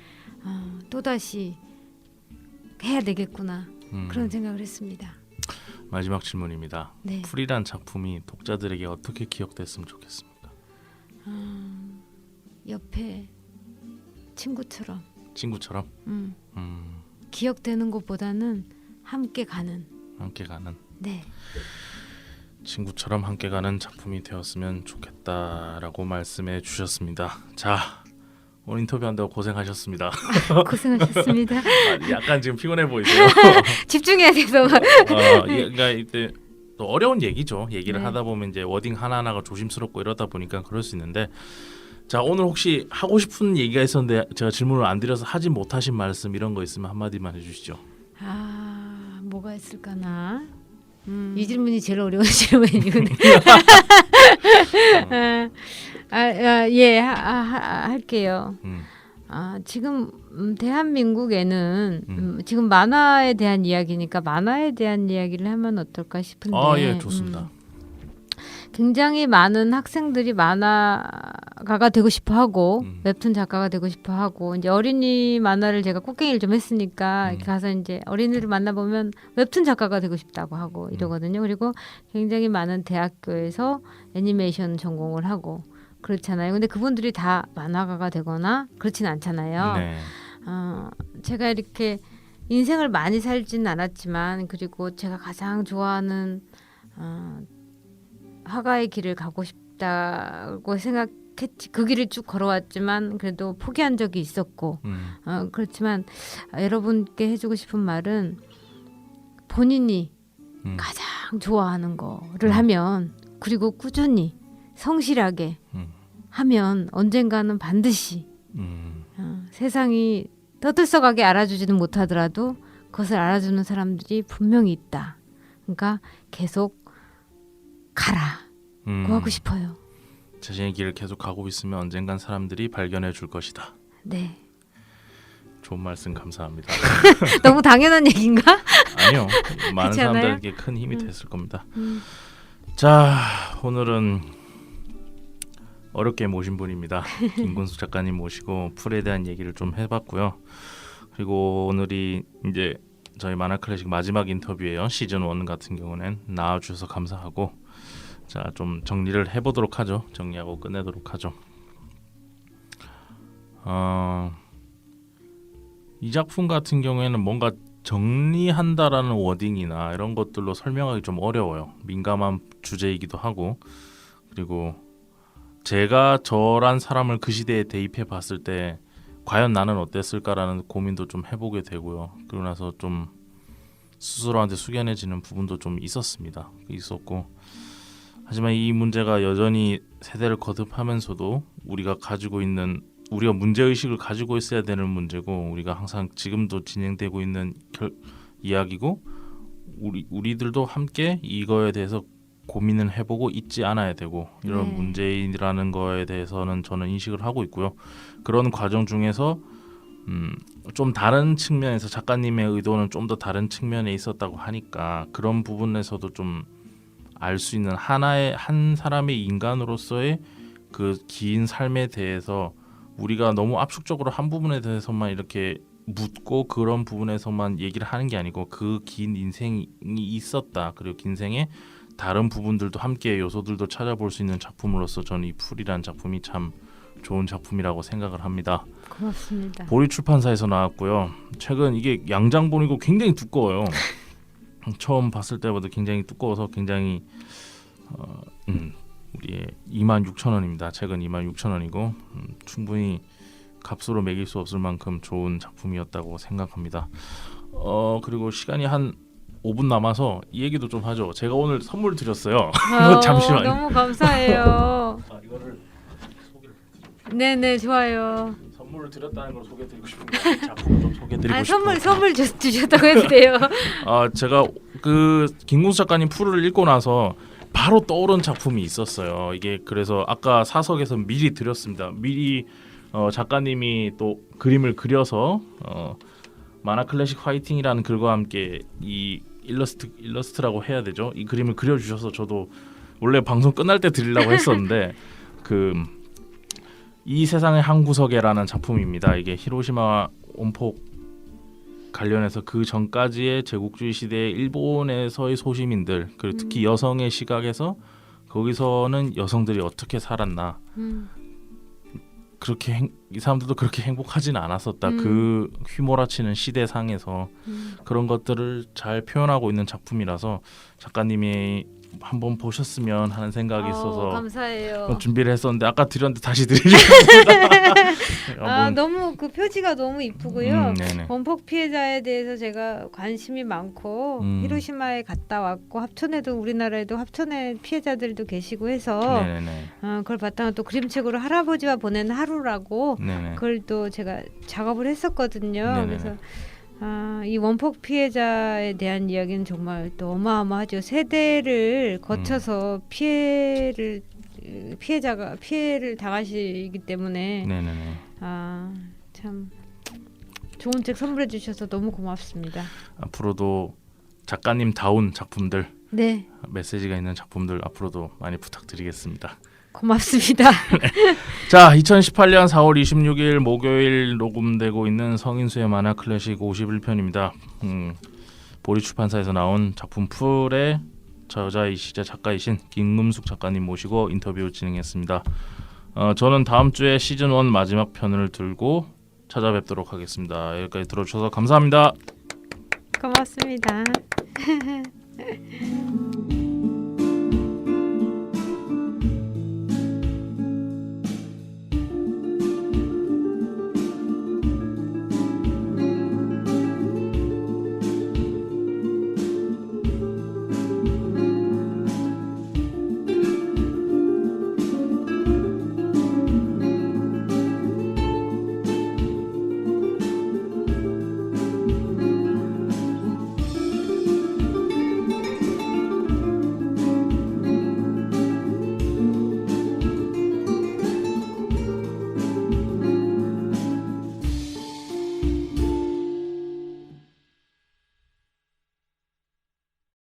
또다시 해야 되겠구나. 그런 생각을 했습니다. 마지막 질문입니다. 네. 풀이란 작품이 독자들에게 어떻게 기억됐으면 좋겠습니까? 옆에 친구처럼 친구처럼 기억되는 것보다는 함께 가는. 함께 가는 네. 친구처럼 함께 가는 작품이 되었으면 좋겠다라고 말씀해 주셨습니다. 자, 오늘 인터뷰한다고 고생하셨습니다. 고생하셨습니다. 약간 지금 피곤해 보이세요. 집중해야 돼서. 그러니까 이때 또 어려운 얘기죠. 얘기를 네. 하다 보면 이제 워딩 하나하나가 조심스럽고 이러다 보니까 그럴 수 있는데, 자, 오늘 혹시 하고 싶은 얘기가 있었는데 제가 질문을 안 드려서 하지 못하신 말씀 이런 거 있으면 한마디만 해주시죠. 뭐가 있을까나. 이 질문이 제일 어려운 질문이군요. 할게요. 지금 대한민국에는 지금 만화에 대한 이야기니까 만화에 대한 이야기를 하면 어떨까 싶은데. 예, 좋습니다. 굉장히 많은 학생들이 만화가가 되고 싶어하고 웹툰 작가가 되고 싶어하고 이제 어린이 만화를 제가 꽃갱이를 좀 했으니까 가서 이제 어린이를 만나보면 웹툰 작가가 되고 싶다고 하고 이러거든요. 그리고 굉장히 많은 대학교에서 애니메이션 전공을 하고 그렇잖아요. 근데 그분들이 다 만화가가 되거나 그렇진 않잖아요. 네. 제가 이렇게 인생을 많이 살지는 않았지만 그리고 제가 가장 좋아하는 화가의 길을 가고 싶다고 생각했지. 그 길을 쭉 걸어왔지만 그래도 포기한 적이 있었고 그렇지만 여러분께 해주고 싶은 말은 본인이 가장 좋아하는 거를 하면 그리고 꾸준히 성실하게 하면 언젠가는 반드시 세상이 떠들썩하게 알아주지는 못하더라도 그것을 알아주는 사람들이 분명히 있다. 그러니까 계속 가라고 하고 싶어요. 자신의 길을 계속 가고 있으면 언젠간 사람들이 발견해 줄 것이다. 네. 좋은 말씀 감사합니다. 너무 당연한 얘기인가? 아니요. 많은 그렇지 않아요? 사람들에게 큰 힘이 됐을 겁니다. 자, 오늘은 어렵게 모신 분입니다. 김근숙 작가님 모시고 풀에 대한 얘기를 좀 해봤고요. 그리고 오늘이 이제 저희 만화클래식 마지막 인터뷰예요. 시즌 1 같은 경우는 나와주셔서 감사하고, 자, 좀 정리를 해보도록 하죠. 정리하고 끝내도록 하죠. 이 작품 같은 경우에는 뭔가 정리한다라는 워딩이나 이런 것들로 설명하기 좀 어려워요. 민감한 주제이기도 하고, 그리고 제가 저란 사람을 그 시대에 대입해 봤을 때 과연 나는 어땠을까라는 고민도 좀 해보게 되고요. 그러고 나서 좀 스스로한테 숙연해지는 부분도 좀 있었고, 하지만 이 문제가 여전히 세대를 거듭하면서도 우리가 문제의식을 가지고 있어야 되는 문제고, 우리가 항상 지금도 진행되고 있는 이야기고, 우리들도 함께 이거에 대해서 고민을 해보고 있지 않아야 되고, 이런 문제라는 거에 대해서는 저는 인식을 하고 있고요. 그런 과정 중에서 좀 다른 측면에서 작가님의 의도는 좀 더 다른 측면에 있었다고 하니까, 그런 부분에서도 좀 알 수 있는 한 사람의 인간으로서의 그 긴 삶에 대해서 우리가 너무 압축적으로 한 부분에 대해서만 이렇게 묻고 그런 부분에서만 얘기를 하는 게 아니고, 그 긴 인생이 있었다, 그리고 긴 생에 다른 부분들도 함께 요소들도 찾아볼 수 있는 작품으로서 저는 이 풀이라는 작품이 참 좋은 작품이라고 생각을 합니다. 고맙습니다. 보리 출판사에서 나왔고요. 최근 이게 양장본이고 굉장히 두꺼워요. 처음 봤을 때보다 굉장히 두꺼워서 굉장히 우리의 26,000원입니다. 책은 26,000원이고 충분히 값으로 매길 수 없을 만큼 좋은 작품이었다고 생각합니다. 그리고 시간이 한 5분 남아서 이 얘기도 좀 하죠. 제가 오늘 선물 드렸어요. 잠시만요. 너무 감사해요. 이거를 네네, 좋아요. 선물을 드렸다는 걸 소개드리고 싶은데 작품을 좀 소개드리고 싶어요. 선물 주셨다고 해도 돼요. 제가 그 김궁수 작가님 풀을 읽고 나서 바로 떠오른 작품이 있었어요. 이게 그래서 아까 사석에서 미리 드렸습니다. 미리 작가님이 또 그림을 그려서 만화 클래식 화이팅이라는 글과 함께 이 일러스트라고 해야 되죠. 이 그림을 그려주셔서 저도 원래 방송 끝날 때 드리려고 했었는데 이 세상의 한 구석에라는 작품입니다. 이게 히로시마 원폭 관련해서 그 전까지의 제국주의 시대의 일본에서의 소시민들, 그리고 특히 여성의 시각에서 거기서는 여성들이 어떻게 살았나, 그렇게 이 사람들도 그렇게 행복하지는 않았었다. 그 휘몰아치는 시대상에서 그런 것들을 잘 표현하고 있는 작품이라서 작가님이 한번 보셨으면 하는 생각이 있어서 감사해요. 준비를 했었는데 아까 드렸는데 다시 드리겠습니다. 너무 그 표지가 너무 이쁘고요. 네네. 원폭 피해자에 대해서 제가 관심이 많고 히로시마에 갔다 왔고 합천에도 우리나라에도 합천에 피해자들도 계시고 해서 네네. 그걸 바탕으로 또 그림책으로 할아버지와 보낸 하루라고 네네. 그걸 또 제가 작업을 했었거든요. 네네. 그래서 이 원폭 피해자에 대한 이야기는 정말 또 어마어마하죠. 세대를 거쳐서 피해자가 피해를 당하시기 때문에 네네네. 참 좋은 책 선물해 주셔서 너무 고맙습니다. 앞으로도 작가님 다운 작품들, 네, 메시지가 있는 작품들 앞으로도 많이 부탁드리겠습니다. 고맙습니다. 자, 2018년 4월 26일 목요일 녹음되고 있는 성인수의 만화 클래식 51편입니다. 보리 출판사에서 나온 작품 풀의 저자이시자 작가이신 김금숙 작가님 모시고 인터뷰 진행했습니다. 저는 다음 주에 시즌 1 마지막 편을 들고 찾아뵙도록 하겠습니다. 여기까지 들어주셔서 감사합니다. 고맙습니다.